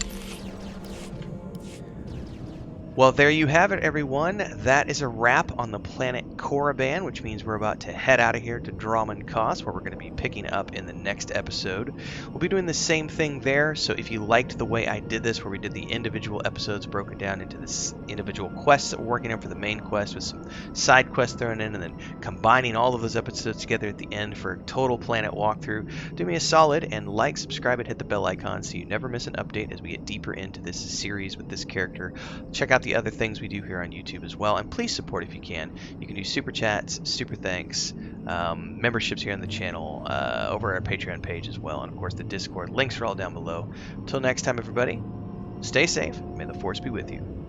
Well, there you have it, everyone. That is a wrap on the planet Korriban, which means we're about to head out of here to Dromund Kaas, where we're going to be picking up in the next episode. We'll be doing the same thing there, so if you liked the way I did this, where we did the individual episodes broken down into this individual quests that we're working on for the main quest with some side quests thrown in, and then combining all of those episodes together at the end for a total planet walkthrough, do me a solid and like, subscribe, and hit the bell icon so you never miss an update as we get deeper into this series with this character. Check out the other things we do here on YouTube as well, and please support if you can. You can do super chats, super thanks, memberships here on the channel, over our Patreon page as well, and of course the Discord. Links are all down below. Until next time, everybody, stay safe. May the Force be with you.